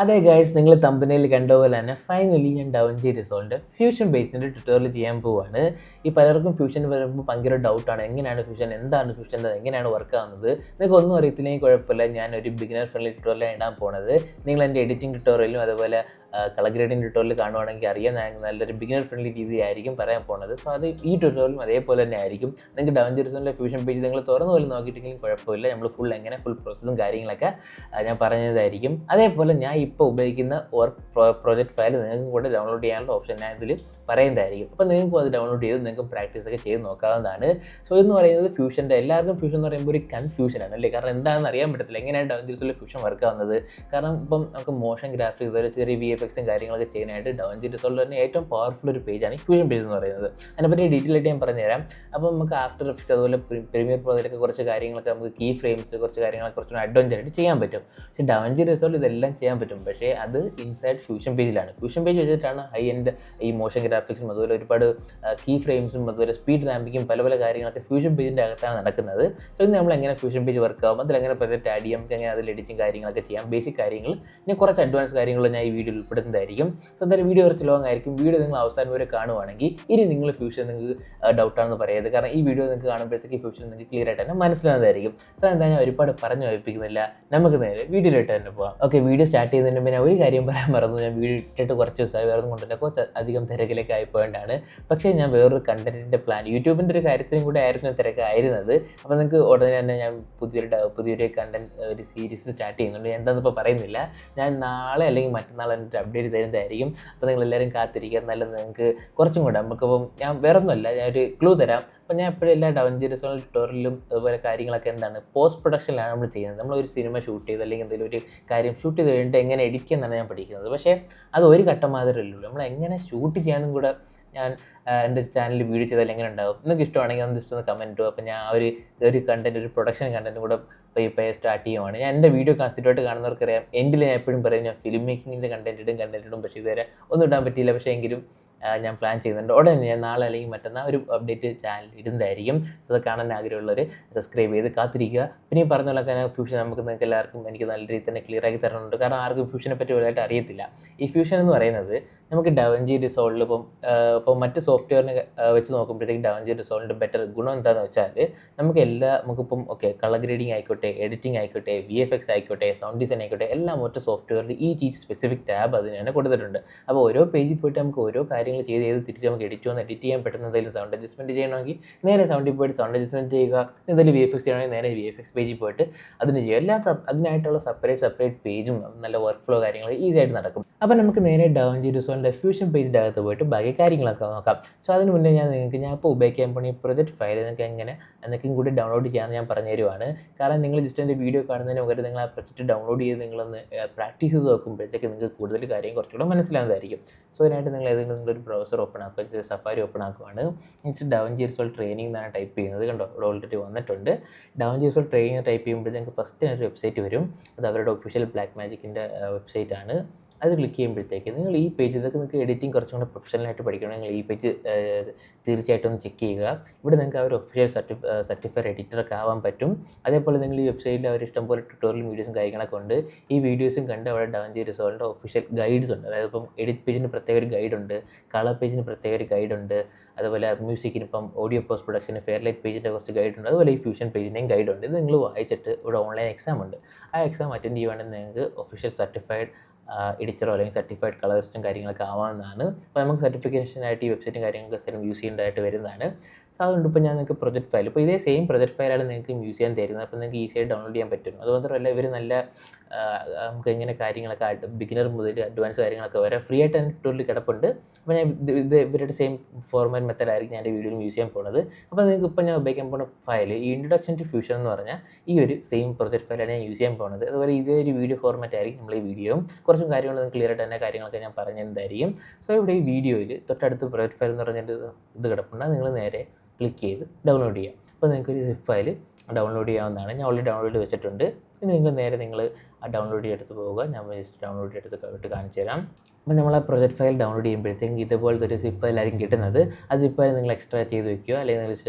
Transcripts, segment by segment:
അതെ ഗൈസ്, നിങ്ങൾ തമ്പനയിൽ കണ്ട പോലെ തന്നെ ഫൈനലി ഞാൻ ഡാവിഞ്ചി റിസോൾവിൻ്റെ ഫ്യൂഷൻ ബേസിൻ്റെ ട്യൂട്ടോറിയൽ ചെയ്യാൻ പോവുകയാണ്. ഈ പലർക്കും ഫ്യൂഷൻ വരുമ്പോൾ ഭയങ്കര ഡൗട്ടാണ്, എങ്ങനെയാണ് ഫ്യൂഷൻ, എന്താണ് ഫ്യൂഷൻ, എങ്ങനെയാണ് വർക്ക് ആവുന്നത്. നിങ്ങൾക്ക് ഒന്നും അറിയത്തില്ലെങ്കിൽ കുഴപ്പമില്ല, ഞാനൊരു ബിഗിനർ ഫ്രണ്ട്ലി ട്യൂട്ടോറിയൽ ഇടാൻ പോണത്. നിങ്ങൾ എൻ്റെ എഡിറ്റിംഗ് ട്യൂട്ടോറിയലും അതുപോലെ കളർ ഗ്രേഡിംഗ് ട്യൂട്ടോറിയൽ കാണുവാണെങ്കിൽ അറിയാൻ നല്ലൊരു ബിഗിനർ ഫ്രണ്ട്ലി രീതിയായിരിക്കും പറയാൻ പോണത്. സോ അത് ഈ ട്യൂട്ടോറിയലും അതേപോലെ തന്നെ ആയിരിക്കും. നിങ്ങൾക്ക് ഡാവിഞ്ചി റിസോൾവിൻ്റെ ഫ്യൂഷൻ പേജ് നിങ്ങൾ തുറന്നു പോലും നോക്കിയിട്ടെങ്കിലും കുഴപ്പമില്ല, നമ്മൾ ഫുൾ പ്രോസസ്സും കാര്യങ്ങളൊക്കെ ഞാൻ പറഞ്ഞതായിരിക്കും. അതേപോലെ ഞാൻ ഇപ്പോൾ ഉപയോഗിക്കുന്ന വർക്ക് പ്രോജക്റ്റ് ഫയൽ നിങ്ങൾക്കും കൂടെ ഡൗൺലോഡ് ചെയ്യാനുള്ള ഓപ്ഷൻ ഞാൻ ഇതിൽ പറയുന്നതായിരിക്കും. അപ്പോൾ നിങ്ങൾക്കും അത് ഡൗൺലോഡ് ചെയ്ത് നിങ്ങൾക്ക് പ്രാക്ടീസൊക്കെ ചെയ്ത് നോക്കാവുന്നതാണ്. സോ ഇതെന്ന് പറയുന്നത് ഫ്യൂഷൻ്റെ, എല്ലാവർക്കും ഫ്യൂഷൻ എന്ന് പറയുമ്പോൾ ഒരു കൺഫ്യൂഷനാണ് അല്ലേ, കാരണം എന്താണെന്ന് അറിയാൻ പറ്റത്തില്ല, എങ്ങനെയാണ് ഡാവിഞ്ചി റിസോൾവിൽ ഫ്യൂഷൻ വർക്ക് ആവുന്നത്. കാരണം ഇപ്പം നമുക്ക് മോഷൻ ഗ്രാഫിക്സ് ഒരു ചെറിയ VFXും കാര്യങ്ങളൊക്കെ ചെയ്യാനായിട്ട് ഡാവിഞ്ചി റിസോൾവ് തന്നെ ഏറ്റവും പവർഫുൾ ഒരു പേജാണ് ഈ ഫ്യൂഷൻ പേജ് എന്ന് പറയുന്നത്. അതിനെപ്പറ്റി ഡീറ്റെയിൽ ആയിട്ട് ഞാൻ പറഞ്ഞുതരാം. അപ്പോൾ നമുക്ക് ആഫ്റ്റർ എഫക്ട്സ് അതുപോലെ പ്രീമിയർ പ്രോയിലൊക്കെ കുറച്ച് കാര്യങ്ങളൊക്കെ നമുക്ക് കീ ഫ്രെയിംസ് കുറച്ച് കാര്യങ്ങളൊക്കെ കുറച്ചുകൂടി അഡ്വാൻസ് ആയിട്ട് ചെയ്യാൻ പറ്റും. പക്ഷേ ഡാവിഞ്ചി റിസോൾവ് ഇതെല്ലാം ചെയ്യാൻ പറ്റും, പക്ഷേ അത് ഇൻസൈഡ് ഫ്യൂഷൻ പേജിലാണ്. ഫ്യൂഷൻ പേജ് വെച്ചിട്ടാണ് ഹൈ എൻഡ് ഈ മോഷൻ ഗ്രാഫിക്സും അതുപോലെ ഒരുപാട് കീ ഫ്രെയിംസും അതുപോലെ സ്പീഡ് റാമ്പിങ്ങും പല കാര്യങ്ങളൊക്കെ ഫ്യൂഷൻ പേജിൻ്റെ അകത്താണ് നടക്കുന്നത്. സോ ഇത് നമ്മൾ എങ്ങനെ ഫ്യൂഷൻ പേജ് വർക്ക് ആകും, അതിലെങ്ങനെ പ്രൊജക്റ്റ് ആഡ് ചെയ്യാം, നമുക്ക് എങ്ങനെ അതിൽ എഡിറ്റിംഗ് കാര്യങ്ങളൊക്കെ ചെയ്യാം, ബേസിക് കാര്യങ്ങൾ, ഇനി കുറച്ച് അഡ്വാൻസ് കാര്യങ്ങൾ ഞാൻ ഈ വീഡിയോയിൽ ഉൾപ്പെടുന്നതായിരിക്കും. സോ എന്തായാലും വീഡിയോ കുറച്ച് ലോങ് ആയിരിക്കും. വീഡിയോ നിങ്ങൾ അവസാനം വരെ കാണുവാണെങ്കിൽ ഇനി നിങ്ങൾ ഫ്യൂഷൻ നിങ്ങൾക്ക് ഡൗട്ടാണെന്ന് പറയരുത്, കാരണം ഈ വീഡിയോ നിങ്ങൾക്ക് കാണുമ്പോഴത്തേക്ക് ഫ്യൂഷൻ നിങ്ങൾക്ക് ക്ലിയർ ആയിട്ട് തന്നെ മനസ്സിലാകുന്നതായിരിക്കും. സോ എന്താ ഞാൻ ഒരുപാട് പറഞ്ഞു വയ്പ്പിക്കുന്നില്ല, നമുക്ക് നേരെ വീഡിയോയിലോട്ട് തന്നെ പോകാം. ഓക്കെ, വീഡിയോ സ്റ്റാർട്ട് ചെയ്യുന്നതിന് മുമ്പ് ഞാൻ ഒരു കാര്യം പറയാൻ മറന്നു. ഞാൻ വീഡിയോ ഇട്ടിട്ട് കുറച്ച് ദിവസമായി, വേറെ കൊണ്ടല്ല, അധികം തിരക്കിലേക്ക് ആയിപ്പോയതുകൊണ്ടാണ്. പക്ഷേ ഞാൻ വേറൊരു കണ്ടന്റിൻ്റെ പ്ലാൻ, യൂട്യൂബിൻ്റെ ഒരു കാര്യത്തിനും കൂടെ ആയിരുന്നു തിരക്കായിരുന്നത്. അപ്പോൾ നിങ്ങൾക്ക് ഉടനെ തന്നെ ഞാൻ പുതിയൊരു കണ്ടന്റ് ഒരു സീരീസ് സ്റ്റാർട്ട് ചെയ്യുന്നുണ്ട്. എന്താണെന്ന് ഇപ്പോൾ പറയുന്നില്ല, ഞാൻ നാളെ അല്ലെങ്കിൽ മറ്റന്നാൾ എൻ്റെ അപ്ഡേറ്റ് തരുന്നതായിരിക്കും. അപ്പോൾ നിങ്ങളെല്ലാവരും കാത്തിരിക്കുക. എന്നാലും നിങ്ങൾക്ക് കുറച്ചും കൂടെ നമുക്കിപ്പം ഞാൻ വേറൊന്നുമല്ല, ഞാനൊരു ക്ലൂ തരാം. അപ്പോൾ ഞാൻ എപ്പോഴും എല്ലാ ഡാവിഞ്ചി റിസോൾവ് ട്യൂട്ടോറിയലും അതുപോലെ കാര്യങ്ങളൊക്കെ എന്താണ് പോസ്റ്റ് പ്രൊഡക്ഷനിലാണ് നമ്മൾ ചെയ്യുന്നത്. നമ്മളൊരു സിനിമ ഷൂട്ട് ചെയ്ത് അല്ലെങ്കിൽ എന്തെങ്കിലും ഒരു കാര്യം ഷൂട്ട് ചെയ്ത് കഴിഞ്ഞിട്ട് എങ്ങനെ എഡിറ്റ് ചെയ്യുന്നതാണ് ഞാൻ പഠിക്കുന്നത്. പക്ഷേ അത് ഒരു ഘട്ടം മാത്രമേ ഉള്ളൂ, നമ്മൾ എങ്ങനെ ഷൂട്ട് ചെയ്യാനും കൂടെ ഞാൻ എൻ്റെ ചാനലിൽ വീഡിയോ ചെയ്താൽ എങ്ങനെ ഉണ്ടാവും. നിങ്ങൾക്ക് ഇഷ്ടമാണെങ്കിൽ ഒന്ന് ജസ്റ്റ് ഒന്ന് കമൻറ്റ് ഇടും. അപ്പോൾ ഞാൻ ഒരു കണ്ടൻറ്റ്, ഒരു പ്രൊഡക്ഷൻ കണ്ടൻറ്റ് കൂടെ പയ്യെ സ്റ്റാർട്ട് ചെയ്യുവാണ്. ഞാൻ എൻ്റെ വീഡിയോ സ്ഥിരമായിട്ട് കാണുന്നവർക്കറിയാം, എൻഡിൽ ഞാൻ എപ്പോഴും പറയും ഞാൻ ഫിലിം മേക്കിങ്ങിൻ്റെ കണ്ടൻറ്റ് ഇടും. പക്ഷേ ഇതുവരെ ഒന്നും ഇടാൻ പറ്റിയില്ല. പക്ഷേ എങ്കിലും ഞാൻ പ്ലാൻ ചെയ്യുന്നുണ്ട്. ഉടനെ ഞാൻ നാളെ അല്ലെങ്കിൽ മറ്റന്നാൾ ഒരു അപ്ഡേറ്റ് ചാനൽ ഇടുന്നതായിരിക്കും. സോ അത് കാണാൻ ആഗ്രഹമുള്ളവർ സബ്സ്ക്രൈബ് ചെയ്ത് കാത്തിരിക്കുക. പിന്നെ ഈ പറഞ്ഞ പോലെ ഫ്യൂഷൻ നിങ്ങൾക്ക് എല്ലാവർക്കും എനിക്ക് നല്ല രീതിയിൽ തന്നെ ക്ലിയർ ആക്കി തരുന്നുണ്ട്, കാരണം ആർക്കും ഫ്യൂഷനെ പറ്റി വലുതായിട്ട് അറിയത്തില്ല. ഈ ഫ്യൂഷൻ എന്ന് പറയുന്നത് നമുക്ക് ഡാവിഞ്ചി റിസോൾവിൽ ഇപ്പം മറ്റ് സോഫ്റ്റ്വെയറിനെ വെച്ച് നോക്കുമ്പോഴത്തേക്കും ഡാവിഞ്ചി റിസോൾവിൻ്റെ ബെറ്റർ ഗുണം എന്താണെന്ന് വെച്ചാൽ നമുക്കിപ്പം കളർ ഗ്രേഡിംഗ് ആയിക്കോട്ടെ, എഡിറ്റിംഗ് ആയിക്കോട്ടെ, VFX ആയിക്കോട്ടെ, സൗണ്ട് ഡിസൈൻ ആയിക്കോട്ടെ, എല്ലാം ഒറ്റ സോഫ്റ്റ്വെയറിൽ ഈ സ്പെസിഫിക് ടാബ് അതിന് തന്നെ കൊടുത്തിട്ടുണ്ട്. അപ്പോൾ ഓരോ പേജിൽ പോയിട്ട് നമുക്ക് ഓരോ കാര്യങ്ങൾ ചെയ്ത് തിരിച്ച് നമുക്ക് എഡിറ്റ് ചെയ്യാൻ പറ്റുന്ന എന്തെങ്കിലും സൗണ്ട് അഡ്ജസ്റ്റ്മെൻറ്റ് ചെയ്യണമെങ്കിൽ നേരെ സൗണ്ടിൽ പോയിട്ട് സൗണ്ട് അഡ്ജസ്റ്റ്മെൻറ്റ് ചെയ്യുക. എന്തെങ്കിലും VFX ചെയ്യണമെങ്കിൽ നേരെ VFX പേജിൽ പോയിട്ട് അതിന് ചെയ്യുക. അതിനായിട്ടുള്ള സെപ്പറേറ്റ് പേജും നല്ല വർക്ക് ഫ്ലോ കാര്യങ്ങൾ ഈസി ആയിട്ട് നടക്കും. അപ്പോൾ നമുക്ക് നേരെ ഡാവിഞ്ചി റിസോൾവിൻ്റെ ഫ്യൂഷൻ പേജിൻ്റെ അകത്ത് പോയിട്ട് ബാക്കി കാര്യങ്ങളൊക്കെ നോക്കാം. സോ അതിന് മുന്നേ ഞാൻ ഇപ്പോൾ ഉപയോഗിക്കാൻ പോകുന്ന ഈ പ്രൊജക്റ്റ് ഫയൽ നിങ്ങൾക്ക് എങ്ങനെ എന്തൊക്കെയും കൂടി ഡൗൺലോഡ് ചെയ്യാമെന്ന് ഞാൻ പറഞ്ഞു തരുവാണ്. കാരണം നിങ്ങൾ ജസ്റ്റ് എൻ്റെ വീഡിയോ കാണുന്നതിന് പകരം നിങ്ങൾ ആ പ്രൊജക്റ്റ് ഡൗൺലോഡ് ചെയ്ത് നിങ്ങളൊന്ന് പ്രാക്ടീസ് ചെയ്ത് നോക്കുമ്പോഴത്തേക്ക് നിങ്ങൾക്ക് കൂടുതൽ കാര്യം കുറച്ചുകൂടെ മനസ്സിലാകുന്നതായിരിക്കും. സോ അതിനായിട്ട് നിങ്ങൾ ഏതെങ്കിലും ഒരു ബ്രൗസർ ഓപ്പൺ ആക്കുക, സഫാരി ഓപ്പൺ ആക്കുവാണ്. നെക്സ്റ്റ് ഡാവിഞ്ചി റിസോൾവ് ട്രെയിനിങ് എന്നാണ് ടൈപ്പ് ചെയ്യുന്നത്. കണ്ടോ, ഇവിടെ ഓൾറെഡി വന്നിട്ടുണ്ട്. ഡാവിഞ്ചി റിസോൾവ് ട്രെയിനിങ് ടൈപ്പ് ചെയ്യുമ്പോഴത്തേക്ക് ഫസ്റ്റ് ഒരു വെബ്സൈറ്റ് വരും. അത് അവരുടെ ഒഫീഷ്യൽ ബ്ലാക്ക് മാജിക്കിൻ്റെ വെബ്സൈറ്റാണ്. അത് ക്ലിക്ക് ചെയ്യുമ്പോഴത്തേക്ക് നിങ്ങൾ ഈ പേജ്, ഇതൊക്കെ നിങ്ങൾക്ക് എഡിറ്റിംഗ് കുറച്ചും കൂടെ പ്രൊഫഷണലായിട്ട് പഠിക്കണമെങ്കിൽ ഈ പേജ് തീർച്ചയായിട്ടും ഒന്ന് ചെക്ക് ചെയ്യുക. ഇവിടെ നിങ്ങൾക്ക് അവർ ഒഫീഷ്യൽ സർട്ടിഫൈഡ് എഡിറ്ററൊക്കെ ആവാൻ പറ്റും. അതേപോലെ നിങ്ങൾ ഈ വെബ്സൈറ്റിൽ അവർ ഇഷ്ടംപോലെ ട്യൂട്ടോറിയൽ വീഡിയോസും കാര്യങ്ങളൊക്കെ ഉണ്ട്. ഈ വീഡിയോസും കണ്ട് അവിടെ ഡാവിഞ്ചി റിസോൾവിൻ്റെ ഒഫീഷ്യൽ ഗൈഡ്സ് ഉണ്ട്. അതായത് ഇപ്പം എഡിറ്റ് പേജിന് പ്രത്യേക ഒരു ഗൈഡുണ്ട്, കളർ പേജിന് പ്രത്യേക ഒരു ഗൈഡുണ്ട്, അതുപോലെ മ്യൂസിക്കിന് ഇപ്പം ഓഡിയോ പോസ്റ്റ് പ്രൊഡക്ഷന് ഫെയർലൈറ്റ് പേജിൻ്റെ കുറച്ച് ഗൈഡുണ്ട്, അതുപോലെ ഈ ഫ്യൂഷൻ പേജിൻ്റെയും ഗൈഡുണ്ട്. ഇത് നിങ്ങൾ വായിച്ചിട്ട് ഇവിടെ ഓൺലൈൻ എക്സാം ഉണ്ട്. ആ എക്സാം അറ്റൻഡ് ചെയ്യുവാണെങ്കിൽ നിങ്ങൾക്ക് ഒഫീഷ്യൽ സർട്ടിഫൈഡ് എഡിറ്ററോ അല്ലെങ്കിൽ സർട്ടിഫൈഡ് കളറിസ്റ്റും കാര്യങ്ങളൊക്കെ ആവാവുന്നതാണ്. അപ്പോൾ നമുക്ക് സർട്ടിഫിക്കേഷനായിട്ട് ഈ വെബ്സൈറ്റും കാര്യങ്ങളൊക്കെ സ്ഥലം യൂസ് ചെയ്യേണ്ടതായിട്ട് വരുന്നതാണ്. സോ അതുകൊണ്ട് ഇപ്പോൾ ഞാൻ നിങ്ങൾക്ക് പ്രൊജക്റ്റ് ഫയൽ, ഇപ്പോൾ ഇതേ സെയിം പ്രൊജക്റ്റ് ഫയലാണ് നിങ്ങൾക്ക് യൂസ് ചെയ്യാൻ തരുന്നത്. അപ്പോൾ നിങ്ങൾക്ക് ഈസിയായിട്ട് ഡൗൺലോഡ് ചെയ്യാൻ പറ്റും. അതുമാത്രമല്ല ഇവർ നല്ല നമുക്ക് ഇങ്ങനെ കാര്യങ്ങളൊക്കെ ബിഗിനർ മുതൽ അഡ്വാൻസ് കാര്യങ്ങളൊക്കെ വരെ ഫ്രീ ആയിട്ട് തന്നെ ട്യൂട്ടോറിയൽ കിടപ്പുണ്ട്. അപ്പോൾ ഞാൻ ഇവരുടെ സെയിം ഫോർമാറ്റ് മെത്തേഡായിരിക്കും ഞാൻ എൻ്റെ വീഡിയോയിൽ യൂസ് ചെയ്യാൻ പോകുന്നത്. അപ്പോൾ നിങ്ങൾക്ക് ഇപ്പോൾ ഞാൻ ഉപയോഗിക്കാൻ പോകുന്ന ഫയൽ ഈ ഇൻട്രൊഡക്ഷൻ ടു ഫ്യൂഷൻ എന്ന് പറഞ്ഞാൽ ഈ ഒരു സെയിം പ്രൊജക്റ്റ് ഫയലാണ് ഞാൻ യൂസ് ചെയ്യാൻ പോകുന്നത്. അതുപോലെ ഇതേ ഒരു വീഡിയോ ഫോർമാറ്റ് ആയിരിക്കും നമ്മൾ ഈ വീഡിയോയും കുറച്ചും കാര്യങ്ങൾ ക്ലിയർ ആയിട്ട് തന്നെ കാര്യങ്ങളൊക്കെ ഞാൻ പറഞ്ഞിരുന്നതായിരിക്കും. സോ ഇവിടെ ഈ വീഡിയോയിൽ തൊട്ടടുത്ത് പ്രൊജക്റ്റ് ഫയൽ എന്ന് പറഞ്ഞിട്ട് ഇത് കിടപ്പുണ്ട്. നിങ്ങൾ നേരെ ക്ലിക്ക് ചെയ്ത് ഡൗൺലോഡ് ചെയ്യാം. അപ്പോൾ നിങ്ങൾക്കൊരു സിപ്പ് ഫയൽ ഡൗൺലോഡ് ചെയ്യാവുന്നതാണ്. ഞാൻ ഓൾറെഡി ഡൗൺലോഡ് വെച്ചിട്ടുണ്ട്. ഇനി നിങ്ങൾ നേരെ ആ ഡൗൺലോഡ് എടുത്ത് പോവുക. ഞാൻ ജസ്റ്റ് ഡൗൺലോഡ് എടുത്ത് കാണിച്ചു തരാം. അപ്പോൾ നമ്മൾ ആ പ്രൊജക്റ്റ് ഫയൽ ഡൗൺലോഡ് ചെയ്യുമ്പോഴത്തേക്കും ഇതുപോലത്തെ ഒരു സിപ്പ് ഫയലായിരിക്കും കിട്ടുന്നത്. ആ സിപ്പ് ഫയൽ നിങ്ങൾ എക്സ്ട്രാക്ട് ചെയ്ത് വയ്ക്കുക, അല്ലെങ്കിൽ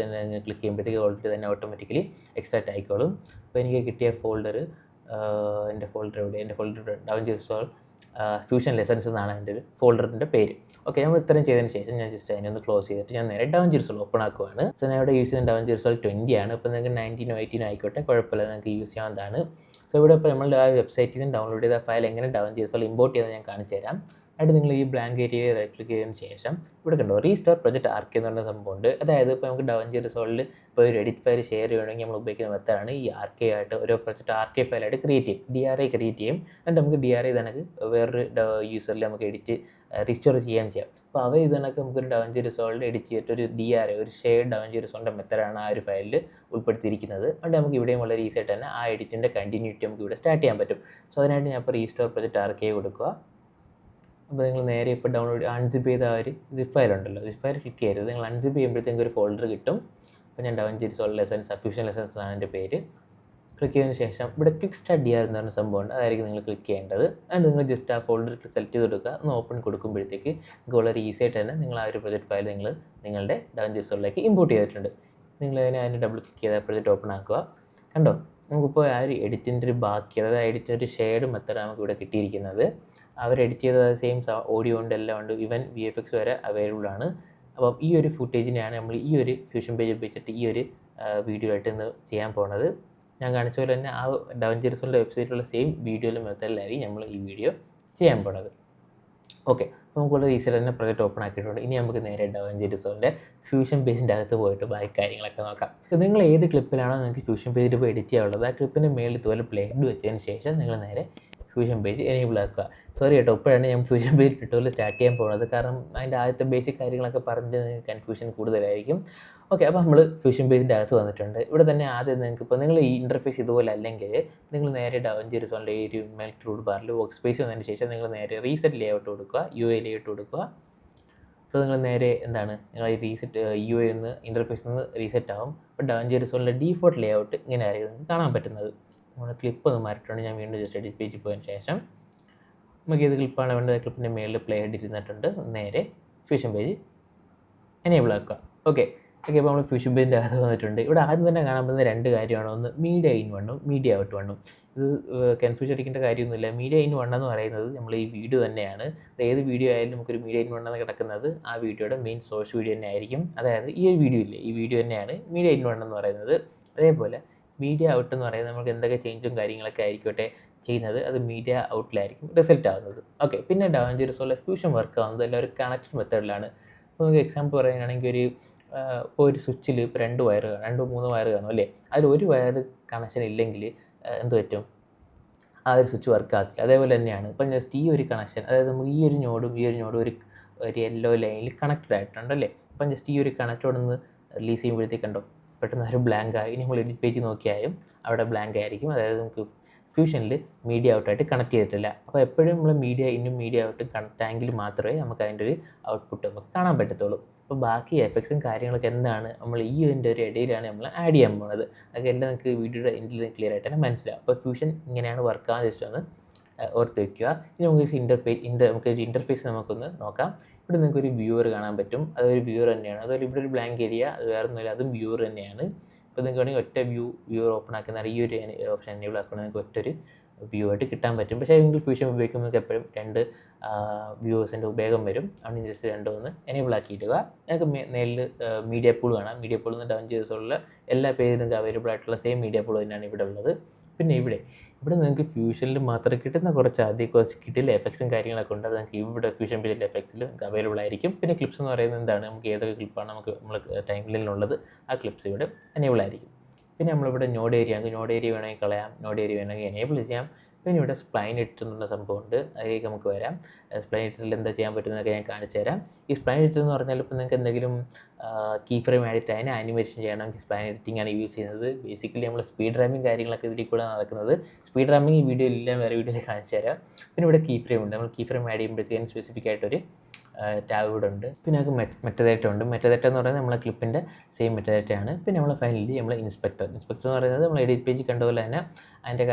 നിങ്ങൾ ക്ലിക്ക് ചെയ്യുമ്പോഴത്തേക്ക് ഓൾറെഡി തന്നെ ഓട്ടോമാറ്റിക്കലി എക്സ്ട്രാക്ട് ആയിക്കോളും. അപ്പോൾ എനിക്ക് കിട്ടിയ ഫോൾഡർ, എൻ്റെ folder da Vinci resolve fusion lessons എന്നാണ് അതിൻ്റെ ഒരു ഫോൾഡറിൻ്റെ പേര്. ഓക്കെ, നമ്മൾ ഇത്രയും ചെയ്തതിന് ശേഷം ഞാൻ ജസ്റ്റ് അതിനൊന്ന് ക്ലോസ് ചെയ്തിട്ട് ഞാൻ നേരെ ഡാവിഞ്ചി റിസോൾവ് ഓപ്പൺ ആക്കുവാണ്. സോ ഞാൻ ഇവിടെ യൂസ് ചെയ്യുന്ന ഡാവിഞ്ചി റിസോൾവ് 20 ആണ്. ഇപ്പോൾ നിങ്ങൾക്ക് 19 18 ആയിക്കോട്ടെ, കുഴപ്പമില്ല, നിങ്ങൾക്ക് യൂസ് ചെയ്യാവുന്നതാണ്. സോ ഇവിടെ ഇപ്പോൾ നമ്മൾ ആ വെബ്സൈറ്റിൽ നിന്ന് ഡൗൺലോഡ് ചെയ്ത ഫയൽ എങ്ങനെ ഡാവിഞ്ചി റിസോൾവ് ഇമ്പോർട്ട് ചെയ്ത് ഞാൻ കാണിച്ചു തരാം. ആയിട്ട് നിങ്ങൾ ഈ ബ്ലാങ്ക് ഏരിയയിൽ റൈറ്റ് ക്ലിക്ക് ചെയ്തതിന് ശേഷം ഇവിടെ കണ്ടോ റീസ്റ്റോർ പ്രൊജക്റ്റ് ആർക്കി എന്ന് പറഞ്ഞ സംഭവമുണ്ട്. അതായത് ഇപ്പോൾ നമുക്ക് ഡാവിഞ്ചി റിസോൾവിൽ ഇപ്പോൾ ഒരു എഡിറ്റ് ഫയൽ ഷെയർ ചെയ്യണമെങ്കിൽ നമ്മൾ ഉപയോഗിക്കുന്ന മെത്തേഡാണ് ഈ ആർക്കി ആയിട്ട് ഓരോ പ്രൊജക്റ്റ് ആർക്കി ഫയലായിട്ട് ക്രിയേറ്റ് ചെയ്യും, DRI ക്രിയേറ്റ് ചെയ്യും. എന്നിട്ട് നമുക്ക് DRI ഇതണക്ക് വേറൊരു യൂസറിൽ നമുക്ക് എഡിറ്റ് റീസ്റ്റോർ ചെയ്യാൻ ചെയ്യാം. അപ്പോൾ അവ ഇതണക്ക് നമുക്കൊരു ഡാവിഞ്ചി റിസോൾവിൽ എഡിറ്റ് ചെയ്തിട്ട് ഒരു DRI ഒരു ഷെയർഡ് ഡാവിഞ്ചി റിസോൾവിൻ്റെ മെത്തേഡാണ് ആ ഒരു ഫയലിൽ ഉൾപ്പെടുത്തിയിരിക്കുന്നത്. അതുകൊണ്ട് നമുക്ക് ഇവിടെയും വളരെ ഈസി ആയിട്ട് തന്നെ ആ എഡിറ്റിൻ്റെ കണ്ടിന്യൂറ്റി നമുക്ക് ഇവിടെ സ്റ്റാർട്ട് ചെയ്യാൻ പറ്റും. സോ അതിനായിട്ട് ഞാൻ ഇപ്പോൾ റീസ്റ്റോർ പ്രൊജക്റ്റ് ആർക്കി കൊടുക്കുക. അപ്പോൾ നിങ്ങൾ നേരെ ഇപ്പോൾ ഡൗൺലോഡ് അൺസിപ്പ് ചെയ്ത ആ ഒരു സിപ്പ് ഫയൽ ഉണ്ടല്ലോ, സിപ്പ് ഫയൽ ക്ലിക്ക് ചെയ്യരുത്. നിങ്ങൾ അൺസിപ്പ് ചെയ്യുമ്പോഴത്തേക്കും ഒരു ഫോൾഡർ കിട്ടും. അപ്പോൾ ഞാൻ da Vinci resolve lessons fusion lessons ആണ് എൻ്റെ പേര്. ക്ലിക്ക് ചെയ്തതിന് ശേഷം ഇവിടെ ക്വിക്ക് സ്റ്റാർട്ട് DR എന്ന് പറഞ്ഞ സംഭവമുണ്ട്, അതായിരിക്കും നിങ്ങൾ ക്ലിക്ക് ചെയ്യേണ്ടത്. അത് നിങ്ങൾ ജസ്റ്റ് ആ ഫോൾഡർ സെലക്ട് ചെയ്ത് കൊടുക്കുക. ഒന്ന് ഓപ്പൺ കൊടുക്കുമ്പോഴത്തേക്ക് നിങ്ങൾക്ക് വളരെ ഈസി ആയിട്ട് തന്നെ നിങ്ങൾ ആ ഒരു പ്രൊജക്റ്റ് ഫയൽ നിങ്ങൾ നിങ്ങളുടെ ഡാവിഞ്ചി റിസോൾവിലേക്ക് ഇമ്പോർട്ട് ചെയ്തിട്ടുണ്ട്. നിങ്ങൾ അതിന് ഡബിൾ ക്ലിക്ക് ചെയ്താൽ പ്രൊജക്റ്റ് ഓപ്പൺ ആക്കുക. കണ്ടോ, നമുക്കിപ്പോൾ ആ ഒരു എഡിറ്റിൻ്റെ ഒരു ബാക്കി, അതായത് എഡിറ്റിൻ്റെ ഒരു ഷെയർഡ് മെത്തേഡാണ് നമുക്ക് ഇവിടെ കിട്ടിയിരിക്കുന്നത്. അവർ എഡിറ്റ് ചെയ്ത സെയിം ഓഡിയോ ഉണ്ട്, എല്ലാം ഉണ്ട്, ഈവൻ VFX വരെ അവൈലബിൾ ആണ്. അപ്പം ഈ ഒരു ഫുട്ടേജിനെയാണ് നമ്മൾ ഈ ഒരു ഫ്യൂഷൻ പേജ് ഉപയോഗിച്ചിട്ട് ഈ ഒരു വീഡിയോ ആയിട്ട് ഇന്ന് ചെയ്യാൻ പോകുന്നത്. ഞാൻ കാണിച്ച പോലെ തന്നെ ആ ഡാവിഞ്ചി റിസോൾവിൻ്റെ വെബ്സൈറ്റിലുള്ള സെയിം വീഡിയോയിലും മെത്തേഡിലായിരിക്കും നമ്മൾ ഈ വീഡിയോ ചെയ്യാൻ പോകുന്നത്. ഓക്കെ, അപ്പോൾ നമുക്ക് വളരെ ഈസിയായിട്ട് തന്നെ പ്രൊജക്റ്റ് ഓപ്പൺ ആക്കിയിട്ടുണ്ട്. ഇനി നമുക്ക് നേരെ ഡാവിഞ്ചി റിസോൾവിൻ്റെ ഫ്യൂഷൻ പേജിൻ്റെ അകത്ത് പോയിട്ട് ബാക്കി കാര്യങ്ങളൊക്കെ നോക്കാം. നിങ്ങൾ ഏത് ക്ലിപ്പിലാണോ നിങ്ങൾക്ക് ഫ്യൂഷൻ പേജിൽ ഇപ്പോൾ എഡിറ്റ് ചെയ്യാനുള്ളത്, ആ ക്ലിപ്പിൻ്റെ മേളിൽ ഇതുപോലെ പ്ലേ ഹെഡ് വെച്ചതിന് ശേഷം നിങ്ങൾ നേരെ ഫ്യൂഷൻ പേജ് എനേബിൾ ആക്കുക. സോറി കേട്ടോ, ഇപ്പോഴാണ് ഞാൻ ഫ്യൂഷൻ പേജ് ട്യൂട്ടോറിയൽ സ്റ്റാർട്ട് ചെയ്യാൻ പോകുന്നത്. കാരണം അതിൻ്റെ ആദ്യത്തെ ബേസിക് കാര്യങ്ങളൊക്കെ പറഞ്ഞ് നിങ്ങൾക്ക് കൺഫ്യൂഷൻ കൂടുതലായിരിക്കും. ഓക്കെ, അപ്പോൾ നമ്മൾ ഫ്യൂഷൻ പേജിൻ്റെ അകത്ത് വന്നിട്ടുണ്ട്. ഇവിടെ തന്നെ ആദ്യം നിങ്ങൾക്ക് ഇപ്പോൾ നിങ്ങൾ ഈ ഇൻ്റർഫേസ് ഇതുപോലെ അല്ലെങ്കിൽ നിങ്ങൾ നേരെ ഡാവിഞ്ചി റിസോൾവിൻ്റെ ഈ ഒരു മെൽറ്റ് റൂട്ട് ബാറിൽ വർക്ക് സ്പേസ് വന്നതിന് ശേഷം നിങ്ങൾ നേരെ റീസെറ്റ് ലേഔട്ട് കൊടുക്കുക, UI ലേഔട്ട് കൊടുക്കുക. അപ്പോൾ നിങ്ങൾ നേരെ എന്താണ് നിങ്ങൾ ഈ റീസെറ്റ് UI ഒന്ന് ഇൻ്റർഫേസ് ഒന്ന് റീസെറ്റ് ആവും. അപ്പോൾ ഡാവിഞ്ചി റിസോൾവിൻ്റെ ഡീഫോൾട്ട് ലേഔട്ട് ഇങ്ങനെ ആയിരിക്കും നിങ്ങൾക്ക് കാണാൻ പറ്റുന്നത്. നമ്മൾ ക്ലിപ്പ് ഒന്ന് മാറ്റിയിട്ടുണ്ട്. ഞാൻ വീണ്ടും ജസ്റ്റ് എഡിറ്റ് പേജിൽ പോയതിന് ശേഷം നമുക്ക് ഏത് ക്ലിപ്പാണ് വേണ്ടത്, ക്ലിപ്പിൻ്റെ മേളിൽ പ്ലേ ഹെഡ് ഇരുന്നിട്ടുണ്ട്. നേരെ ഫ്യൂഷൻ പേജ് എനേബിൾ ആക്കുക. ഓക്കെ, അപ്പോൾ നമ്മൾ ഫ്യൂഷൻ പേജിൻ്റെ അകത്ത് വന്നിട്ടുണ്ട്. ഇവിടെ ആദ്യം തന്നെ കാണാൻ പറ്റുന്ന രണ്ട് കാര്യമാണ്. ഒന്ന് മീഡിയ ഇൻ വണ്ണും മീഡിയ ഔട്ട് വണ്ണും. ഇത് കൺഫ്യൂഷൻ അടിക്കേണ്ട കാര്യമൊന്നുമില്ല. മീഡിയ ഇൻ വൺ എന്ന് പറയുന്നത് നമ്മൾ ഈ വീഡിയോ തന്നെയാണ്. ഏത് വീഡിയോ ആയാലും നമുക്കൊരു മീഡിയ ഇൻ വണ്ണെന്ന് കിടക്കുന്നത് ആ വീഡിയോയുടെ മെയിൻ സോഴ്സ് വീഡിയോ തന്നെ ആയിരിക്കും. അതായത് ഈ ഒരു വീഡിയോ ഇല്ലേ, ഈ വീഡിയോ തന്നെയാണ് മീഡിയ ഇൻ വൺ എന്ന് പറയുന്നത്. അതേപോലെ മീഡിയ ഔട്ട് എന്ന് പറയുന്നത് നമുക്ക് എന്തൊക്കെ ചേഞ്ചും കാര്യങ്ങളൊക്കെ ആയിരിക്കട്ടെ ചെയ്യുന്നത്, അത് മീഡിയ ഔട്ടിലായിരിക്കും റിസൾട്ട് ആവുന്നത്. ഓക്കെ, പിന്നെ ഡാവിഞ്ചി റിസോൾവിലെ ഫ്യൂഷൻ വർക്ക് ആവുന്നത് എല്ലാം ഒരു കണക്റ്റഡ് മെത്തേഡിലാണ്. ഇപ്പോൾ നമുക്ക് എക്സാമ്പിൾ പറയുകയാണെങ്കിൽ ഇപ്പോൾ ഒരു സ്വിച്ചിൽ ഇപ്പോൾ 2 വയർ കാണും, 2-3 വയർ കാണും അല്ലേ. അതിൽ ഒരു വയർ കണക്ഷൻ ഇല്ലെങ്കിൽ എന്ത് പറ്റും, ആ ഒരു സ്വിച്ച് വർക്ക് ആകത്തില്ല. അതേപോലെ തന്നെയാണ് ഇപ്പം ജസ്റ്റ് ഈ ഒരു കണക്ഷൻ, അതായത് നമുക്ക് ഈ ഒരു നോഡും ഒരു യെല്ലോ ലൈനിൽ കണക്റ്റഡ് ആയിട്ടുണ്ടല്ലേ. അപ്പം ജസ്റ്റ് ഈ ഒരു കണക്റ്റോടൊന്ന് റിലീസ് ചെയ്യുമ്പോഴത്തേക്ക് കണ്ടോ പെട്ടെന്ന് ഒരു ബ്ലാങ്ക് ആയി. ഇനി നമ്മൾ എഡിറ്റ് പേജ് നോക്കിയാലും അവിടെ ബ്ലാങ്ക് ആയിരിക്കും. അതായത് നമുക്ക് ഫ്യൂഷനിൽ മീഡിയ ഔട്ടായിട്ട് കണക്ട് ചെയ്തിട്ടില്ല. അപ്പോൾ എപ്പോഴും നമ്മൾ മീഡിയ ഇന്നും മീഡിയ ഔട്ട് കണക്ട് ആയെങ്കിൽ മാത്രമേ നമുക്ക് അതിൻ്റെ ഒരു ഔട്ട്പുട്ട് നമുക്ക് കാണാൻ പറ്റത്തുള്ളൂ. അപ്പോൾ ബാക്കി എഫക്ട്സും കാര്യങ്ങളൊക്കെ എന്താണ് നമ്മൾ ഈ ഇതിൻ്റെ ഒരു ഇടയിലാണ് നമ്മൾ ആഡ് ചെയ്യാൻ പോകുന്നത്. അതൊക്കെ എല്ലാം നമുക്ക് വീഡിയോയുടെ എൻഡിൽ ക്ലിയർ ആയിട്ട് തന്നെ മനസ്സിലാവും. അപ്പോൾ ഫ്യൂഷൻ ഇങ്ങനെയാണ് വർക്ക് ആകാൻ ജസ്റ്റ് ഒന്ന് ഓർത്ത് വയ്ക്കുക. ഇനി നമുക്ക് നമുക്ക് ഒരു ഇൻ്റർഫേസ് നമുക്കൊന്ന് നോക്കാം. ഇവിടെ നിങ്ങൾക്കൊരു വ്യൂവർ കാണാൻ പറ്റും. അതൊരു വ്യൂവർ തന്നെയാണ്. അതുപോലെ ഇവിടെ ഒരു ബ്ലാങ്ക് ഏരിയ, അത് വേറെ ഒന്നുമില്ല, അതും വ്യൂവർ തന്നെയാണ്. ഇപ്പോൾ നിങ്ങൾക്ക് വേണമെങ്കിൽ ഒറ്റ വ്യൂവർ ഓപ്പൺ ആക്കുന്ന ഈ ഒരു ഓപ്ഷൻ എനേബിൾ ആക്കുകയാണെങ്കിൽ നിങ്ങൾക്ക് ഒറ്റൊരു വ്യൂ ആയിട്ട് കിട്ടാൻ പറ്റും. പക്ഷേ നിങ്ങൾക്ക് ഫ്യൂഷൻ ഉപയോഗിക്കുമ്പോൾ നിങ്ങൾക്ക് എപ്പോഴും 2 വ്യൂവേഴ്സിൻ്റെ ഉപയോഗം വരും. അതുകൊണ്ട് ജസ്റ്റ് 2 ഒന്ന് എനേബിൾ ആക്കിയിടുക. നിങ്ങൾക്ക് നേരിൽ മീഡിയ പൂൾ കാണാം. മീഡിയ പൂൾ നിന്ന് ഡാവിഞ്ചി റിസോൾവിലെ എല്ലാ പേജിലും നിങ്ങൾക്ക് അവൈലബിൾ ആയിട്ടുള്ള സെയിം മീഡിയ പൂൾ തന്നെയാണ് ഇവിടെ ഉള്ളത്. പിന്നെ ഇവിടെ നിങ്ങൾക്ക് ഫ്യൂഷനിൽ മാത്രം കിട്ടുന്ന കുറച്ച് കിട്ടില്ല എഫക്ട്സും കാര്യങ്ങളൊക്കെ ഉണ്ട്. അത് നിങ്ങൾക്ക് ഇവിടെ ഫ്യൂഷൻ പേജിലെ എഫക്ട്സിൽ നിങ്ങൾക്ക് അവൈലബിൾ ആയിരിക്കും. പിന്നെ ക്ലിപ്സ് എന്ന് പറയുന്നത് എന്താണ്, നമുക്ക് ഏതൊക്കെ ക്ലിപ്പാണ് നമ്മൾ ടൈം ലൈനിലുള്ളത് ആ ക്ലിപ്സ് ഇവിടെ എനേബിൾ ആയിരിക്കും. പിന്നെ നമ്മളിവിടെ നോഡ് ഏരിയ വേണമെങ്കിൽ കളയാം, നോഡ് ഏരിയ വേണമെങ്കിൽ എനേബിൾ ചെയ്യാം. പിന്നെ ഇവിടെ സ്പ്ലൈൻ എഡിറ്റർ എന്നുള്ള സംഭവമുണ്ട്, അതിലേക്ക് നമുക്ക് വരാം. സ്പ്ലൈൻ എഡിറ്ററിൽ എന്താ ചെയ്യാൻ പറ്റുന്നതൊക്കെ ഞാൻ കാണിച്ചു തരാം. ഈ സ്പ്ലൈൻ എഡിറ്റർ എന്ന് പറഞ്ഞാൽ ഇപ്പോൾ നിങ്ങൾക്ക് എന്തെങ്കിലും കീ ഫ്രെയിം ആയിട്ട് അതിനെ ആനിമേഷൻ ചെയ്യണമെങ്കിൽ സ്പ്ലൈൻ എഡിറ്റിംഗ് ആണ് യൂസ് ചെയ്യുന്നത്. ബേസിക്കലി നമ്മൾ സ്പീഡ് റാമിങ് കാര്യങ്ങളൊക്കെ ഇതിൽ കൂടെ നടക്കുന്നത്. സ്പീഡ് റാമിങ് ഈ വീഡിയോയിലെല്ലാം വേറെ വീഡിയോയിൽ കാണിച്ചു തരാം. പിന്നെ ഇവിടെ കീ ഫ്രെയിം ഉണ്ട്. നമ്മൾ കീ ഫ്രെയിം ആഡ് ചെയ്യുമ്പോഴത്തേക്കും സ്പെസിഫിക് ആയിട്ടൊരു ടാബ് ഇവിടെ ഉണ്ട്. പിന്നെ നമുക്ക് മെറ്റഡേറ്റ ഉണ്ട്. മെറ്റഡേറ്റ എന്ന് പറയുന്നത് നമ്മളെ ക്ലിപ്പിൻ്റെ സെയിം മെറ്റഡേറ്റയാണ്. പിന്നെ നമ്മൾ ഫൈനലി നമ്മൾ ഇൻസ്പെക്ടർ എന്ന് പറയുന്നത് നമ്മൾ എഡിറ്റ് പേജ് കണ്ട പോലെ തന്നെ അതിൻ്റെ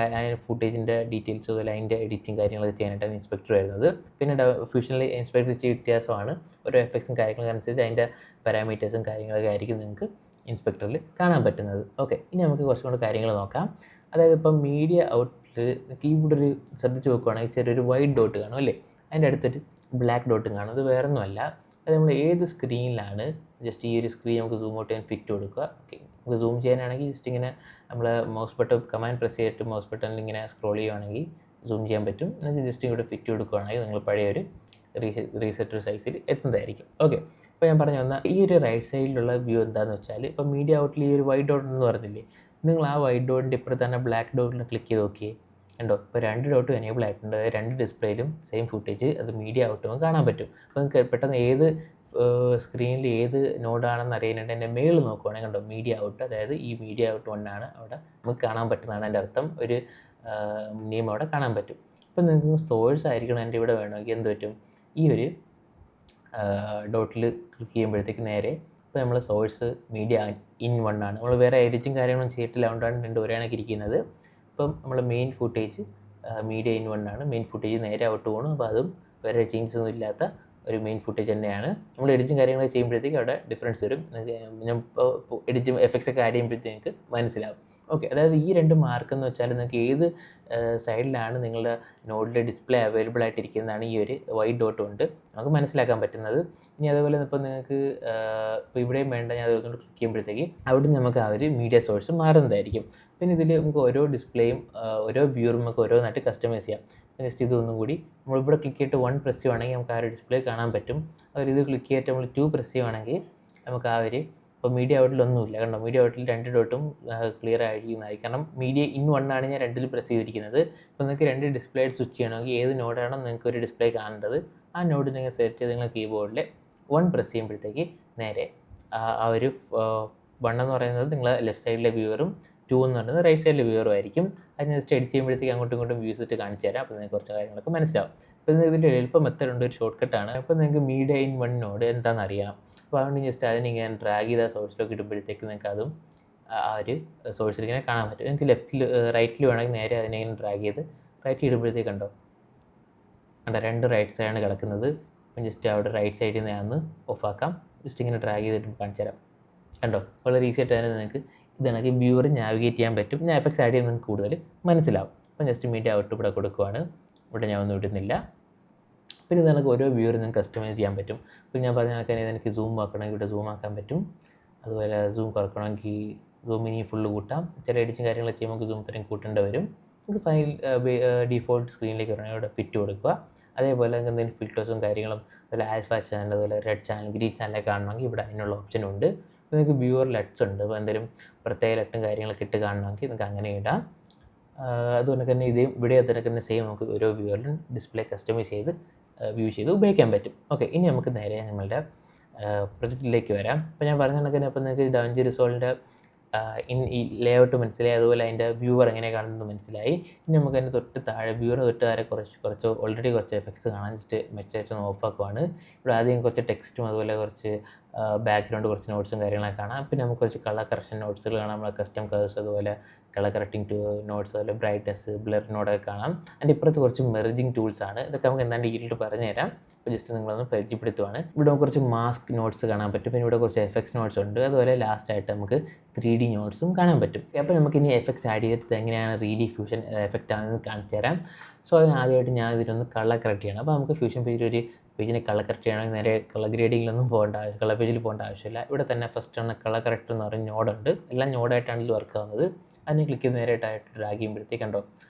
ഫുട്ടേജിൻ്റെ ഡീറ്റെയിൽസ് അതുപോലെ അതിൻ്റെ എഡിറ്റിംഗ് കാര്യങ്ങളൊക്കെ ചെയ്യാനായിട്ടാണ് ഇൻസ്പെക്ടർ വരുന്നത്. പിന്നെ ഫ്യൂഷനിൽ ഇൻസ്പെക്ടർ ഇച്ചിരി വ്യത്യാസമാണ്. ഓരോ എഫക്ട്സും കാര്യങ്ങളൊക്കെ അനുസരിച്ച് അതിൻ്റെ പാരാമീറ്റേഴ്സും കാര്യങ്ങളൊക്കെ ആയിരിക്കും നിങ്ങൾക്ക് ഇൻസ്പെക്ടറിൽ കാണാൻ പറ്റുന്നത്. ഓക്കെ, ഇനി നമുക്ക് കുറച്ചും കൂടെ കാര്യങ്ങൾ നോക്കാം. അതായത് ഇപ്പം മീഡിയ ഔട്ടിൽ ഡോട്ടിൽ ഇവിടെ ഒരു ശ്രദ്ധിച്ച് നോക്കുകയാണെങ്കിൽ ചെറിയൊരു വൈറ്റ് ഡോട്ട് കാണും അല്ലേ, അതിൻ്റെ അടുത്തൊരു ബ്ലാക്ക് ഡോട്ടും കാണും. അത് വേറെ ഒന്നുമല്ല, അത് നമ്മൾ ഏത് സ്ക്രീനിലാണ് ജസ്റ്റ് ഈ ഒരു സ്ക്രീൻ നമുക്ക് സൂം ഔട്ട് ചെയ്യാൻ ഫിറ്റ് കൊടുക്കുക. ഓക്കെ, നമുക്ക് സൂം ചെയ്യാനാണെങ്കിൽ ജസ്റ്റ് ഇങ്ങനെ നമ്മൾ മൗസ് ബട്ടൺ കമാൻഡ് പ്രസ് ചെയ്തിട്ട് മൗസ് ബട്ടണിൽ ഇങ്ങനെ സ്ക്രോൾ ചെയ്യുകയാണെങ്കിൽ സൂം ചെയ്യാൻ പറ്റും. നിങ്ങൾക്ക് ജസ്റ്റ് ഇങ്ങോട്ട് ഫിറ്റ് കൊടുക്കുകയാണെങ്കിൽ നിങ്ങൾ പഴയ ഒരു റീസെറ്റ് സൈസിൽ എത്തുന്നതായിരിക്കും. ഓക്കെ, ഇപ്പോൾ ഞാൻ പറഞ്ഞു വന്നാൽ ഈ ഒരു റൈറ്റ് സൈഡിലുള്ള വ്യൂ എന്താണെന്ന് വെച്ചാൽ, ഇപ്പോൾ മീഡിയ ഔട്ടിൽ ഈ ഒരു വൈറ്റ് ഡോട്ട് എന്ന് പറഞ്ഞില്ലേ, നിങ്ങൾ ആ വൈറ്റ് ഡോട്ടിൻ്റെ ഇപ്പുറത്ത് തന്നെ ബ്ലാക്ക് ഡോട്ടിൽ ക്ലിക്ക് ചെയ്ത് നോക്കിയേ, ഉണ്ടോ? ഇപ്പോൾ 2 ഡോട്ടും എനേബിൾ ആയിട്ടുണ്ട്. അതായത് 2 ഡിസ്പ്ലേയിലും സെയിം ഫുട്ടേജ് അത് മീഡിയ ഔട്ടും കാണാൻ പറ്റും. അപ്പോൾ നിങ്ങൾക്ക് പെട്ടെന്ന് ഏത് സ്ക്രീനിൽ ഏത് നോഡാണെന്ന് അറിയാനായിട്ട് എൻ്റെ മേളിൽ നോക്കുവാണെങ്കിൽ കണ്ടോ മീഡിയ ഔട്ട്, അതായത് ഈ മീഡിയ ഔട്ട് 1 ആണ് അവിടെ നമുക്ക് കാണാൻ പറ്റുന്നതാണ് എൻ്റെ അർത്ഥം. ഒരു നെയിം അവിടെ കാണാൻ പറ്റും. അപ്പോൾ നിങ്ങൾക്ക് സോഴ്സ് ആയിരിക്കണം എൻ്റെ ഇവിടെ വേണമെങ്കിൽ എന്ത് പറ്റും, ഈ ഒരു ഡോട്ടിൽ ക്ലിക്ക് ചെയ്യുമ്പോഴത്തേക്ക് നേരെ ഇപ്പോൾ നമ്മൾ സോഴ്സ് മീഡിയ ഇൻ 1 ആണ്. നമ്മൾ വേറെ എഡിറ്റും കാര്യങ്ങളും ചെയ്തിട്ടില്ല, അതുകൊണ്ടാണ് 2 ഒരേണക്ക് ഇരിക്കുന്നത്. ഇപ്പം നമ്മൾ മെയിൻ ഫുട്ടേജ് മീഡിയ ഇൻ 1 ആണ്, മെയിൻ ഫുട്ടേജ് നേരെ ഔട്ട് പോകണം. അപ്പോൾ അതും വേറെ ചേഞ്ചസ് ഒന്നും ഇല്ലാത്ത ഒരു മെയിൻ ഫുട്ടേജ് തന്നെയാണ്. നമ്മൾ എഡിറ്റും കാര്യങ്ങളൊക്കെ ചെയ്യുമ്പോഴത്തേക്ക് അവിടെ ഡിഫറൻസ് വരും. ഞാൻ ഇപ്പോൾ എഡിറ്റും എഫക്ട്സ് ഒക്കെ ആഡ് ചെയ്യുമ്പോഴത്തേക്ക് നിങ്ങൾക്ക് മനസ്സിലാവും. ഓക്കെ, അതായത് ഈ 2 മാർക്ക് എന്ന് വെച്ചാൽ നിങ്ങൾക്ക് ഏത് സൈഡിലാണ് നിങ്ങളുടെ നോഡിൽ ഡിസ്പ്ലേ അവൈലബിൾ ആയിട്ടിരിക്കുന്നതാണ് ഈ ഒരു വൈറ്റ് ഡോട്ട് കൊണ്ട് നമുക്ക് മനസ്സിലാക്കാൻ പറ്റുന്നത്. ഇനി അതേപോലെ ഇപ്പോൾ നിങ്ങൾക്ക് ഇപ്പോൾ ഇവിടെയും വേണ്ട, ഞാൻ അതുകൊണ്ട് ക്ലിക്ക് ചെയ്യുമ്പോഴത്തേക്ക് അവിടെ നമുക്ക് ആ ഒരു മീഡിയ സോഴ്സ് മാറുന്നതായിരിക്കും. പിന്നെ ഇതിൽ നമുക്ക് ഓരോ ഡിസ്പ്ലേയും ഓരോ വ്യൂറും നമുക്ക് ഓരോന്നായിട്ട് കസ്റ്റമൈസ് ചെയ്യാം. ജസ്റ്റ് ഇതൊന്നും കൂടി നമ്മളിവിടെ ക്ലിക്ക് ചെയ്തിട്ട് 1 പ്രസ് ചെയ്യുവാണെങ്കിൽ നമുക്ക് ആ ഒരു ഡിസ്പ്ലേ കാണാൻ പറ്റും. അവർ ഇത് ക്ലിക്ക് ചെയ്തിട്ട് നമ്മൾ 2 പ്രസ് ചെയ്യുവാണെങ്കിൽ നമുക്ക് ആ ഒരു ഇപ്പോൾ മീഡിയ ഔട്ടിലൊന്നുമില്ല, കണ്ടോ മീഡിയ ഔട്ടിൽ 2 ഡോട്ടും ക്ലിയർ ആയിരിക്കുന്നതായി. കാരണം മീഡിയ ഇൻ 1 ആണ് ഞാൻ 2 പ്രസ് ചെയ്തിരിക്കുന്നത്. ഇപ്പോൾ നിങ്ങൾക്ക് 2 ഡിസ്പ്ലേ സ്വിച്ച് ചെയ്യണമെങ്കിൽ ഏത് നോഡാണോ നിങ്ങൾക്ക് ഒരു ഡിസ്പ്ലേ കാണേണ്ടത് ആ നോഡ് നിങ്ങൾ സെലക്ട് ചെയ്ത് നിങ്ങൾ കീബോർഡിൽ 1 പ്രസ് ചെയ്യുമ്പോഴത്തേക്ക് നേരെ ആ ഒരു 1 എന്ന് പറയുന്നത് നിങ്ങളെ ലെഫ്റ്റ് സൈഡിലെ വ്യൂവറും 2 എന്ന് പറയുന്നത് റൈറ്റ് സൈഡിലെ വ്യൂവറും ആയിരിക്കും. അത് ജസ്റ്റ് എഡിറ്റ് ചെയ്യുമ്പോഴത്തേക്ക് അങ്ങോട്ടും ഇങ്ങോട്ടും വ്യൂസ് ഇട്ട് കാണിച്ചു തരാം. അപ്പോൾ നിങ്ങൾക്ക് കുറച്ച് കാര്യങ്ങളൊക്കെ മനസ്സിലാവും. അപ്പോൾ ഇതിൻ്റെ എളുപ്പം മെത്തേഡ് ഉണ്ട്, ഒരു ഷോർട്ട് കട്ടാണ്. അപ്പോൾ നിങ്ങൾക്ക് മീഡിയ ഇൻ 1 നോഡ് എന്താണെന്ന് അറിയണം. അപ്പോൾ അതുകൊണ്ട് ജസ്റ്റ് അതിന് ഇങ്ങനെ ഡ്രാഗ് ചെയ്ത സോഴ്സിലേക്ക് ഇടുമ്പോഴത്തേക്ക് നിങ്ങൾക്ക് അതും ആ ഒരു സോഴ്സിൽ ഇങ്ങനെ കാണാൻ പറ്റും. നിങ്ങൾക്ക് ലെഫ്റ്റിൽ റൈറ്റിൽ വേണമെങ്കിൽ നേരെ അതിനെ ഇങ്ങനെ ഡ്രാഗ് ചെയ്ത് റൈറ്റിൽ ഇടുമ്പോഴത്തേക്ക് കണ്ടോ 2 റൈറ്റ് സൈഡാണ് കിടക്കുന്നത്. അപ്പം ജസ്റ്റ് അവിടെ റൈറ്റ് സൈഡിൽ നിന്ന് ഞാൻ ഓഫാക്കാം. ജസ്റ്റ് ഇങ്ങനെ ഡ്രാഗ് ചെയ്തിട്ട് കാണിച്ചു തരാം. കണ്ടോ, വളരെ ഈസി ആയിട്ട് തന്നെ നിങ്ങൾക്ക് ഇതാണെങ്കിൽ വ്യൂവർ നാവിഗേറ്റ് ചെയ്യാൻ പറ്റും. ഞാൻ എഫക്ട്സ് ആഡ് ചെയ്യുന്നത് നിങ്ങൾക്ക് കൂടുതൽ മനസ്സിലാവും. അപ്പം ജസ്റ്റ് മീഡിയ ഔട്ട് ഇവിടെ കൊടുക്കുവാണ്. ഇവിടെ ഞാൻ ഒന്നും ഇടുന്നില്ല. പിന്നെ ഇത് നമുക്ക് ഓരോ വ്യൂവർ നിങ്ങൾക്ക് കസ്റ്റമൈസ് ചെയ്യാൻ പറ്റും. ഇപ്പോൾ ഞാൻ പറഞ്ഞ കണക്ക് എനിക്ക് സൂം ആക്കണമെങ്കിൽ ഇവിടെ സൂം ആക്കാൻ പറ്റും. അതുപോലെ സൂം കുറക്കണമെങ്കിൽ സൂം ഇനി ഫുള്ള് കൂട്ടാം. ചില എഡിറ്റും കാര്യങ്ങളൊക്കെ ചെയ്യുമ്പോൾ നമുക്ക് സൂം ഇത്രയും കൂട്ടേണ്ടി വരും. നിങ്ങൾക്ക് ഫൈൽ ഡിഫോൾട്ട് സ്ക്രീനിലേക്ക് വരണമെങ്കിൽ ഇവിടെ ഫിറ്റ് കൊടുക്കുക. അതേപോലെ നിങ്ങൾക്ക് എന്തെങ്കിലും ഫിൽറ്റേഴ്സും കാര്യങ്ങളും അതുപോലെ ആൽഫ ചാനൽ, അതുപോലെ റെഡ് ചാനൽ, ഗ്രീൻ ചാനലൊക്കെ കാണണമെങ്കിൽ ഇവിടെ അതിനുള്ള ഓപ്ഷനുണ്ട്. നിങ്ങൾക്ക് വ്യൂവർ ലെറ്റ്സ് ഉണ്ട്. അപ്പോൾ എന്തെങ്കിലും പ്രത്യേക ലെറ്റും കാര്യങ്ങളൊക്കെ ഇട്ട് കാണണമെങ്കിൽ നിങ്ങൾക്ക് അങ്ങനെ ഇടാം. അതുകൊണ്ട് തന്നെ ഇതേ ഇവിടെ തന്നെ സെയിം നമുക്ക് ഓരോ വ്യൂവറിലും ഡിസ്പ്ലേ കസ്റ്റമൈസ് ചെയ്ത് വ്യൂ ചെയ്ത് ഉപയോഗിക്കാൻ പറ്റും. ഓക്കെ, ഇനി നമുക്ക് നേരെ നമ്മളുടെ പ്രൊജക്റ്റിലേക്ക് വരാം. അപ്പോൾ ഞാൻ പറഞ്ഞ കണക്ക് തന്നെ അപ്പോൾ നിങ്ങൾക്ക് ഡാവിഞ്ചി റിസോൾവിൻ്റെ ഈ ലേഔട്ട് മനസ്സിലായി, അതുപോലെ അതിൻ്റെ വ്യൂവർ എങ്ങനെ കാണുന്നത് മനസ്സിലായി. ഇനി നമുക്ക് അതിൻ്റെ തൊട്ട് താഴെ വ്യൂവർ തൊട്ട് താഴെ കുറച്ച് ഓൾറെഡി കുറച്ച് എഫക്ട്സ് കാണാൻ ജസ്റ്റ് മെച്ചമായിട്ടൊന്ന് ഓഫാക്കുവാണ്. ഇവിടെ ആദ്യം കുറച്ച് ടെക്സ്റ്റും അതുപോലെ കുറച്ച് ബാക്ക്ഗ്രൗണ്ട് കുറച്ച് നോട്ട്സും കാര്യങ്ങളൊക്കെ കാണാം. പിന്നെ നമുക്ക് കുറച്ച് കളർ കറക്ഷൻ നോട്ട്സുകൾ കാണാം, നമ്മളെ കസ്റ്റം കവേഴ്സ്, അതുപോലെ കളർ കറക്റ്റിംഗ് നോട്ട്സ്, അതുപോലെ ബ്രൈറ്റ്നസ്, ബ്ലർ നോട്ടൊക്കെ കാണാം. അതിൻ്റെ ഇപ്പുറത്ത് കുറച്ച് മെർജിങ് ടൂൾസ് ആണ്. ഇതൊക്കെ നമുക്ക് എന്താണ്ട് ഡീറ്റെയിൽ പറഞ്ഞു തരാം. അപ്പോൾ ജസ്റ്റ് നിങ്ങളൊന്ന് പരിചയപ്പെടുത്തുവാണ്. ഇവിടെ നമുക്ക് കുറച്ച് മാസ്ക് നോട്ട്സ് കാണാൻ പറ്റും. പിന്നെ ഇവിടെ കുറച്ച് എഫക്ട്സ് നോട്ട്സ് ഉണ്ട്. അതുപോലെ ലാസ്റ്റായിട്ട് നമുക്ക് 3D നോട്ട്സും കാണാൻ പറ്റും. അപ്പോൾ നമുക്ക് ഇനി എഫക്ട്സ് ആഡ് ചെയ്തിട്ട് എങ്ങനെയാണ് റിയലി ഫ്യൂഷൻ എഫക്റ്റ് ആണെന്ന് കാണിച്ചു തരാം. സോ അതിന് ആദ്യമായിട്ട് ഞാൻ ഇതിനൊന്ന് കളർ കറക്റ്റ് ചെയ്യണം. അപ്പോൾ നമുക്ക് ഫ്യൂഷൻ പേജിൽ ഒരു പേജിനെ കളർ കറക്റ്റ് ചെയ്യണമെങ്കിൽ നേരെ കളർ ഗ്രേഡിങ്ങിലൊന്നും കളർ പേജിൽ പോകേണ്ട ആവശ്യമില്ല. ഇവിടെ തന്നെ ഫസ്റ്റ് ആണ് കളർ കറക്റ്റ് എന്ന് പറയുന്ന നോഡുണ്ട്. എല്ലാം നോഡായിട്ടാണ് ഇത് വർക്ക് ആവുന്നത്. അതിന് ക്ലിക്ക് ചെയ്ത് നേരിട്ടായിട്ട് ഡ്രാഗ് ചെയ്യുമ്പോഴത്തേക്ക് കണ്ടോ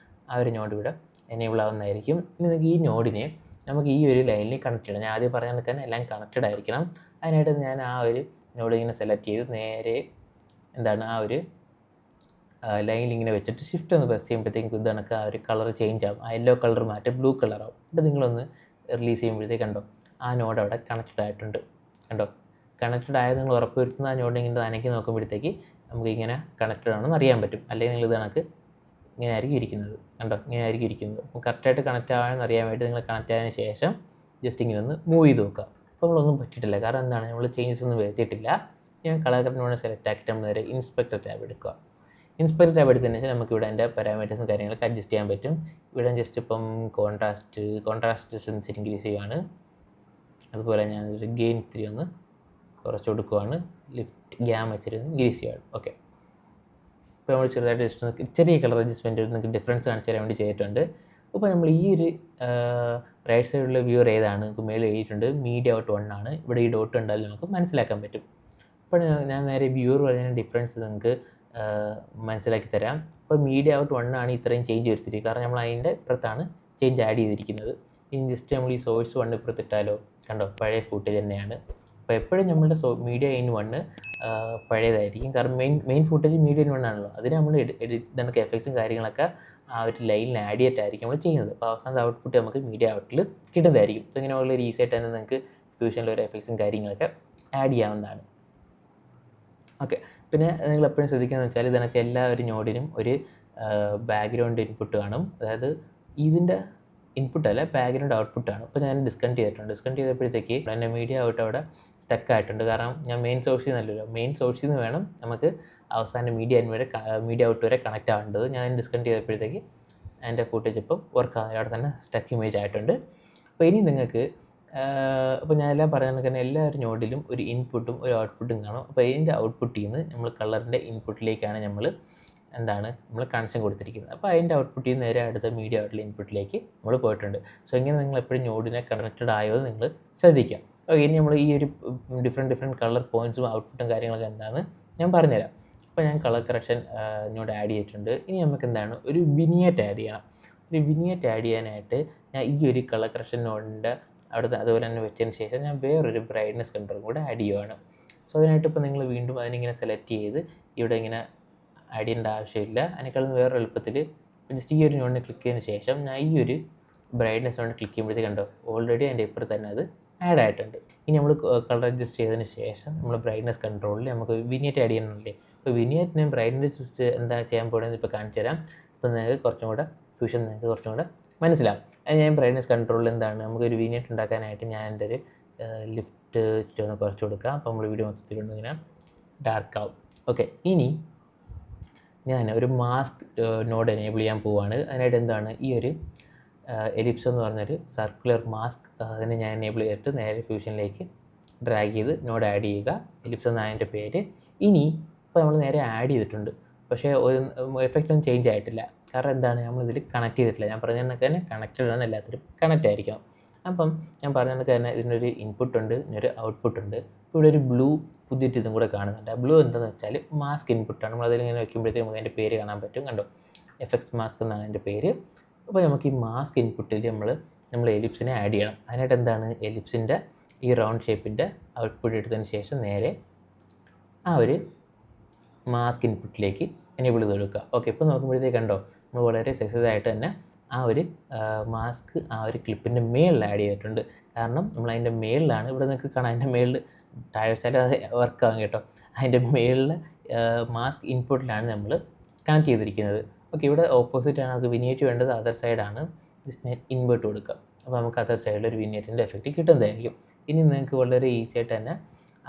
ആ ഒരു നോഡ് ഇവിടെ എനേബിൾ ആവുന്നതായിരിക്കും. ഇനി നിങ്ങൾക്ക് ഈ നോഡിനെ നമുക്ക് ഈ ഒരു ലൈനിൽ കണക്ട് ചെയ്യണം. ഞാൻ ആദ്യം പറഞ്ഞ കണക്ക് തന്നെ എല്ലാം കണക്റ്റഡ് ആയിരിക്കണം. അതിനായിട്ട് ഞാൻ ആ ഒരു നോഡ് ഇങ്ങനെ സെലക്ട് ചെയ്ത് നേരെ ആ ഒരു ലൈനിൽ ഇങ്ങനെ വെച്ചിട്ട് ഷിഫ്റ്റ് ഒന്ന് പ്രസ് ചെയ്യുമ്പോഴത്തേക്കും ഇത് കണക്ക് ആ ഒരു കളർ ചേഞ്ച് ആവും. ആ യെല്ലോ കളർ മാറ്റി ബ്ലൂ കളറാവും. ഇത് നിങ്ങളൊന്ന് റിലീസ് ചെയ്യുമ്പോഴത്തേക്ക് കണ്ടോ ആ നോഡ് അവിടെ കണക്റ്റഡ് ആയിട്ടുണ്ട്. കണ്ടോ, കണക്റ്റഡ് ആയത് നിങ്ങൾ ഉറപ്പ് വരുത്തുന്ന ആ നോഡ് ഇങ്ങനെ അനക്കി നോക്കുമ്പോഴത്തേക്ക് നമുക്ക് ഇങ്ങനെ കണക്റ്റഡ് ആണെന്ന് അറിയാൻ പറ്റും. അല്ലെങ്കിൽ നിങ്ങൾ ഇത് കണക്ക് ഇങ്ങനെ ആയിരിക്കും ഇരിക്കുന്നത്. കണ്ടോ, ഇങ്ങനെ ആയിരിക്കും ഇരിക്കുന്നത്. അപ്പോൾ കറക്റ്റായിട്ട് കണക്റ്റ് ആവാമെന്ന് അറിയാൻ വേണ്ടി നിങ്ങൾ കണക്റ്റ് ആയതിനു ശേഷം ജസ്റ്റ് ഇങ്ങനെ ഒന്ന് മൂവ് ചെയ്ത് നോക്കുക. അപ്പോൾ നമ്മളൊന്നും പറ്റിയിട്ടില്ല. കാരണം എന്താണ്, നമ്മൾ ചേഞ്ചസ് ഒന്നും വരുത്തിയിട്ടില്ല. ഞാൻ കളർ കറക്റ്റിനോട് സെലക്ട് ആക്കിയിട്ട് നമ്മൾ നേരെ ഇൻസ്പെക്ടർ ടാബ് എടുക്കുക. ഇൻസ്പെക്ടർ ടാബ് എടുത്തതിന് ശേഷം നമുക്ക് ഇവിടെ എൻ്റെ പാരാമീറ്റേഴ്സും കാര്യങ്ങളൊക്കെ അഡ്ജസ്റ്റ് ചെയ്യാൻ പറ്റും. ഇവിടെ ജസ്റ്റ് ഇപ്പം കോൺട്രാസ്റ്റ് സെൻസ് ഇൻക്രീസ് ചെയ്യുകയാണ്. അതുപോലെ ഞാൻ ഒരു ഗെയിൻ 3 ഒന്ന് കുറച്ച് കൊടുക്കുവാണ്. ലിഫ്റ്റ് ഗ്യാം വെച്ചിട്ട് ഇൻക്രീസ് ചെയ്യുകയാണ്. ഓക്കെ, ഇപ്പോൾ നമ്മൾ ചെറുതായിട്ട് ജസ്റ്റ് ചെറിയ കളർ അഡ്ജസ്റ്റ്മെൻറ്റ് നിങ്ങൾക്ക് ഡിഫറൻസ് കാണിച്ചു തരാൻ വേണ്ടി ചെയ്തിട്ടുണ്ട്. അപ്പോൾ നമ്മൾ ഈ ഒരു റൈറ്റ് സൈഡിലുള്ള വ്യൂവർ ഏതാണ്, ഇപ്പോൾ മേളിൽ എഴുതിയിട്ടുണ്ട് മീഡിയ ഔട്ട് 1 ആണ്. ഇവിടെ ഈ ഡോട്ട് കണ്ടാൽ നമുക്ക് മനസ്സിലാക്കാൻ പറ്റും. അപ്പോൾ ഞാൻ നേരെ വ്യൂവർ പറയുന്ന ഡിഫറൻസ് നിങ്ങൾക്ക് മനസ്സിലാക്കി തരാം. അപ്പോൾ മീഡിയ ഔട്ട് 1 ആണ് ഇത്രയും ചേഞ്ച് വരുത്തിയിരിക്കുന്നത്, കാരണം നമ്മൾ അതിൻ്റെ ഇപ്പുറത്താണ് ചേഞ്ച് ആഡ് ചെയ്തിരിക്കുന്നത്. ഇനി ജസ്റ്റ് നമ്മൾ ഈ സോഴ്സ് 1 ഇപ്പുറത്തിട്ടാലോ, കണ്ടോ പഴയ ഫുട്ടേജ് തന്നെയാണ്. അപ്പോൾ എപ്പോഴും നമ്മളുടെ മീഡിയ ഇൻ 1 പഴയതായിരിക്കും, കാരണം മെയിൻ ഫുട്ടേജ് മീഡിയ ഇൻ 1 ആണല്ലോ. അതിന് നമ്മൾ നമുക്ക് എഫക്ട്സും കാര്യങ്ങളൊക്കെ ആ ഒരു ലൈനിൽ ആഡ് ചെയ്തിട്ടായിരിക്കും നമ്മൾ ചെയ്യുന്നത്. അപ്പോൾ അവസാനത്തെ ഔട്ട്പുട്ട് നമുക്ക് മീഡിയ ഔട്ടിൽ കിട്ടുന്നതായിരിക്കും. സോ ഇങ്ങനെ ഉള്ള ഈസി ആയിട്ട് തന്നെ നിങ്ങൾക്ക് ഫ്യൂഷനിൽ ഒരു എഫക്ട്സും കാര്യങ്ങളൊക്കെ ആഡ് ചെയ്യാവുന്നതാണ്. ഓക്കെ, പിന്നെ നിങ്ങൾ എപ്പോഴും ശ്രദ്ധിക്കുകയെന്ന് വെച്ചാൽ ഇതിനൊക്കെ എല്ലാ ഒരു നോഡിനും ഒരു ബാക്ക്ഗ്രൗണ്ട് ഇൻപുട്ട് കാണും. അതായത് ഇതിൻ്റെ ഇൻപുട്ടല്ല, ബാക്ക്ഗ്രൗണ്ട് ഔട്ട്പുട്ടാണ്. ഇപ്പോൾ ഞാൻ ഡിസ്കണക്ട് ചെയ്തപ്പോഴത്തേക്ക് എൻ്റെ മീഡിയ ഔട്ട് അവിടെ സ്റ്റക്ക് ആയിട്ടുണ്ട്, കാരണം ഞാൻ മെയിൻ സോഴ്സിൽ നിന്നല്ലല്ലോ, മെയിൻ സോഴ്സിൽ നിന്ന് വേണം നമുക്ക് അവസാനം മീഡിയ ഔട്ട് വരെ കണക്റ്റ് ആവേണ്ടത്. ഞാൻ ഡിസ്കണക്ട് ചെയ്തപ്പോഴത്തേക്ക് എൻ്റെ ഫുട്ടേജ് ഇപ്പം വർക്ക് ആവുന്നില്ല, അവിടെ തന്നെ സ്റ്റക്ക് ഇമേജ് ആയിട്ടുണ്ട്. അപ്പോൾ ഇനി നിങ്ങൾക്ക് അപ്പോൾ ഞാനെല്ലാം പറയുന്നത് തന്നെ എല്ലാ ഒരു നോഡിലും ഒരു ഇൻപുട്ടും ഒരു ഔട്ട്പുട്ടും കാണും. അപ്പോൾ ഇതിൻ്റെ ഔട്ട്പുട്ടിൽ നിന്ന് നമ്മൾ കളറിൻ്റെ ഇൻപുട്ടിലേക്കാണ് നമ്മൾ കണക്ഷൻ കൊടുത്തിരിക്കുന്നത്. അപ്പോൾ അതിൻ്റെ ഔട്ട്പുട്ടിൽ നിന്ന് നേരെ അടുത്ത മീഡിയ ഔട്ടിലെ ഇൻപുട്ടിലേക്ക് നമ്മൾ പോയിട്ടുണ്ട്. സോ ഇങ്ങനെ നിങ്ങൾ എപ്പോഴും നോഡിനെ കണക്റ്റഡ് ആയോ എന്ന് നിങ്ങൾ ശ്രദ്ധിക്കാം. ഓക്കെ, ഇനി നമ്മൾ ഈ ഒരു ഡിഫറെൻറ്റ് കളർ പോയിൻറ്റ്സും ഔട്ട്പുട്ടും കാര്യങ്ങളൊക്കെ എന്താണെന്ന് ഞാൻ പറഞ്ഞുതരാം. അപ്പോൾ ഞാൻ കളർ കറക്ഷൻ നോഡ് ആഡ് ചെയ്തിട്ടുണ്ട്. ഇനി നമുക്ക് ഒരു വിനിയറ്റ് ആഡ് ചെയ്യണം. ഒരു വിനിയറ്റ് ആഡ് ചെയ്യാനായിട്ട് ഞാൻ ഈ ഒരു കളർ കറക്ഷൻ നോഡിൻ്റെ അതുപോലെ തന്നെ വെച്ചതിന് ശേഷം ഞാൻ വേറൊരു ബ്രൈറ്റ്നസ് കൺട്രോളും കൂടെ ആഡ് ചെയ്യുവാണ്. സോ അതിനായിട്ട് ഇപ്പോൾ നിങ്ങൾ വീണ്ടും അതിനിങ്ങനെ സെലക്ട് ചെയ്ത് ഇവിടെ ഇങ്ങനെ ആഡ് ചെയ്യേണ്ട ആവശ്യമില്ല. അതിനേക്കാളും വേറെ എളുപ്പത്തിൽ ജസ്റ്റ് ഈ ഒരു നോഡിനെ ക്ലിക്ക് ചെയ്തതിന് ശേഷം ഞാൻ ഈ ഒരു ബ്രൈറ്റ്നസ് നോഡിനെ ക്ലിക്ക് ചെയ്യുമ്പോഴത്തേക്ക് കണ്ടോ ഓൾറെഡി അതിൻ്റെ ഇപ്പുറത്ത് തന്നെ അത് ആഡ് ആയിട്ടുണ്ട്. ഇനി നമ്മൾ കളർ അഡ്ജസ്റ്റ് ചെയ്തതിന് ശേഷം നമ്മൾ ബ്രൈറ്റ്നസ് കൺട്രോളിൽ നമുക്ക് വിനിയറ്റ് ആഡ് ചെയ്യണമല്ലേ. അപ്പോൾ വിനിയറ്റിനെ ബ്രൈറ്റ്നസ് എന്താ ചെയ്യാൻ പോകുന്നത് ഇപ്പോൾ കാണിച്ചു തരാം. അപ്പോൾ നിങ്ങൾക്ക് കുറച്ചും കൂടെ മനസ്സിലാവും. അത് ഞാൻ ബ്രൈറ്റ്നസ് കൺട്രോളിൽ എന്താണ് നമുക്കൊരു വിനിയറ്റ് ഉണ്ടാക്കാനായിട്ട് ഞാൻ എൻ്റെ ഒരു ലിഫ്റ്റ് ഒന്ന് കുറച്ച് കൊടുക്കാം. അപ്പോൾ നമ്മൾ വീഡിയോ മൊത്തത്തിലുണ്ട് ഇങ്ങനെ ഡാർക്ക് ആവും. ഓക്കെ, ഇനി ഞാൻ ഒരു മാസ്ക് നോഡ് എനേബിൾ ചെയ്യാൻ പോവുകയാണ്. അതിനായിട്ട് എന്താണ് ഈ ഒരു എലിപ്സ് എന്ന് പറഞ്ഞൊരു സർക്കുലർ മാസ്ക് അതിനെ ഞാൻ എനേബിൾ ചെയ്തിട്ട് നേരെ ഫ്യൂഷനിലേക്ക് ഡ്രാഗ് ചെയ്ത് നോഡ് ആഡ് ചെയ്യുക. എലിപ്സ് എന്നാണ് അതിൻ്റെ പേര്. ഇനി ഇപ്പോൾ നമ്മൾ നേരെ ആഡ് ചെയ്തിട്ടുണ്ട്, പക്ഷേ ഒരു എഫക്റ്റ് ഒന്നും ചേഞ്ച് ആയിട്ടില്ല. കാരണം എന്താണ് നമ്മളിതിൽ കണക്ട് ചെയ്തിട്ടില്ല. ഞാൻ പറഞ്ഞ കണക്ക് തന്നെ കണക്റ്റഡ് ആണ്, എല്ലാത്തിലും കണക്റ്റ് ആയിരിക്കണം. അപ്പം ഞാൻ പറഞ്ഞ കണക്ക് തന്നെ ഇതിനൊരു ഇൻപുട്ട് ഉണ്ട്, ഇതിനൊരു ഔട്ട്പുട്ട് ഉണ്ട്. ഇവിടെ ഒരു ബ്ലൂ പുതിയിട്ട് ഇതും കൂടെ കാണുന്നുണ്ട്. ആ ബ്ലൂ എന്താണെന്ന് വെച്ചാൽ മാസ്ക് ഇൻപുട്ടാണ്. നമ്മളതിലിങ്ങനെ വയ്ക്കുമ്പോഴത്തേക്ക് നമുക്ക് അതിൻ്റെ പേര് കാണാൻ പറ്റും. കണ്ടോ, എഫക്ട്സ് മാസ്ക് എന്നാണ് അതിൻ്റെ പേര്. അപ്പോൾ നമുക്ക് ഈ മാസ്ക് ഇൻപുട്ടിൽ നമ്മൾ എലിപ്സിനെ ആഡ് ചെയ്യണം. അതിനായിട്ട് എന്താണ് എലിപ്സിൻ്റെ ഈ റൗണ്ട് ഷേപ്പിൻ്റെ ഔട്ട്പുട്ട് എടുത്തതിന് ശേഷം നേരെ ആ ഒരു മാസ്ക് ഇൻപുട്ടിലേക്ക് എനേബിൾ ചെയ്ത് കൊടുക്കുക. ഓക്കെ, ഇപ്പോൾ നോക്കുമ്പോഴത്തേക്ക് കണ്ടോ നമ്മൾ വളരെ സക്സസ് ആയിട്ട് തന്നെ ആ ഒരു മാസ്ക് ആ ഒരു ക്ലിപ്പിൻ്റെ മേളിൽ ആഡ് ചെയ്തിട്ടുണ്ട്. കാരണം നമ്മൾ അതിൻ്റെ മേളിലാണ്, ഇവിടെ നിങ്ങൾക്ക് കാണാം അതിൻ്റെ മേളിൽ താഴെ വെച്ചാൽ അത് വർക്കാകും കേട്ടോ. അതിൻ്റെ മേളിൽ മാസ്ക് ഇൻപുട്ടിലാണ് നമ്മൾ കണക്ട് ചെയ്തിരിക്കുന്നത്. ഓക്കെ, ഇവിടെ ഓപ്പോസിറ്റാണ് നമുക്ക് വിനിയേറ്റ് വേണ്ടത്, അതർ സൈഡാണ്. ജസ്റ്റ് ഇൻവേർട്ട് കൊടുക്കുക. അപ്പോൾ നമുക്ക് അതർ സൈഡിൽ ഒരു വിനിയേറ്റിൻ്റെ എഫക്റ്റ് കിട്ടുന്നതായിരിക്കും. ഇനി നിങ്ങൾക്ക് വളരെ ഈസി ആയിട്ട് തന്നെ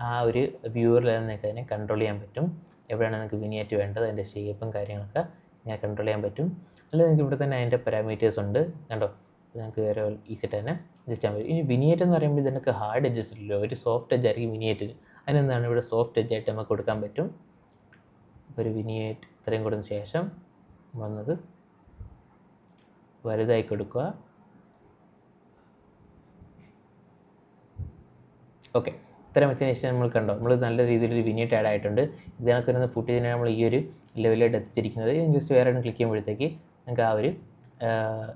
ആ ഒരു വ്യൂവറിൽ നിങ്ങൾക്ക് അതിനെ കൺട്രോൾ ചെയ്യാൻ പറ്റും. എവിടെയാണ് നിങ്ങൾക്ക് വിനിയേറ്റ് വേണ്ടത്, അതിൻ്റെ ഷേപ്പും കാര്യങ്ങളൊക്കെ ഇങ്ങനെ കൺട്രോൾ ചെയ്യാൻ പറ്റും. അല്ലെങ്കിൽ നിങ്ങൾക്ക് ഇവിടെ തന്നെ അതിൻ്റെ പാരാമീറ്റേഴ്സ് ഉണ്ട്, കണ്ടോ. നിങ്ങൾക്ക് വേറെ ഈസി ആയിട്ട് തന്നെ അഡ്ജസ്റ്റ് ചെയ്യാൻ പറ്റും. ഇനി വിനിയേറ്റ് എന്ന് പറയുമ്പോൾ ഇതിനൊക്കെ ഹാർഡ് എഡ്ജസ്റ്റ് ഇല്ലല്ലോ, ഒരു സോഫ്റ്റ് എഡ്ജ് ആയിരിക്കും വിനിയേറ്റിന്. അതിനെന്താണ് ഇവിടെ സോഫ്റ്റ് എഡ്ജ് ആയിട്ട് നമുക്ക് കൊടുക്കാൻ പറ്റും. അപ്പോൾ ഒരു വിനിയേറ്റ് ഇത്രയും കൊടുത്ത ശേഷം വന്നത് വലുതായി കൊടുക്കുക. ഓക്കെ, ഇത്രയും വെച്ചതിന് ശേഷം നമ്മൾ കണ്ടോ നമ്മൾ നല്ല രീതിയിലൊരു വിനിയേറ്റ് ആഡ് ആയിട്ടുണ്ട്. ഇതിനൊക്കെ വരുന്ന ഫുട്ടേജിനെ നമ്മൾ ഈ ഒരു ലെവലിലായിട്ട് എത്തിച്ചിരിക്കുന്നത്. ജസ്റ്റ് വേറെ ക്ലിക്ക് ചെയ്യുമ്പോഴത്തേക്ക് നമുക്ക് ആ ഒരു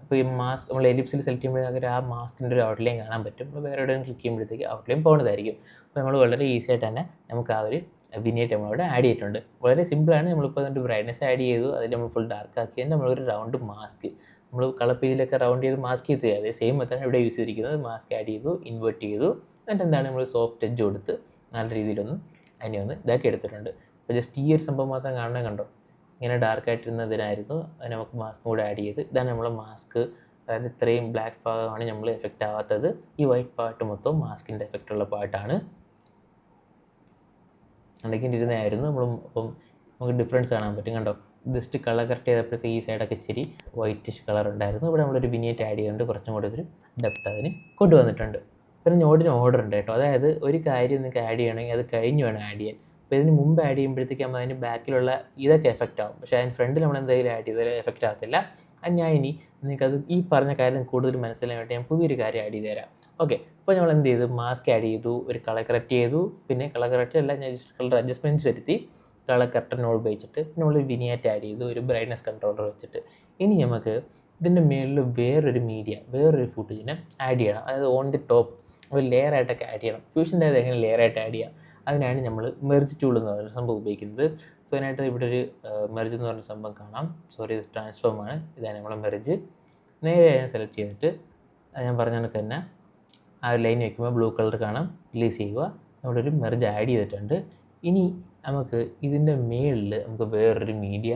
ഇപ്പോൾ ഈ മാസ്ക് നമ്മൾ എലിപ്സിൽ സെലക്ട് ചെയ്യുമ്പോഴത്തേക്ക് ആ മാസ്കിൻ്റെ ഒരു ഔട്ട്ലൈൻ കാണാൻ പറ്റും. നമ്മൾ വേറെ എവിടെയും ക്ലിക്ക് ചെയ്യുമ്പോഴത്തേക്ക് ഔട്ട്ലൈൻ പോകുന്നതായിരിക്കും. അപ്പോൾ നമ്മൾ വളരെ ഈസി ആയിട്ട് തന്നെ നമുക്ക് ആ ഒരു വിനിയേറ്റ് നമ്മളവിടെ ആഡ് ചെയ്തിട്ടുണ്ട്. വളരെ സിമ്പിളാണ്. നമ്മളിപ്പോൾ അതിൻ്റെ ബ്രൈറ്റ്നസ് ആഡ് ചെയ്തു, അതിൽ നമ്മൾ ഫുൾ ഡാർക്ക് ആക്കിയത് നമ്മളൊരു റൗണ്ട് മാസ്ക് നമ്മൾ കളർ പേജിലൊക്കെ റൗണ്ട് ചെയ്ത് മാസ്ക് ചെയ്ത് അതേ സെയിം മെത്തേഡ് ഇവിടെ യൂസ് ചെയ്തിരിക്കുന്നത്. മാസ്ക് ആഡ് ചെയ്തു, ഇൻവേർട്ട് ചെയ്തു, എന്നിട്ട് എന്താണ് നമ്മൾ സോഫ്റ്റ് എഡ്ജ് കൊടുത്ത് നല്ല രീതിയിലൊന്ന് അതിനെ ഇതാക്കി എടുത്തിട്ടുണ്ട്. അപ്പോൾ ജസ്റ്റ് ഈ ഒരു സംഭവം മാത്രം കാണണേ കണ്ടോ, ഇങ്ങനെ ഡാർക്കായിട്ടിരുന്നതിനായിരുന്നു അതിന് നമുക്ക് മാസ്ക് കൂടെ ആഡ് ചെയ്ത്. ഇതാണ് നമ്മളെ മാസ്ക്. അതായത് ഇത്രയും ബ്ലാക്ക് ഭാഗമാണ് നമ്മൾ എഫക്റ്റ് ആവാത്തത്. ഈ വൈറ്റ് പാർട്ട് മൊത്തം മാസ്കിൻ്റെ എഫക്റ്റ് ഉള്ള പാർട്ടാണ്. അല്ലെങ്കിൽ ഇരുന്നായിരുന്നു അപ്പം നമുക്ക് ഡിഫറൻസ് കാണാൻ പറ്റും. കണ്ടോ, ജസ്റ്റ് കളർ കറക്റ്റ് ചെയ്തപ്പോഴത്തേക്ക് ഈ സൈഡൊക്കെ ഇച്ചിരി വൈറ്റിഷ് കളർ ഉണ്ടായിരുന്നു. ഇവിടെ നമ്മളൊരു വിനിയേറ്റ് ആഡ് ചെയ്യുന്നുണ്ട്, കുറച്ചും കൂടി ഒരു ഡെപ്ത് അതിന് കൊണ്ടുവന്നിട്ടുണ്ട്. പിന്നെ നോഡിന് ഓർഡർ ഉണ്ട് കേട്ടോ. അതായത് ഒരു കാര്യം നിങ്ങൾക്ക് ആഡ് ചെയ്യണമെങ്കിൽ അത് കഴിഞ്ഞ് വേണം ആഡ് ചെയ്യാൻ. അപ്പോൾ ഇതിന് മുമ്പ് ആഡ് ചെയ്യുമ്പോഴത്തേക്കും നമ്മൾ അതിന് ബാക്കിലുള്ള ഇതൊക്കെ എഫക്റ്റ് ആവും, പക്ഷേ അതിന് ഫ്രണ്ടിൽ നമ്മൾ എന്തെങ്കിലും ആഡ് ചെയ്താൽ എഫക്റ്റ് ആകത്തില്ല. അത് ഞാൻ ഇനി നിങ്ങൾക്കത് ഈ പറഞ്ഞ കാര്യം കൂടുതൽ മനസ്സിലായിട്ട് ഞാൻ പുതിയൊരു കാര്യം ആഡ് ചെയ്ത് തരാം. ഓക്കെ, അപ്പോൾ നമ്മൾ എന്ത് ചെയ്തു, മാസ്ക് ആഡ് ചെയ്തു, ഒരു കളർ കറക്റ്റ് ചെയ്തു, പിന്നെ കളർ കറക്റ്റ് അല്ല, ഞാൻ ജസ്റ്റ് കളർ അഡ്ജസ്റ്റ്മെൻറ്റ്സ് വരുത്തി, കളർ കറക്റ്ററിനോട് ഉപയോഗിച്ചിട്ട് നമ്മൾ വിനിയേറ്റ് ആഡ് ചെയ്തു, ഒരു ബ്രൈറ്റ്നസ് കൺട്രോളർ വെച്ചിട്ട്. ഇനി നമുക്ക് ഇതിൻ്റെ മേളിൽ വേറൊരു ഫുട്ടേജിനെ ആഡ് ചെയ്യണം, അതായത് ഓൺ ദി ടോപ്പ് ഒരു ലെയർ ആയിട്ടൊക്കെ ആഡ് ചെയ്യണം. ഫ്യൂഷൻ്റെ അത് എങ്ങനെ ലെയർ ആയിട്ട് ആഡ് ചെയ്യാം, അതിനാണ് നമ്മൾ മെർജ് ടൂൾ എന്ന് പറയുന്ന സംഭവം ഉപയോഗിക്കുന്നത്. സോ അതിനായിട്ട് ഇവിടെ ഒരു മെർജ് എന്ന് പറയുന്ന സംഭവം കാണാം. സോറി, ഇത് ട്രാൻസ്ഫോമാണ്. ഇതാണ് നമ്മളെ മെർജ്. നേരെ ഞാൻ സെലക്ട് ചെയ്തിട്ട് ഞാൻ പറഞ്ഞ കണക്ക് തന്നെ ആ ഒരു ലൈൻ വയ്ക്കുമ്പോൾ ബ്ലൂ കളർ കാണാം, റിലീസ് ചെയ്യുക. അവിടെ ഒരു മെർജ് ആഡ് ചെയ്തിട്ടുണ്ട്. ഇനി നമുക്ക് ഇതിൻ്റെ മേളിൽ നമുക്ക് വേറൊരു മീഡിയ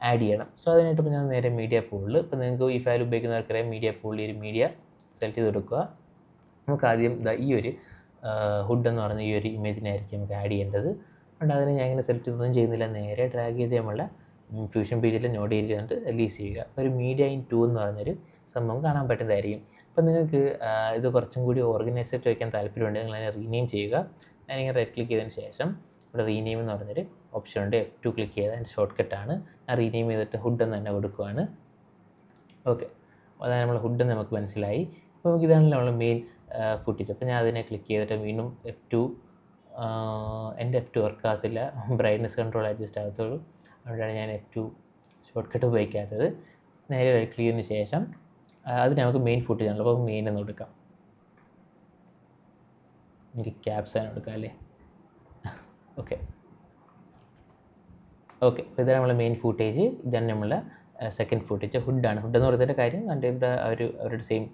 ആഡ് ചെയ്യണം. സോ അതിനായിട്ട് ഇപ്പോൾ ഞാൻ നേരെ മീഡിയ പൂളിൽ, ഇപ്പോൾ നിങ്ങൾക്ക് ഈ ഫയൽ ഉപയോഗിക്കുന്നവർക്കറിയാം, മീഡിയ പൂളിൽ ഒരു മീഡിയ സെലക്ട് ചെയ്ത് കൊടുക്കുക. നമുക്ക് ആദ്യം ഈ ഒരു ഹുഡ് എന്ന് പറയുന്ന ഈ ഒരു ഇമേജിനായിരിക്കും നമുക്ക് ആഡ് ചെയ്യേണ്ടത്. അതുകൊണ്ട് അതിന് ഞാൻ ഇങ്ങനെ സെലക്ട് ചെയ്തൊന്നും ചെയ്യുന്നില്ല, നേരെ ഡ്രാഗ് ചെയ്ത് നമ്മളുടെ ഫ്യൂഷൻ പേജിൽ നോട്ട് ചെയ്തിട്ട് റിലീസ് ചെയ്യുക. ഒരു മീഡിയ ഇൻ 2 എന്ന് പറഞ്ഞൊരു സംഭവം കാണാൻ പറ്റുന്നതായിരിക്കും. അപ്പോൾ നിങ്ങൾക്ക് ഇത് കുറച്ചും കൂടി ഓർഗനൈസ് ആയിട്ട് വയ്ക്കാൻ താല്പര്യമുണ്ടെങ്കിൽ നിങ്ങൾ അതിനെ റീനെയിം ചെയ്യുക. ഞാനിങ്ങനെ റൈറ്റ് ക്ലിക്ക് ചെയ്തതിന് ശേഷം ഇവിടെ റീനെയിം എന്ന് പറഞ്ഞൊരു ഓപ്ഷൻ ഉണ്ട്, F2 ക്ലിക്ക് ചെയ്താൽ അതിൻ്റെ ഷോർട്ട് കട്ടാണ്. ആ റീനെയിം ചെയ്തിട്ട് ഹുഡ് എന്ന് തന്നെ കൊടുക്കുകയാണ്. ഓക്കെ, അതാണ് നമ്മൾ ഹുഡ് എന്ന് നമുക്ക് മനസ്സിലായി. അപ്പോൾ നമുക്ക് ഇതാണല്ലോ നമ്മൾ മെയിൻ ഫുട്ടേജ്. അപ്പോൾ ഞാൻ അതിനെ ക്ലിക്ക് ചെയ്തിട്ട് വീണ്ടും F2, എൻ്റെ F2 വർക്ക് ആകത്തില്ല, ബ്രൈറ്റ്നസ് കൺട്രോൾ അഡ്ജസ്റ്റ് ആകത്തുള്ളൂ. അതുകൊണ്ടാണ് ഞാൻ F2 ഷോർട്ട് കട്ട് ഉപയോഗിക്കാത്തത്. നേരെ റൈറ്റ് ക്ലിക്ക് ചെയ്തതിന് ശേഷം അത് നമുക്ക് മെയിൻ ഫുട്ടേജ് ആണല്ലോ, അപ്പോൾ മെയിൻ എന്ന് കൊടുക്കാം. എനിക്ക് ക്യാപ്സാണ് കൊടുക്കാം അല്ലേ. ഓക്കെ, അപ്പോൾ ഇതാണ് നമ്മളെ മെയിൻ ഫുട്ടേജ്. ഇതാണ് നമ്മളെ സെക്കൻഡ് ഫുട്ടേജ്. ഹുഡാണ്. ഹുഡ് എന്ന് പറയുന്നതിൻ്റെ കാര്യം എൻ്റെ ഇവിടെ അവരുടെ സെയിം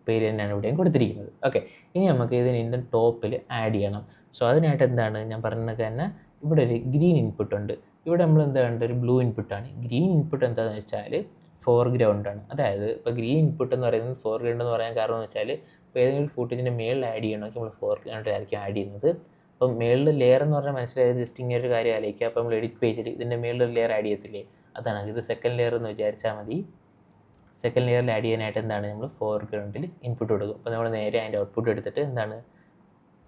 പേര് തന്നെയാണ് ഇവിടെയും കൊടുത്തിരിക്കുന്നത്. ഓക്കെ, ഇനി നമുക്ക് ഇതിൻ്റെ ടോപ്പിൽ ആഡ് ചെയ്യണം. സോ അതിനായിട്ട് എന്താണ് ഞാൻ പറഞ്ഞത് തന്നെ, ഇവിടെ ഒരു ഗ്രീൻ ഇൻപുട്ട് ഉണ്ട്. ഇവിടെ നമ്മൾ എന്താണ്, ഒരു ബ്ലൂ ഇൻപുട്ടാണ്. ഗ്രീൻ ഇൻപുട്ട് എന്താണെന്ന് വെച്ചാൽ ഫോർഗ്രൗണ്ടാണ്. അതായത് ഇപ്പോൾ ഗ്രീൻ ഇൻപുട്ട് എന്ന് പറയുന്നത് ഫോർഗ്രൗണ്ട് എന്ന് പറയാൻ കാരണം എന്ന് വെച്ചാൽ, ഇപ്പോൾ ഏതെങ്കിലും ഫുട്ടേജിൻ്റെ മേളിൽ ആഡ് ചെയ്യണമെങ്കിൽ നമ്മൾ ഫോർഗ്രൗണ്ടിലായിരിക്കും ആഡ് ചെയ്യുന്നത്. അപ്പം മേളിൽ ലെയർ എന്ന് പറഞ്ഞാൽ മനസ്സിലായത് ജസ്റ്റ് ഇങ്ങനെ ഒരു കാര്യം ആലോചിക്കുക. അപ്പോൾ നമ്മൾ എഡിറ്റ് പേജിൽ ഇതിൻ്റെ മേളിൽ ഒരു ലെയർ ആഡ് ചെയ്യത്തില്ലേ, അതാണ്. ഇത് സെക്കൻഡ് ലെയർ എന്ന് വിചാരിച്ചാൽ മതി. സെക്കൻഡ് ലെയറിൽ ആഡ് ചെയ്യാനായിട്ട് എന്താണ് നമ്മൾ ഫോർഗ്രൗണ്ടിൽ ഇൻപുട്ട് കൊടുക്കും. അപ്പോൾ നമ്മൾ നേരെ അതിൻ്റെ ഔട്ട്പുട്ട് എടുത്തിട്ട് എന്താണ്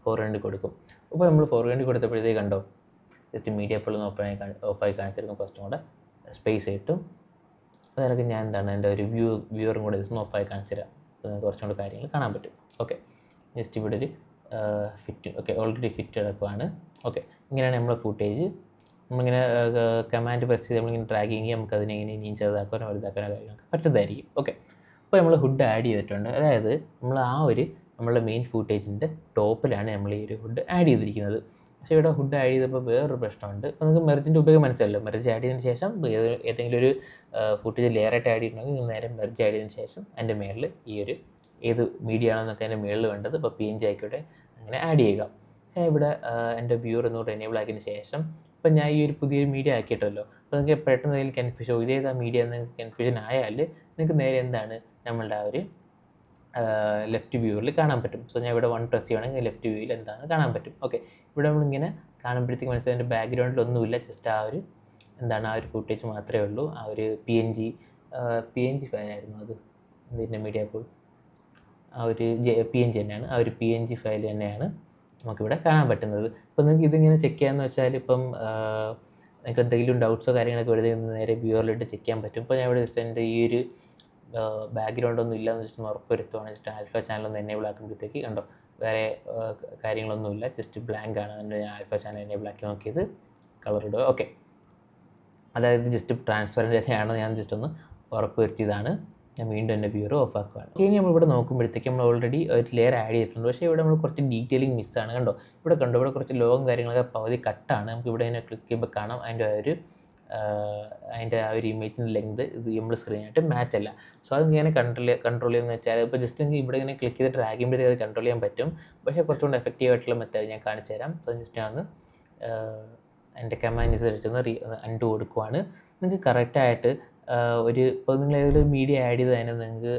ഫോർഗ്രൗണ്ടിൽ കൊടുക്കും. അപ്പോൾ നമ്മൾ ഫോർഗ്രൗണ്ടിൽ കൊടുത്തപ്പോഴത്തേക്ക് കണ്ടോ, ജസ്റ്റ് മീഡിയ പൂൾ ഓഫായി കാണിച്ചിരിക്കും, കുറച്ചും കൂടെ സ്പേസ് കിട്ടും. അതിനൊക്കെ ഞാൻ എന്താണ് എൻ്റെ ഒരു വ്യൂവറും കൂടെ ജസ്റ്റ് ഓഫായി കാണിച്ചു തരാം, കുറച്ചും കൂടെ കാര്യങ്ങൾ കാണാൻ പറ്റും. ഓക്കെ, ജസ്റ്റ് ഇവിടെ ഒരു ഫിറ്റ്, ഓക്കെ ഓൾറെഡി ഫിറ്റ് കിടക്കുവാണ്. ഓക്കെ, ഇങ്ങനെയാണ് നമ്മളെ ഫുട്ടേജ്. നമ്മളിങ്ങനെ കമാൻഡ് പ്രസ് ചെയ്ത് നമ്മളിങ്ങനെ ഡ്രാഗ് ചെയ്യുമെങ്കിൽ നമുക്ക് അതിനെ ഇങ്ങനെ ഇനിയും ചെറുതാക്കാനോ വലുതാക്കാനോ കാര്യങ്ങളൊക്കെ പറ്റുന്നതായിരിക്കും. ഓക്കെ, അപ്പോൾ നമ്മൾ ഹുഡ് ആഡ് ചെയ്തിട്ടുണ്ട്. അതായത് നമ്മൾ നമ്മളുടെ മെയിൻ ഫുട്ടേജിൻ്റെ ടോപ്പിലാണ് നമ്മൾ ഈ ഒരു ഹുഡ് ആഡ് ചെയ്തിരിക്കുന്നത്. പക്ഷേ ഇവിടെ ഹുഡ് ആഡ് ചെയ്തപ്പോൾ വേറൊരു പ്രശ്നമുണ്ട്. അപ്പോൾ നിങ്ങൾക്ക് മെർജിൻ്റെ ഉപയോഗം മനസ്സിലല്ലോ. മെർജ് ആഡ് ചെയ്തതിന് ശേഷം ഏതെങ്കിലും ഒരു ഫുട്ടേജ് ലെയറായിട്ട് ആഡ് ചെയ്തിട്ടുണ്ടെങ്കിൽ നേരെ മെർജ് ആഡ് ചെയ്തതിന് ശേഷം അതിൻ്റെ മേളിൽ ഈ ഒരു ഏത് മീഡിയ ആണെന്നൊക്കെ അതിൻ്റെ മേളിൽ വേണ്ടത്, ഇപ്പോൾ PNG ആയിക്കോട്ടെ, അങ്ങനെ ആഡ് ചെയ്യുക. ഇവിടെ എൻ്റെ വ്യൂവർ എന്നോട് എനേബിൾ ആക്കിയതിന് ശേഷം ഇപ്പം ഞാൻ ഈ ഒരു പുതിയൊരു മീഡിയ ആക്കിയിട്ടല്ലോ, അപ്പോൾ നിങ്ങൾക്ക് പെട്ടെന്ന് അതിൽ കൺഫ്യൂഷൻ ഇതേതാ മീഡിയ എന്ന് നിങ്ങൾക്ക് കൺഫ്യൂഷൻ ആയാൽ നിങ്ങൾക്ക് നേരെ എന്താണ് നമ്മളുടെ ആ ഒരു ലെഫ്റ്റ് വ്യൂവിൽ കാണാൻ പറ്റും. സോ ഞാൻ ഇവിടെ 1 പ്രസ് ചെയ്യുകയാണെങ്കിൽ ലെഫ്റ്റ് വ്യൂവിൽ എന്താണ് കാണാൻ പറ്റും. ഓക്കെ, ഇവിടെ നമ്മളിങ്ങനെ കാണുമ്പോഴത്തേക്ക് മനസ്സിലായി എൻ്റെ ബാക്ക്ഗ്രൗണ്ടിലൊന്നുമില്ല, ജസ്റ്റ് ആ ഒരു ഫുട്ടേജ് മാത്രമേ ഉള്ളൂ. ആ ഒരു PNG ഫയലായിരുന്നു അത്, ഇതിൻ്റെ മീഡിയ പൂൾ ആ ഒരു PNG തന്നെയാണ്, ആ ഒരു PNG ഫയൽ തന്നെയാണ് നമുക്കിവിടെ കാണാൻ പറ്റുന്നത്. ഇപ്പോൾ നിങ്ങൾക്ക് ഇതിങ്ങനെ ചെക്ക് ചെയ്യാമെന്ന് വെച്ചാൽ, ഇപ്പം നിങ്ങൾക്ക് എന്തെങ്കിലും ഡൗട്ട്സോ കാര്യങ്ങളൊക്കെ ഇവിടെ നേരെ വ്യൂവറിലിട്ട് ചെക്ക് ചെയ്യാൻ പറ്റും. ഇപ്പോൾ ഞാൻ ഇവിടെ ജസ്റ്റ് എൻ്റെ ഈ ഒരു ബാക്ക്ഗ്രൗണ്ടൊന്നും ഇല്ലയെന്ന് ജസ്റ്റ് ഒന്ന് ഉറപ്പ് വരുത്തുവാണ്. ജസ്റ്റ് ആൽഫ ചാനലൊന്ന് എനേബിൾ ആക്കുമ്പോഴത്തേക്ക് കണ്ടോ വേറെ കാര്യങ്ങളൊന്നുമില്ല, ജസ്റ്റ് ബ്ലാങ്ക് ആണ്. അതിൻ്റെ ഞാൻ ആൽഫ ചാനൽ എനേബിൾ ആക്കി നോക്കിയത്, കളർ ഇടുക. ഓക്കെ, അതായത് ജസ്റ്റ് ട്രാൻസ്പെറൻറ്റ് തന്നെയാണോ ഞാൻ ജസ്റ്റ് ഒന്ന് ഉറപ്പ് വരുത്തിയതാണ്. ഞാൻ വീണ്ടും എൻ്റെ വ്യൂവർ ഓഫ് ആക്കുകയാണ്. ഇനി നമ്മളിവിടെ നോക്കുമ്പോഴത്തേക്ക് നമ്മൾ ഓൾറെഡി ഒരു ലെയർ ആഡ് ചെയ്തിട്ടുണ്ട്. പക്ഷേ ഇവിടെ നമ്മൾ കുറച്ച് ഡീറ്റെയിലിംഗ് മിസ്സാണ്. കണ്ടോ ഇവിടെ കുറച്ച് ലോഗും കാര്യങ്ങളൊക്കെ പകുതി കട്ടാണ്. നമുക്ക് ഇവിടെ ഇതിനെ ക്ലിക്ക് ചെയ്യുമ്പോൾ കാണാം അതിൻ്റെ ആ ഒരു ഇമേജിൻ്റെ ലെങ്ത് ഇത് നമ്മൾ സ്ക്രീനായിട്ട് മാച്ച് അല്ല. സോ അത് ഇങ്ങനെ കൺട്രോൾ ചെയ്യുന്നത് വെച്ചാൽ, ഇപ്പോൾ ജസ്റ്റ് ഇവിടെ ഇങ്ങനെ ക്ലിക്ക് ചെയ്ത് ഡ്രാഗ് ചെയ്യുമ്പോഴത്തേക്ക് അത് കൺട്രോൾ ചെയ്യാൻ പറ്റും. പക്ഷേ കുറച്ചുകൂടെ എഫക്റ്റീവ് ആയിട്ടുള്ള മെത്തേഡ് ഞാൻ കാണിച്ചു തരാം. സോ ജസ്റ്റ് ഞാൻ എൻ്റെ കമാൻഡ് അനുസരിച്ചൊന്ന് അൺഡു കൊടുക്കുവാണ്. നിങ്ങൾക്ക് കറക്റ്റായിട്ട് ഇപ്പോൾ നിങ്ങൾ ഏതെങ്കിലും മീഡിയ ആഡ് ചെയ്ത് അതിനെ നിങ്ങൾക്ക്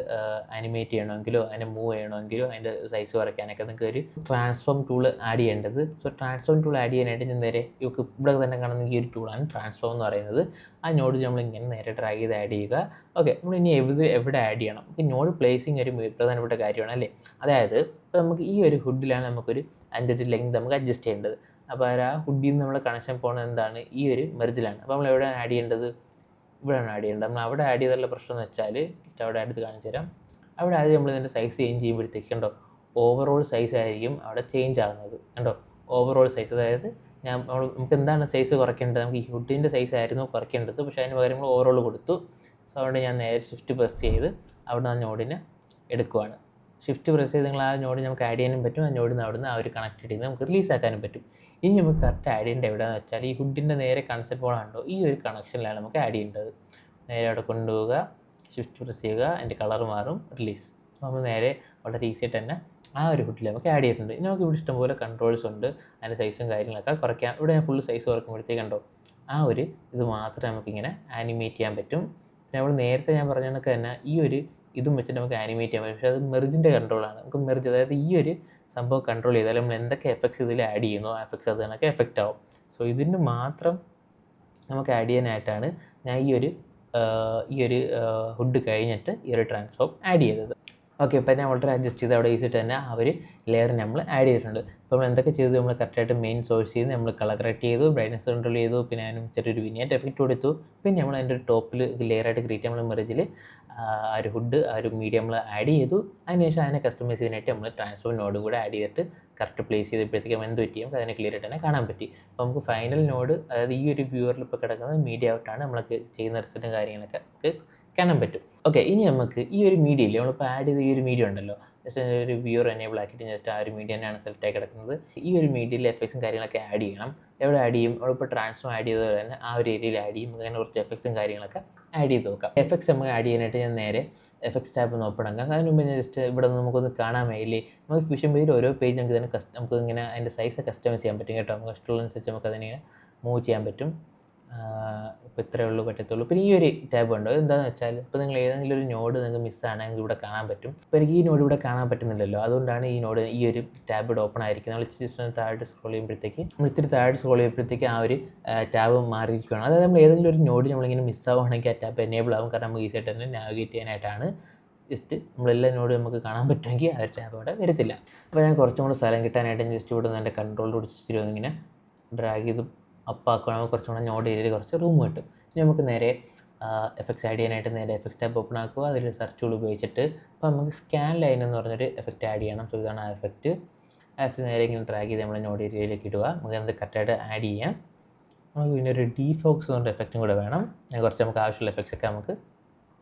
ആനിമേറ്റ് ചെയ്യണമെങ്കിലോ അതിനെ മൂവ് ചെയ്യണമെങ്കിലോ അതിൻ്റെ സൈസ് കുറയ്ക്കാനൊക്കെ നിങ്ങൾക്ക് ഒരു ട്രാൻസ്ഫോം ടൂൾ ആഡ് ചെയ്യേണ്ടത്. സോ ട്രാൻസ്ഫോം ടൂൾ ആഡ് ചെയ്യാനായിട്ട് ഞാൻ നേരെ ഇവിടെ തന്നെ കാണുന്ന ഈ ഒരു ടൂളാണ് ട്രാൻസ്ഫോം എന്ന് പറയുന്നത്. ആ നോഡ് നമ്മളിങ്ങനെ നേരെ ഡ്രാഗ് ചെയ്ത് ആഡ് ചെയ്യുക. ഓക്കെ, നമ്മൾ ഇനി എവിടെ ആഡ് ചെയ്യണം? നമുക്ക് നോഡ് പ്ലേസിങ് ഒരു പ്രധാനപ്പെട്ട കാര്യമാണ് അല്ലേ. അതായത് ഇപ്പോൾ നമുക്ക് ഈ ഒരു ഹുഡിലാണ് നമുക്കൊരു അതിൻ്റെ ഒരു ലെങ്ത് നമുക്ക് അഡ്ജസ്റ്റ് ചെയ്യേണ്ടത്. അപ്പോൾ ആ ഹുഡിൽ നിന്ന് നമ്മൾ കണക്ഷൻ പോകുന്നത് എന്താണ്? ഈ ഒരു മെർജിലാണ്. അപ്പോൾ നമ്മൾ എവിടെയാണ് ആഡ് ചെയ്യേണ്ടത്? ഇവിടെയാണ് ആഡ് ചെയ്യേണ്ടത്. നമ്മൾ അവിടെ ആഡ് ചെയ്തുള്ള പ്രശ്നം എന്ന് വെച്ചാൽ അവിടെ അടുത്ത് കാണിച്ചു തരാം. അവിടെ ആദ്യം നമ്മൾ ഇതിൻ്റെ സൈസ് ചേഞ്ച് ചെയ്യുമ്പോഴത്തേക്ക് കണ്ടോ ഓവറോൾ സൈസ് ആയിരിക്കും അവിടെ ചേഞ്ച് ആകുന്നത്. കണ്ടോ ഓവറോൾ സൈസ്, അതായത് നമുക്ക് എന്താണ് സൈസ് കുറയ്ക്കേണ്ടത്? നമുക്ക് ഈ ഹുഡിൻ്റെ സൈസ് ആയിരുന്നു കുറയ്ക്കേണ്ടത്, പക്ഷേ അതിന് പകരം നമ്മൾ ഓവറോൾ കൊടുത്തു. സോ അതുകൊണ്ട് ഞാൻ നേരെ ഷിഫ്റ്റ് പ്രസ് ചെയ്ത് അവിടെ ആ നോഡിനെ എടുക്കുവാണ്. ഷിഫ്റ്റ് പ്രസ് ചെയ്ത് നിങ്ങൾ ആ നോഡ് നമുക്ക് ആഡ് ചെയ്യാനും പറ്റും. ആ നോഡിൽ നിന്ന് അവിടെ നിന്ന് ആ ഒരു കണക്ട് ചെയ്ത് നമുക്ക് റിലീസ് ആക്കാനും പറ്റും. ഇനി നമുക്ക് കറക്റ്റ് ആഡ് ചെയ്യേണ്ടത് എവിടെയാണെന്ന് വെച്ചാൽ ഈ ഹുഡിൻ്റെ നേരെ കൺസെപ്റ്റ് പോളാണല്ലോ, ഈ ഒരു കണക്ഷനിലാണ് നമുക്ക് ആഡ് ചെയ്യേണ്ടത്. നേരെ അവിടെ കൊണ്ടുപോവുക, ഷിഫ്റ്റ് പ്രസ് ചെയ്യുക, അതിൻ്റെ കളർ മാറും, റിലീസ്. നമ്മൾ നേരെ വളരെ ഈസി ആയിട്ട് തന്നെ ആ ഒരു ഹുഡിൽ നമുക്ക് ആഡ് ചെയ്തിട്ടുണ്ട്. ഇനി നമുക്ക് ഇവിടെ ഇഷ്ടംപോലെ കൺട്രോൾസ് ഉണ്ട്, അതിൻ്റെ സൈസും കാര്യങ്ങളൊക്കെ കുറയ്ക്കാം. ഇവിടെ ഞാൻ ഫുൾ സൈസ് കുറയ്ക്കുമ്പോഴത്തേക്ക് കണ്ടോ ആ ഒരു ഇത് മാത്രമേ നമുക്കിങ്ങനെ ആനിമേറ്റ് ചെയ്യാൻ പറ്റും. പിന്നെ നമ്മൾ നേരത്തെ ഞാൻ പറഞ്ഞ കണക്ക് തന്നെ ഈ ഒരു ഇതും വെച്ചിട്ട് നമുക്ക് ആനിമേറ്റ് ചെയ്യാൻ പറ്റും. പക്ഷേ അത് മെർജിൻ്റെ കൺട്രോളാണ്. നമുക്ക് മെർജ്, അതായത് ഈ ഒരു സംഭവം കൺട്രോൾ ചെയ്താൽ നമ്മൾ എന്തൊക്കെ എഫക്ട്സ് ഇതിൽ ആഡ് ചെയ്യുന്നോ ആ എഫക്ട്സ് അത് കണക്ക് എഫക്റ്റ് ആവും. സോ ഇതിന് മാത്രം നമുക്ക് ആഡ് ചെയ്യാനായിട്ടാണ് ഞാൻ ഈ ഒരു ഹുഡ് കഴിഞ്ഞിട്ട് ഈ ഒരു ട്രാൻസ്ഫോം ആഡ് ചെയ്തത്. ഓക്കെ, ഇപ്പോൾ ഞാൻ വളരെ അഡ്ജസ്റ്റ് ചെയ്ത് അവിടെ ഈസിട്ട് തന്നെ ആ ഒരു ലെയർ നമ്മൾ ആഡ് ചെയ്തിട്ടുണ്ട്. ഇപ്പോൾ നമ്മൾ എന്തൊക്കെ ചെയ്തു? നമ്മൾ കറക്റ്റായിട്ട് മെയിൻ സോഴ്സ് ചെയ്ത് നമ്മൾ കളർ കറക്റ്റ് ചെയ്തു, ബ്രൈറ്റ്നസ് കൺട്രോൾ ചെയ്തു, പിന്നെ അതിനും ചെറിയൊരു വിനിയേറ്റ് എഫക്റ്റ് കൊടുത്തു. പിന്നെ നമ്മൾ അതിൻ്റെ ഒരു ടോപ്പിൽ ലെയറായിട്ട് ക്രിയേറ്റ് നമ്മൾ മെർജിൽ ആ ഒരു ഹുഡ് ആ ഒരു മീഡിയം നമ്മൾ ആഡ് ചെയ്തു. അതിനുശേഷം അതിനെ കസ്റ്റമൈസ് ചെയ്യാനായിട്ട് നമ്മൾ ട്രാൻസ്ഫോം നോഡ് കൂടെ ആഡ് ചെയ്തിട്ട് കറക്റ്റ് പ്ലേസ് ചെയ്തപ്പോഴത്തേക്കും എന്ത് പറ്റി നമുക്ക് അതിനെ ക്ലിയർ ആയിട്ട് തന്നെ കാണാൻ പറ്റി. അപ്പോൾ നമുക്ക് ഫൈനൽ നോഡ്, അതായത് ഈ ഒരു വ്യൂവറിൽ ഇപ്പോൾ കിടക്കുന്നത് മീഡിയ ഔട്ടാണ്. നമ്മളൊക്കെ ചെയ്യുന്ന റിസൾട്ടും കാര്യങ്ങളൊക്കെ നമുക്ക് കാണാൻ പറ്റും. ഓക്കെ, ഇനി നമുക്ക് ഈ ഒരു മീഡിയയിൽ നമ്മളിപ്പോൾ ആഡ് ചെയ്ത ഈ ഒരു മീഡിയ ഉണ്ടല്ലോ, ജസ്റ്റ് ഒരു വ്യൂവർ എനേബിൾ ആക്കിയിട്ട് ജസ്റ്റ് ആ ഒരു മീഡിയ തന്നെയാണ് സെലക്ട് ആയി കിടക്കുന്നത്. ഈ ഒരു മീഡിയയിൽ എഫക്ട്സും കാര്യങ്ങളൊക്കെ ആഡ് ചെയ്യണം. എവിടെ ആഡ് ചെയ്യും? നമ്മളിപ്പോൾ ട്രാൻസ്ഫോം ആഡ് ചെയ്തതുപോലെ തന്നെ ആ ഒരു ഏരിയയിൽ ആഡ് ചെയ്യും. അങ്ങനെ കുറച്ച് എഫക്ട്സും കാര്യങ്ങളൊക്കെ ആഡ് ചെയ്ത് നോക്കാം. എഫക്ട്സ് നമുക്ക് ആഡ് ചെയ്യാനായിട്ട് ഞാൻ നേരെ എഫക്ട്സ് ടാബ് ഒന്ന് ഓപ്പൺ ആക്കാം. അതിന് മുമ്പ് ഞാൻ ജസ്റ്റ് ഇവിടെ നിന്ന് നമുക്കൊന്ന് കാണാൻ വയ്യില്ലേ, നമുക്ക് ഫ്യൂഷൻ പേജിൽ ഓരോ പേജ് നമുക്ക് ഇതിനെ നമുക്ക് ഇങ്ങനെ അതിൻ്റെ സൈസ് കസ്റ്റമൈസ് ചെയ്യാൻ പറ്റും കേട്ടോ. നമുക്ക് ഇഷ്ടമുള്ളതനുസരിച്ച് നമുക്ക് അതിനെ മൂവ് ചെയ്യാൻ പറ്റും. ഇപ്പോൾ ഇത്രയേ ഉള്ളൂ പറ്റത്തുള്ളൂ. പിന്നെ ഈ ഒരു ടാബ് ഉണ്ടോ, എന്താണെന്ന് വെച്ചാൽ ഇപ്പോൾ നിങ്ങൾ ഏതെങ്കിലും ഒരു നോഡ് നിങ്ങൾക്ക് മിസ്സാണെങ്കിൽ ഇവിടെ കാണാൻ പറ്റും. ഇപ്പോൾ എനിക്ക് ഈ നോഡ് ഇവിടെ കാണാൻ പറ്റുന്നില്ലല്ലോ, അതുകൊണ്ടാണ് ഈ നോഡ് ഈ ഒരു ടാബ് ഇവിടെ ഓപ്പൺ ആയിരിക്കും. നമ്മൾ ഇച്ചിരി താഴോട്ട് സ്ക്രോൾ ചെയ്യുമ്പോഴത്തേക്ക് ആ ഒരു ടാബ് മാറിയിരിക്കുകയാണ്. അതായത് നമ്മൾ ഏതെങ്കിലും ഒരു നോഡ് നമ്മളിങ്ങനെ മിസ്സാവുകയാണെങ്കിൽ ആ ടാബ് എനേബിൾ ആവും. കാരണം നമുക്ക് ഈസി ആയിട്ട് തന്നെ നാവിഗേറ്റ് ചെയ്യാനായിട്ടാണ്. ജസ്റ്റ് നമ്മളെല്ലാ നോഡ് നമുക്ക് കാണാൻ പറ്റുമെങ്കിൽ ആ ഒരു ടാബ് അവിടെ വരത്തില്ല. അപ്പോൾ ഞാൻ കുറച്ചും കൂടെ സ്ഥലം കിട്ടാനായിട്ട് ജസ്റ്റ് ഇവിടെ നിന്ന് എൻ്റെ കൺട്രോൾ പിടിച്ചിട്ട് ഇങ്ങനെ ഡ്രാഗ് ചെയ്ത് അപ്പാക്കുകയാണ്. നമുക്ക് കുറച്ചും കൂടെ നോഡ് ഏരിയയിൽ കുറച്ച് റൂം കിട്ടും. ഇനി നമുക്ക് നേരെ എഫക്ട്സ് ആഡ് ചെയ്യാനായിട്ട് നേരെ എഫക്ട്സ് ടാബ് ഓപ്പൺ ആക്കുക. അതിൽ സെർച്ച് ടൂൾ ഉപയോഗിച്ചിട്ട് ഇപ്പോൾ നമുക്ക് സ്കാൻ ലൈൻ എന്ന് പറഞ്ഞൊരു എഫക്റ്റ് ആഡ് ചെയ്യണം. സോ ഇതാണ് ആ എഫക്റ്റ്. ആ എഫക്റ്റ് നേരെ ഇങ്ങനെ ഡ്രാഗ് ചെയ്ത് നമ്മൾ നോഡ് ഏരിയയിലേക്ക് ഇടുക. നമുക്ക് അത് കറക്റ്റായിട്ട് ആഡ് ചെയ്യാം. നമുക്ക് പിന്നെ ഒരു ഡീഫോക്സ് എന്ന് പറഞ്ഞ എഫക്റ്റും കൂടെ വേണം. കുറച്ച് നമുക്ക് ആവശ്യമുള്ള എഫക്ട്സ് ഒക്കെ നമുക്ക്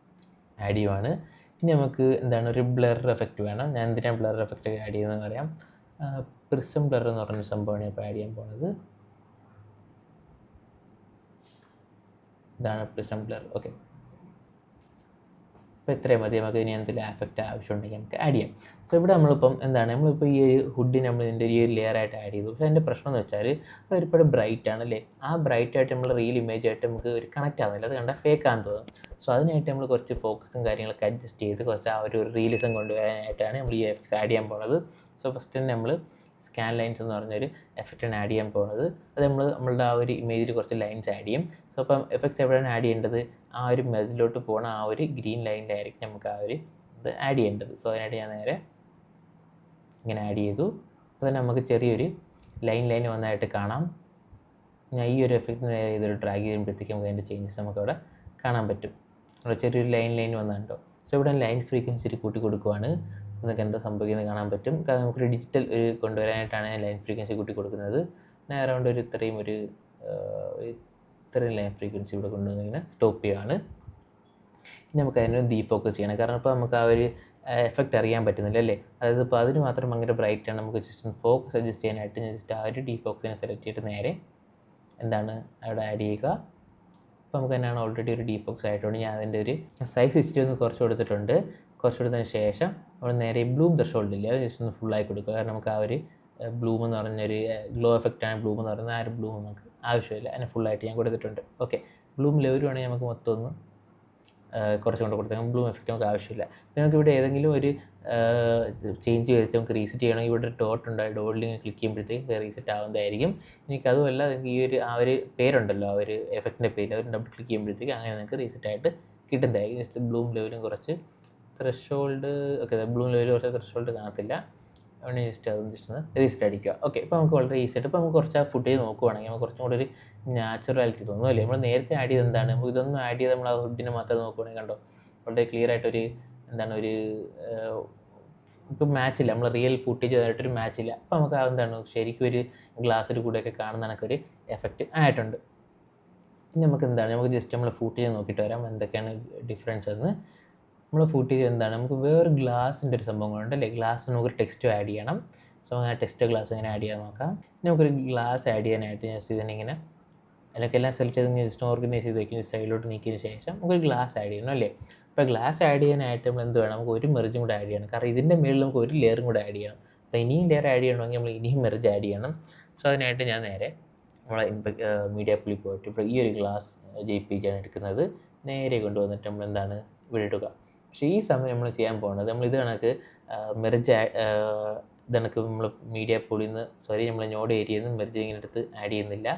ആഡ് ചെയ്യുവാണ്. ഇനി നമുക്ക് എന്താണ് ഒരു ബ്ലർ എഫക്റ്റ് വേണം. ഞാൻ എന്തിനാണ് ബ്ലർ എഫക്റ്റ് ആഡ് ചെയ്യുന്നതെന്ന് പറയാം. പ്രിസം ബ്ലർ എന്ന് പറഞ്ഞൊരു സംഭവമാണ് ഇപ്പോൾ ആഡ് ചെയ്യാൻ പോകുന്നത്. ഇതാണ് പ്രിസം ബ്ലർ. ഓക്കെ, അപ്പോൾ ഇത്രയും മതി. നമുക്ക് ഇനി എന്തെങ്കിലും എഫക്റ്റ് ആവശ്യമുണ്ടെങ്കിൽ നമുക്ക് ആഡ് ചെയ്യാം. സോ ഇവിടെ നമ്മളിപ്പം നമ്മളിപ്പോൾ ഈ ഒരു ഹുഡിന് നമ്മൾ ഇതിൻ്റെ ഈ ഒരു ലെയറായിട്ട് ആഡ് ചെയ്തു. പക്ഷേ അതിൻ്റെ പ്രശ്നം എന്ന് വെച്ചാൽ അത് ഒരുപാട് ബ്രൈറ്റ് ആണ് അല്ലേ. ആ ബ്രൈറ്റായിട്ട് നമ്മൾ റിയൽ ഇമേജ് ആയിട്ട് നമുക്ക് ഒരു കണക്റ്റ് ആവുന്നില്ല. അത് കണ്ടാൽ ഫേക്ക് ആണെന്ന് തോന്നും. സോ അതിനായിട്ട് നമ്മൾ കുറച്ച് ഫോക്കസും കാര്യങ്ങളൊക്കെ അഡ്ജസ്റ്റ് ചെയ്ത് കുറച്ച് ആ ഒരു റിയലിസം കൊണ്ടുവരാനായിട്ടാണ് നമ്മൾ ഈ എഫക്ട്സ് ആഡ് ചെയ്യാൻ പോകുന്നത്. സോ ഫസ്റ്റ് തന്നെ നമ്മൾ സ്കാൻ ലൈൻസ് എന്ന് പറഞ്ഞൊരു എഫക്റ്റാണ് ആഡ് ചെയ്യാൻ പോകുന്നത്. അത് നമ്മളുടെ ആ ഒരു ഇമേജിൽ കുറച്ച് ലൈൻസ് ആഡ് ചെയ്യും. സോ അപ്പം എഫക്ട്സ് എവിടെയാണ് ആഡ് ചെയ്യേണ്ടത്? ആ ഒരു മെർജിലോട്ട് പോകുന്ന ആ ഒരു ഗ്രീൻ ലൈനിലായിരിക്കും നമുക്ക് ആ ഒരു ഇത് ആഡ് ചെയ്യേണ്ടത്. സോ അതിനായിട്ട് ഞാൻ നേരെ ഇങ്ങനെ ആഡ് ചെയ്തു. അപ്പോൾ തന്നെ നമുക്ക് ചെറിയൊരു ലൈൻ വന്നതായിട്ട് കാണാം. ഞാൻ ഈ ഒരു എഫക്റ്റ് നേരെ ഇതൊരു ഡ്രാഗ് ചെയ്യുമ്പോഴത്തേക്കും നമുക്ക് അതിൻ്റെ ചേഞ്ചസ് നമുക്കവിടെ കാണാൻ പറ്റും. അവിടെ ചെറിയൊരു ലൈൻ വന്നിട്ടുണ്ടോ. സോ ഇവിടെ ലൈൻ ഫ്രീക്വൻസി കൂട്ടി കൊടുക്കുവാണ്. നമുക്ക് എന്താ സംഭവിക്കുന്നത് കാണാൻ പറ്റും. കാരണം നമുക്കൊരു ഡിജിറ്റൽ കൊണ്ടുവരാനായിട്ടാണ് ലൈൻ ഫ്രീക്വൻസി കൂട്ടി കൊടുക്കുന്നത്. ഞാൻ അറൗണ്ട് ഇത്രയും ലൈൻ ഫ്രീക്വൻസി ഇവിടെ കൊണ്ടുവന്ന് ഇങ്ങനെ സ്റ്റോപ്പ് ചെയ്യുകയാണ്. ഇനി നമുക്ക് അതിനെ ഡീഫോക്കസ് ചെയ്യണം. കാരണം ഇപ്പോൾ നമുക്ക് ആ ഒരു എഫക്റ്റ് അറിയാൻ പറ്റുന്നില്ല അല്ലേ. അതായത് ഇപ്പോൾ അതിന് മാത്രം ഭയങ്കര ബ്രൈറ്റാണ്. നമുക്ക് ജസ്റ്റ് ഒന്ന് ഫോക്കസ് അഡ്ജസ്റ്റ് ചെയ്യാനായിട്ട് ഞാൻ ജസ്റ്റ് ആ ഒരു ഡീഫോക്കസിനെ സെലക്ട് ചെയ്തിട്ട് നേരെ അവിടെ ആഡ് ചെയ്യുക. അപ്പോൾ നമുക്ക് തന്നെയാണ് ഓൾറെഡി ഒരു ഡീഫോക്കസ് ആയിട്ടുണ്ട്. ഞാൻ അതിൻ്റെ ഒരു സൈസ് ഇച്ചിരി ഒന്ന് കുറച്ച് കൊടുത്തിട്ടുണ്ട്. കുറച്ച് കൊടുത്തതിന് ശേഷം നമ്മൾ നേരെ ബ്ലൂം ത്രഷോൾഡ് ഇല്ലേ, അത് ജസ്റ്റ് ഒന്ന് ഫുള്ളായി കൊടുക്കുക. കാരണം നമുക്ക് ആ ഒരു ബ്ലൂം എന്ന് പറഞ്ഞൊരു ഗ്ലോ എഫക്റ്റാണ് ബ്ലൂം എന്ന് പറയുന്നത്. ആ ഒരു ബ്ലൂം നമുക്ക് ആവശ്യമില്ല. അതിനെ ഫുള്ളായിട്ട് ഞാൻ കൊടുത്തിട്ടുണ്ട്. ഓക്കെ, ബ്ലൂം ലെവൽ വേണമെങ്കിൽ നമുക്ക് മൊത്തം ഒന്ന് കുറച്ചും കൂടെ കൊടുത്താൽ ബ്ലൂം എഫക്റ്റ് നമുക്ക് ആവശ്യമില്ല. നമുക്ക് ഇവിടെ ഏതെങ്കിലും ഒരു ചേഞ്ച് വരുത്തി നമുക്ക് റീസെറ്റ് ചെയ്യണമെങ്കിൽ ഇവിടെ ഡോട്ട് ഉണ്ടായി, ഡോട്ടിൽ ക്ലിക്ക് ചെയ്യുമ്പോഴത്തേക്ക് റീസെറ്റ് ആവുന്നതായിരിക്കും. എനിക്കതുമല്ല ഈ ആ ഒരു പേരുണ്ടല്ലോ, ആ ഒരു എഫക്റ്റിൻ്റെ പേര് അവർ ഡബിൾ ക്ലിക്ക് ചെയ്യുമ്പോഴത്തേക്ക് അങ്ങനെ നിങ്ങൾക്ക് റീസെറ്റ് ആയിട്ട് കിട്ടുന്നതായിരിക്കും. ജസ്റ്റ് ബ്ലൂം ലെവലും കുറച്ച് ത്രഷോൾഡ്, ഓക്കെ ബ്ലൂം ലെവൽ കുറച്ച് ത്രഷോൾഡ് കാണത്തില്ല, അതുകൊണ്ട് ജസ്റ്റ് ഒന്ന് റീസെറ്റ് അടിക്കുക. ഓക്കെ, ഇപ്പോൾ നമുക്ക് വളരെ ഈസി ആയിട്ട് ഇപ്പോൾ നമുക്ക് കുറച്ച് ആ ഫുട്ടേജ് നോക്കുവാണെങ്കിൽ നമുക്ക് കുറച്ചും കൂടി ഒരു നാച്ചുറാലിറ്റി തോന്നും അല്ലേ. നമ്മൾ നേരത്തെ ആഡ് ചെയ്ത് എന്താണ്, നമുക്ക് ഇതൊന്നും ആഡ് ചെയ്ത് നമ്മൾ ആ ഫുഡിനെ മാത്രം നോക്കുവാണെങ്കിൽ കണ്ടോ വളരെ ക്ലിയർ ആയിട്ടൊരു ഒരു ഇപ്പോൾ മാച്ചില്ല, നമ്മൾ റിയൽ ഫുട്ടേജ് ആയിട്ടൊരു മാച്ചില്ല. അപ്പോൾ നമുക്ക് എന്താണ് ശരിക്കും ഒരു ഗ്ലാസ്സിൽ കൂടെയൊക്കെ കാണുന്ന കണക്കൊരു എഫക്റ്റ് ആയിട്ടുണ്ട്. പിന്നെ നമുക്ക് നമുക്ക് ജസ്റ്റ് നമ്മൾ ഫുട്ടേജ് നോക്കിയിട്ട് വരാം എന്തൊക്കെയാണ് ഡിഫറൻസ് എന്ന്. നമ്മൾ ഫുട്ടേജ് നമുക്ക് വേറെ ഗ്ലാസിൻ്റെ ഒരു സംഭവം ഉണ്ട് അല്ലേ. ഗ്ലാസ് നമുക്കൊരു ടെക്സ്റ്റ് ആഡ് ചെയ്യണം. സോ ആ ടെക്സ്റ്റ് ഗ്ലാസ് എങ്ങനെ ആഡ് ചെയ്യാൻ നോക്കാം. നമുക്കൊരു ഗ്ലാസ് ആഡ് ചെയ്യാനായിട്ട് ജസ്റ്റ് ഇതിനിങ്ങനെ എല്ലാം സെലക്ട് ചെയ്ത് ജസ്റ്റ് ഓർഗനൈസ് ചെയ്ത് വയ്ക്കുന്ന സൈഡിലോട്ട് നീക്കിയതിന് ശേഷം നമുക്കൊരു ഗ്ലാസ് ആഡ് ചെയ്യണം അല്ലേ. അപ്പോൾ ഗ്ലാസ് ആഡ് ചെയ്യാനായിട്ട് നമ്മൾ എന്ത് വേണം, നമുക്ക് ഒരു മെർജും കൂടെ ആഡ് ചെയ്യണം. കാരണം ഇതിൻ്റെ മേളിൽ നമുക്ക് ഒരു ലെയറും കൂടെ ആഡ് ചെയ്യണം. അപ്പോൾ ഇനിയും ലെയർ ആഡ് ചെയ്യണമെങ്കിൽ നമ്മൾ ഇനിയും മെർജ് ആഡ് ചെയ്യണം. സോ അതിനായിട്ട് ഞാൻ നേരെ നമ്മളെ മീഡിയ പുള്ളി പോയിട്ട് ഇപ്പോൾ ഈ ഒരു ഗ്ലാസ് JPG ആണ് എടുക്കുന്നത്. നേരെ കൊണ്ടുവന്നിട്ട് നമ്മൾ ഇവിടെ ഇടുക. പക്ഷേ ഈ സമയം നമ്മൾ ചെയ്യാൻ പോകുന്നത് നമ്മൾ ഇത് കണക്ക് മെർജ് ഇതണക്ക് നമ്മൾ മീഡിയ പുള്ളിയിൽ നിന്ന് നമ്മൾ നോഡ് ഏരിയയിൽ നിന്ന് മെർജ് ഇങ്ങനെ എടുത്ത് ആഡ് ചെയ്യുന്നില്ല.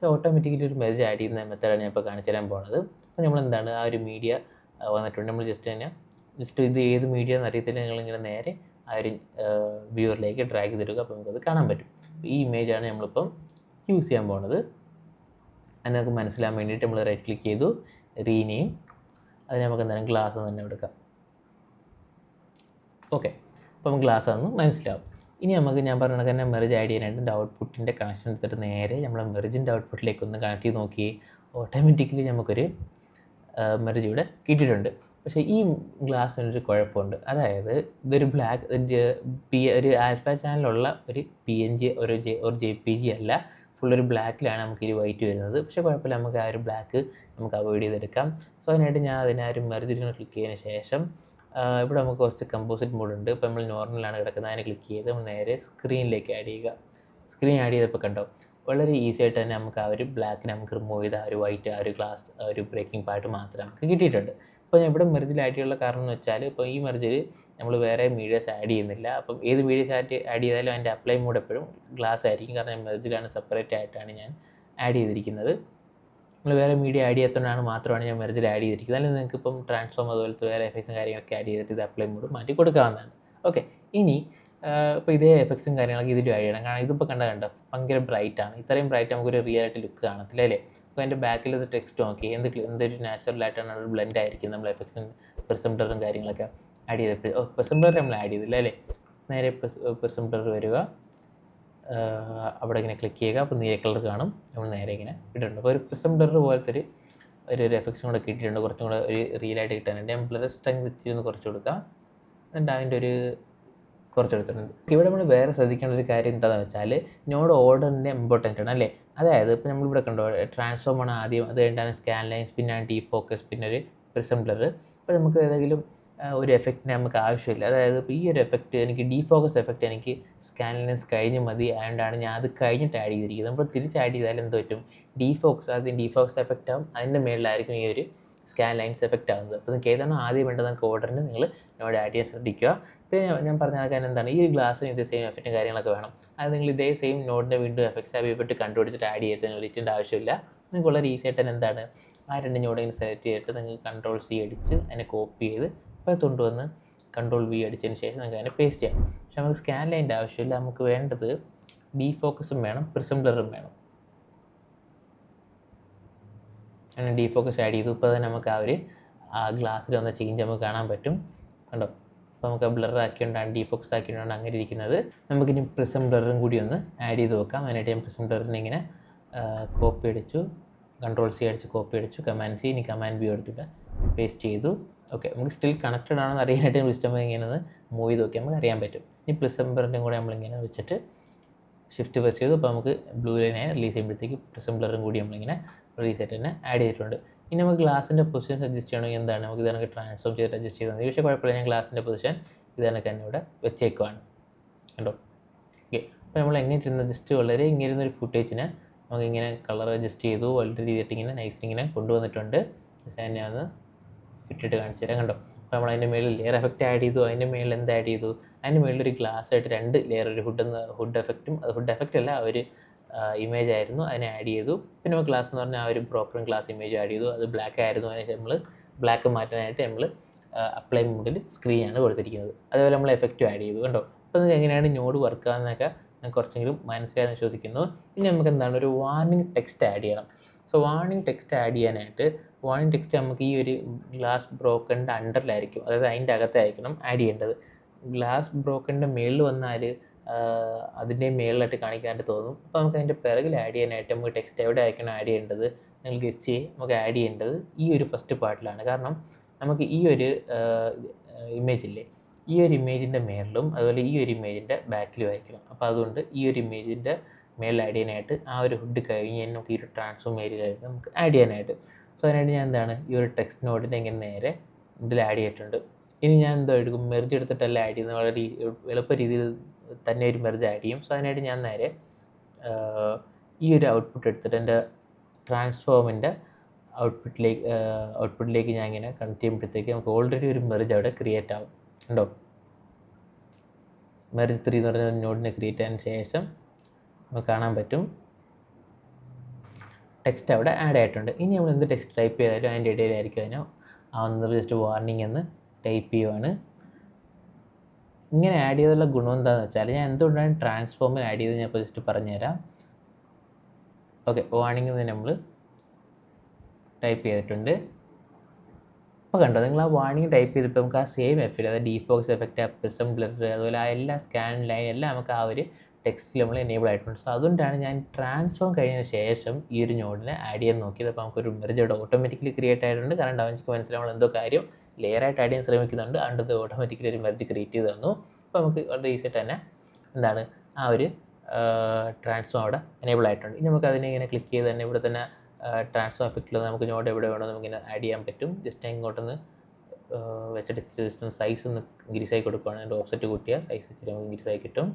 ഓട്ടോമാറ്റിക്കലി ഒരു മെർജ് ആഡ് ചെയ്യുന്ന മെത്തേഡാണ് ഞാൻ ഇപ്പോൾ കാണിച്ചു തരാൻ പോകുന്നത്. അപ്പോൾ നമ്മൾ ആ ഒരു മീഡിയ വന്നിട്ടുണ്ട്. നമ്മൾ ജസ്റ്റ് ഇത് ഏത് മീഡിയ എന്ന് അറിയത്തില്ല, നിങ്ങളിങ്ങനെ നേരെ ആ ഒരു വ്യൂവറിലേക്ക് ഡ്രാഗ് ചെയ്തിടുക. അപ്പോൾ നമുക്കത് കാണാൻ പറ്റും. ഈ ഇമേജാണ് നമ്മളിപ്പം യൂസ് ചെയ്യാൻ പോകുന്നത്. അത് നമുക്ക് മനസ്സിലാൻ വേണ്ടിയിട്ട് നമ്മൾ റൈറ്റ് ക്ലിക്ക് ചെയ്തു, റീനെയിം, അതിന് നമുക്ക് ഗ്ലാസ് തന്നെ എടുക്കാം. ഓക്കെ, അപ്പോൾ നമുക്ക് ഗ്ലാസ് ആണെന്ന് മനസ്സിലാവും. ഇനി നമുക്ക് ഞാൻ പറഞ്ഞ കണക്ക് തന്നെ മെർജ് ആഡ് ചെയ്യാനായിട്ട് ഔട്ട്പുട്ടിൻ്റെ കണക്ഷൻ എടുത്തിട്ട് നേരെ നമ്മൾ മെർജിൻ്റെ ഔട്ട്പുട്ടിലേക്ക് ഒന്ന് കണക്ട് ചെയ്ത് നോക്കി. ഓട്ടോമാറ്റിക്കലി നമുക്കൊരു മെർജ് ഇവിടെ കിട്ടിയിട്ടുണ്ട്. പക്ഷേ ഈ ഗ്ലാസ്സിനൊരു കുഴപ്പമുണ്ട്. അതായത് ഇതൊരു ഒരു ആൽഫ ചാനലുള്ള ഒരു PNG ഒരു JPG അല്ല, ഫുള്ളൊരു ബ്ലാക്കിലാണ് നമുക്ക് ഈ വൈറ്റ് വരുന്നത്. പക്ഷേ കുഴപ്പമില്ല, നമുക്ക് ആ ഒരു ബ്ലാക്ക് നമുക്ക് അവോയ്ഡ് ചെയ്തെടുക്കാം. സോ അതിനായിട്ട് ഞാൻ അതിനെ ആ ഒരു മെർജിൽ ക്ലിക്ക് ചെയ്തതിന് ശേഷം ഇവിടെ നമുക്ക് കുറച്ച് കമ്പോസിറ്റ് മോഡ് ഉണ്ട്. ഇപ്പോൾ നമ്മൾ നോർമലാണ് കിടക്കുന്നത്, അതിനെ ക്ലിക്ക് ചെയ്ത് നമ്മൾ നേരെ സ്ക്രീനിലേക്ക് ആഡ് ചെയ്യുക. സ്ക്രീൻ ആഡ് ചെയ്തപ്പോൾ കണ്ടോ വളരെ ഈസി ആയിട്ട് തന്നെ നമുക്ക് ആ ഒരു ബ്ലാക്കിനെ നമുക്ക് റിമൂവ് ചെയ്ത് ആ ഒരു വൈറ്റ് ആ ഒരു ഗ്ലാസ് ഒരു ബ്രേക്കിംഗ് പാർട്ട് മാത്രം നമുക്ക് കിട്ടിയിട്ടുണ്ട്. ഇപ്പോൾ ഞാൻ ഇവിടെ മെർജിൽ ആഡ് ചെയ്യാനുള്ള കാരണം എന്ന് വെച്ചാൽ ഇപ്പോൾ ഈ മെർജിൽ നമ്മൾ വേറെ മീഡിയാസ് ആഡ് ചെയ്യുന്നില്ല. അപ്പം ഏത് മീഡിയാസ് ആഡ് ചെയ്താലും അതിൻ്റെ അപ്ലൈ മോഡ് എപ്പോഴും ഗ്ലാസ് ആയിരിക്കും. കാരണം മെർജിലാണ് സെപ്പറേറ്റ് ആയിട്ടാണ് ഞാൻ ആഡ് ചെയ്തിരിക്കുന്നത്. നമ്മൾ വേറെ മീഡിയ ആഡ് ചെയ്യാത്തതുകൊണ്ടാണ് മാത്രമാണ് ഞാൻ മെർജിൽ ആഡ് ചെയ്തിരിക്കുന്നത്. അല്ലെങ്കിൽ നിങ്ങൾക്ക് ഇപ്പം ട്രാൻസ്ഫോം അതുപോലത്തെ വേറെ എഫക്ട്സും കാര്യങ്ങളൊക്കെ ആഡ് ചെയ്തിട്ട് ഇത് അപ്ലൈ മോഡ് മാറ്റി കൊടുക്കാവുന്നതാണ്. ഓക്കെ, ഇനി ഇപ്പോൾ ഇതേ എഫക്ട്സും കാര്യങ്ങളൊക്കെ ഇതിലും ആഡ് ചെയ്യണം. കാരണം ഇതിപ്പോൾ കണ്ടോ ഭയങ്കര ബ്രൈറ്റാണ്. ഇത്രയും ബ്രൈറ്റ് നമുക്കൊരു റിയൽ ആയിട്ട് ലുക്ക് കാണത്തില്ല അല്ലേ. അപ്പോൾ അതിൻ്റെ ബാക്കിൽ ഇത് ടെക്സ്റ്റ് നോക്കി എന്തൊരു നാച്ചുറലായിട്ടാണ് ഒരു ബ്ലെൻഡ് ആയിരിക്കും. നമ്മൾ എഫക്ട്സും പെർസെപ്റ്ററും കാര്യങ്ങളൊക്കെ ആഡ് ചെയ്തപ്പോൾ പെർസെപ്റ്റർ നമ്മൾ ആഡ് ചെയ്തില്ല അല്ലേ. നേരെ പെർസെപ്റ്റർ വരിക, അവിടെ ഇങ്ങനെ ക്ലിക്ക് ചെയ്യുക. അപ്പോൾ നീല കളർ കാണും, നമ്മൾ നേരെ ഇങ്ങനെ ഇട്ടിട്ടുണ്ട്. അപ്പോൾ ഒരു പെർസെപ്റ്റർ പോലത്തെ ഒരു എഫക്ട്സും കൂടെ കിട്ടിയിട്ടുണ്ട്. കുറച്ചും കൂടെ ഒരു റിയലായിട്ട് കിട്ടാനുണ്ട്. ഞാൻ ബ്ലർ സ്ട്രെങ്ത് ഇച്ചിരി കുറച്ച് കൊടുക്കാം. എന്നിട്ട് അതിൻ്റെ ഒരു കുറച്ചെടുത്തിട്ടുണ്ട്. ഇവിടെ നമ്മൾ വേറെ ശ്രദ്ധിക്കേണ്ട ഒരു കാര്യം എന്താണെന്ന് വെച്ചാൽ നോഡ് ഓർഡറിൻ്റെ ഇമ്പോർട്ടൻ്റ് ആണ് അല്ലേ. അതായത് ഇപ്പോൾ നമ്മളിവിടെ കണ്ടോ ട്രാൻസ്ഫോം ആണ് ആദ്യം, അത് കഴിഞ്ഞിട്ടാണ് സ്കാൻ ലൈൻസ്, പിന്നെയാണ് ഡീഫോക്കസ്, പിന്നെ ഒരു പ്രിസംബ്ലർ. ഇപ്പോൾ നമുക്ക് ഏതെങ്കിലും ഒരു എഫക്റ്റിന് നമുക്ക് ആവശ്യമില്ല. അതായത് ഇപ്പോൾ ഈ ഒരു എഫക്റ്റ് എനിക്ക് ഡീഫോക്കസ് എഫക്റ്റ് എനിക്ക് സ്കാൻ ലൈൻസ് കഴിഞ്ഞ് മതി, അതുകൊണ്ടാണ് ഞാൻ അത് കഴിഞ്ഞിട്ട് ആഡ് ചെയ്തിരിക്കുന്നത്. നമ്മൾ തിരിച്ച് ആഡ് ചെയ്താൽ എന്ത് പറ്റും, ആദ്യം ഡീഫോക്കസ് എഫക്റ്റ് ആവും, അതിൻ്റെ മേളിലായിരിക്കും ഈ ഒരു സ്കാൻ ലൈൻസ് എഫക്റ്റ് ആവുന്നത്. അപ്പോൾ നിങ്ങൾക്ക് ഏതാണോ ആദ്യം വേണ്ടത് നിങ്ങൾക്ക് ഓർഡറിന് നിങ്ങൾ നോഡ് ആഡ് ചെയ്യാൻ ശ്രദ്ധിക്കുക. പിന്നെ ഞാൻ പറഞ്ഞ കാര്യം എന്താണ്, ഈ ഒരു ഗ്ലാസ്സിന് ഇതേ സെയിം എഫക്റ്റും കാര്യങ്ങളൊക്കെ വേണം. അത് നിങ്ങൾ ഇതേ സെയിം നോഡിൻ്റെ വീണ്ടും എഫക്ട്സ് എഫക്റ്റ് കണ്ടുപിടിച്ചിട്ട് ആഡ് ചെയ്തിട്ട് നിങ്ങൾ ഇരിക്കേണ്ട ആവശ്യമില്ല. നിങ്ങൾക്ക് വളരെ ഈസി ആയിട്ട് തന്നെ ആ രണ്ട് നോഡിൽ സെലക്ട് ചെയ്തിട്ട് നിങ്ങൾക്ക് Ctrl+C അടിച്ച് അതിനെ കോപ്പി ചെയ്ത് ഇപ്പോൾ കൊണ്ടുവന്ന് Ctrl+V അടിച്ചതിന് ശേഷം നിങ്ങൾക്ക് അതിനെ പേസ്റ്റ് ചെയ്യാം. പക്ഷേ നമുക്ക് സ്കാൻ ലൈൻ്റെ ആവശ്യമില്ല. നമുക്ക് വേണ്ടത് ഡീഫോക്കസും വേണം, പ്രിസംബ്ലറും വേണം. അങ്ങനെ ഡീഫോക്കസ് ആഡ് ചെയ്തു. ഇപ്പോൾ തന്നെ നമുക്ക് ആ ഗ്ലാസ്സിൽ വന്ന ചേഞ്ച് നമുക്ക് കാണാൻ പറ്റും. കണ്ടോ, അപ്പോൾ നമുക്ക് ബ്ലർ ആക്കിയോണ്ടാണ് ഡീഫോക്കസ് ആക്കിയോണ്ടാണ് അങ്ങനെ ഇരിക്കുന്നത്. നമുക്കിനി പ്രിസം ബ്ലറും കൂടി ഒന്ന് ആഡ് ചെയ്ത് വെക്കാം. അതിനായിട്ട് ഞാൻ പ്രിസം ബ്ലറിനെ ഇങ്ങനെ കോപ്പി അടിച്ചു, Ctrl+C അടിച്ച് കോപ്പി അടിച്ചു, Command+C, ഇനി Command+V എടുത്തിട്ട് പേസ്റ്റ് ചെയ്തു. ഓക്കെ, നമുക്ക് സ്റ്റിൽ കണക്റ്റഡ് ആണെന്ന് അറിയാനായിട്ട് സിസ്റ്റം ഇങ്ങനെ ഒന്ന് മൂവ് ചെയ്ത് നോക്കി നമുക്ക് അറിയാൻ പറ്റും. ഈ പ്രിസം ബ്ലറിൻ്റെയും കൂടെ നമ്മളിങ്ങനെ വെച്ചിട്ട് ഷിഫ്റ്റ് പ്രസ് ചെയ്തു. അപ്പോൾ നമുക്ക് ബ്ലൂ ലൈനായി റിലീസ് ചെയ്യുമ്പോഴത്തേക്ക് പ്രിസം ബ്ലറും കൂടി നമ്മളിങ്ങനെ റിലീസ് ആയിട്ട് തന്നെ ആഡ് ചെയ്തിട്ടുണ്ട്. ഇനി നമുക്ക് ഗ്ലാസിൻ്റെ പൊസിഷൻ അഡ്ജസ്റ്റ് ചെയ്യണമെങ്കിൽ എന്താണ്, നമുക്ക് ഇതൊക്കെ ട്രാൻസ്ഫോം ചെയ്തിട്ട് അഡ്ജസ്റ്റ് ചെയ്താൽ മതി. പക്ഷേ കുഴപ്പമില്ല, ഞാൻ ഗ്ലാസിൻ്റെ പൊസിഷൻ ഇതൊക്കെ തന്നെ ഇവിടെ വെച്ചേക്കുവാണ്. കണ്ടോ, ഓക്കെ. അപ്പോൾ നമ്മൾ എങ്ങനെ ഇരുന്ന ജസ്റ്റ് വളരെ ഇങ്ങനെ ഇരുന്നൊരു ഫുട്ടേജിനെ നമുക്കിങ്ങനെ കളർ അഡ്ജസ്റ്റ് ചെയ്തു വളരെ രീതിയായിട്ട് ഇങ്ങനെ നൈസ് ഇങ്ങനെ കൊണ്ടുവന്നിട്ടുണ്ട്. ജസ്റ്റ് തന്നെ ഒന്ന് ഫിറ്റിട്ട് കാണിച്ചു തരാം. കണ്ടോ, അപ്പോൾ നമ്മൾ അതിൻ്റെ മേളിൽ ലെയർ എഫക്റ്റ് ആഡ് ചെയ്തു. അതിൻ്റെ മേളിൽ എന്ത് ആഡ് ചെയ്തു, അതിൻ്റെ മേളിൽ ഒരു ഗ്ലാസ് ആയിട്ട് 2 ലെയർ, ഒരു ഹുഡ് എഫക്റ്റും, അത് ഹുഡ് എഫക്റ്റ് അല്ല, ഒരു ഇമേജ് ആയിരുന്നു, അതിനെ ആഡ് ചെയ്തു. പിന്നെ നമ്മൾ ഗ്ലാസ് എന്ന് പറഞ്ഞാൽ ആ ഒരു ബ്രോക്കൺ ഗ്ലാസ് ഇമേജ് ആഡ് ചെയ്തു. അത് ബ്ലാക്ക് ആയിരുന്നു, അതിന് നമ്മൾ ബ്ലാക്ക് മാറ്റാനായിട്ട് നമ്മൾ അപ്ലൈ മോഡിൽ സ്ക്രീനാണ് കൊടുത്തിരിക്കുന്നത്. അതുപോലെ നമ്മൾ എഫക്റ്റും ആഡ് ചെയ്തു. കണ്ടോ, അപ്പോൾ നിങ്ങൾക്ക് എങ്ങനെയാണ് നോഡ് വർക്ക് ആകുന്നതൊക്കെ ഞാൻ കുറച്ചെങ്കിലും മനസ്സിലായെന്ന് വിശ്വസിക്കുന്നു. ഇനി നമുക്ക് എന്താണ്, ഒരു വാർണിംഗ് ടെക്സ്റ്റ് ആഡ് ചെയ്യണം. സോ വാർണിംഗ് ടെക്സ്റ്റ് ആഡ് ചെയ്യാനായിട്ട്, വാർണിംഗ് ടെക്സ്റ്റ് നമുക്ക് ഈ ഒരു ഗ്ലാസ് ബ്രോക്കണിൻ്റെ അണ്ടറിലായിരിക്കും, അതായത് അതിൻ്റെ അകത്തായിരിക്കണം ആഡ് ചെയ്യേണ്ടത്. ഗ്ലാസ് ബ്രോക്കണിൻ്റെ മേളിൽ വന്നാൽ അതിൻ്റെ മേളിലായിട്ട് കാണിക്കാനായിട്ട് തോന്നും. അപ്പോൾ നമുക്ക് അതിൻ്റെ പിറകിൽ ആഡ് ചെയ്യാനായിട്ട് നമുക്ക് ടെക്സ്റ്റ് എവിടെ ആയിരിക്കണം ആഡ് ചെയ്യേണ്ടത്, നിങ്ങൾ ഗെസ് ചെയ്യ്. നമുക്ക് ആഡ് ചെയ്യേണ്ടത് ഈ ഒരു ഫസ്റ്റ് പാർട്ടിലാണ്. കാരണം നമുക്ക് ഈ ഒരു ഇമേജ് ഇല്ലേ, ഈ ഒരു ഇമേജിൻ്റെ മേളിലും അതുപോലെ ഈ ഒരു ഇമേജിൻ്റെ ബാക്കിലും ആയിരിക്കണം. അപ്പോൾ അതുകൊണ്ട് ഈ ഒരു ഇമേജിൻ്റെ മേളിൽ ആഡ് ചെയ്യാനായിട്ട് ആ ഒരു ഹുഡ് കഴിഞ്ഞ് നമുക്ക് ഈ ഒരു ട്രാൻസ്ഫോം ഏരിയയിലായിട്ട് നമുക്ക് ആഡ് ചെയ്യാനായിട്ട്. സോ അതിനായിട്ട് ഞാൻ എന്താണ്, ഈ ഒരു ടെക്സ്റ്റ് നോഡിനെ ഇങ്ങനെ നേരെ ഇതിൽ ആഡ് ചെയ്തിട്ടുണ്ട്. ഇനി ഞാൻ എന്തോ എടുക്കും, മെർജ് എടുത്തിട്ടല്ല ആഡ് ചെയ്യുന്നത്, വളരെ എളുപ്പ രീതിയിൽ തന്നെ ഒരു മെർജ് ആഡ് ചെയ്യും. സോ അതിനായിട്ട് ഞാൻ നേരെ ഈ ഒരു ഔട്ട്പുട്ട് എടുത്തിട്ട് എൻ്റെ ട്രാൻസ്ഫോമിൻ്റെ ഔട്ട്പുട്ടിലേക്ക് ഞാൻ ഇങ്ങനെ കണക്ട് ചെയ്യുമ്പോഴത്തേക്ക് നമുക്ക് ഓൾറെഡി ഒരു മെർജ് അവിടെ ക്രിയേറ്റ് ആവും. ഉണ്ടോ, മെർജ് 3 എന്ന് പറഞ്ഞ നോഡിനെ ക്രിയേറ്റ് ആയതിനു ശേഷം നമുക്ക് കാണാൻ പറ്റും ടെക്സ്റ്റ് അവിടെ ആഡ് ആയിട്ടുണ്ട്. ഇനി നമ്മൾ എന്ത് ടെക്സ്റ്റ് ടൈപ്പ് ചെയ്താലും അതിൻ്റെ ഇടയിലായിരിക്കും അതിന് ആവുന്നത്. ജസ്റ്റ് വാർണിംഗ് എന്ന് ടൈപ്പ് ചെയ്യുവാണ്. ഇങ്ങനെ ആഡ് ചെയ്തുള്ള ഗുണം എന്താണെന്ന് വെച്ചാൽ, ഞാൻ എന്തുകൊണ്ടാണ് ട്രാൻസ്ഫോമിൽ ആഡ് ചെയ്തത് ഞാൻ ഇപ്പോൾ ജസ്റ്റ് പറഞ്ഞുതരാം. ഓക്കെ, വാർണിംഗ് എന്ന് നമ്മൾ ടൈപ്പ് ചെയ്തിട്ടുണ്ട്. അപ്പോൾ കണ്ടോ, നിങ്ങൾ ആ വാർണിംഗ് ടൈപ്പ് ചെയ്തപ്പോൾ നമുക്ക് ആ സെയിം എഫക്റ്റ്, അതായത് ഡീഫോക്സ് എഫക്റ്റ്, പ്രിസം ബ്ലർ, അതുപോലെ ആ എല്ലാ സ്കാൻ ലൈൻ എല്ലാം നമുക്ക് ആ ഒരു ടെക്സ്റ്റിൽ നമ്മൾ എനേബിൾ ആയിട്ടുണ്ട്. സോ അതുകൊണ്ടാണ് ഞാൻ ട്രാൻസ്ഫോം കഴിഞ്ഞതിന് ശേഷം ഈ ഒരു നോഡിനെ ആഡ് ചെയ്യാൻ നോക്കിയത്. അപ്പോൾ നമുക്കൊരു മെർജ് അവിടെ ഓട്ടോമാറ്റിക്കലി ക്രിയേറ്റ് ആയിട്ടുണ്ട്. കാരണം ഡാവിഞ്ചിക്ക് മനസ്സിലാവും നമ്മൾ എന്തോ കാര്യം ലെയറായിട്ട് ആഡ് ചെയ്യാൻ ശ്രമിക്കുന്നുണ്ട്, അതുകൊണ്ട് ഓട്ടോമാറ്റിക്കലി ഒരു മെർജ് ക്രിയേറ്റ് ചെയ്ത് തന്നു. അപ്പോൾ നമുക്ക് വളരെ ഈസി ആയിട്ട് തന്നെ എന്താണ് ആ ഒരു ട്രാൻസ്ഫോം അവിടെ എനേബിൾ ആയിട്ടുണ്ട്. ഇനി നമുക്ക് അതിനെ ഇങ്ങനെ ക്ലിക്ക് ചെയ്ത് തന്നെ ഇവിടെ തന്നെ ട്രാൻസ്ഫോം എഫക്റ്റിൽ നമുക്ക് നോഡ് എവിടെ വേണോ നമുക്കിങ്ങനെ ആഡ് ചെയ്യാൻ പറ്റും. ജസ്റ്റ് ഇങ്ങോട്ടൊന്ന് വെച്ചിട്ട് ജസ്റ്റ് ഒന്ന് സൈസ് ഒന്ന് ഇൻക്രീസ് ആയി കൊടുക്കുകയാണ്. അതിൻ്റെ ഓഫ്സെറ്റ് കൂട്ടിയാൽ സൈസ് ഇച്ചിരി നമുക്ക് ഇൻക്രീസ് ആയി കിട്ടും.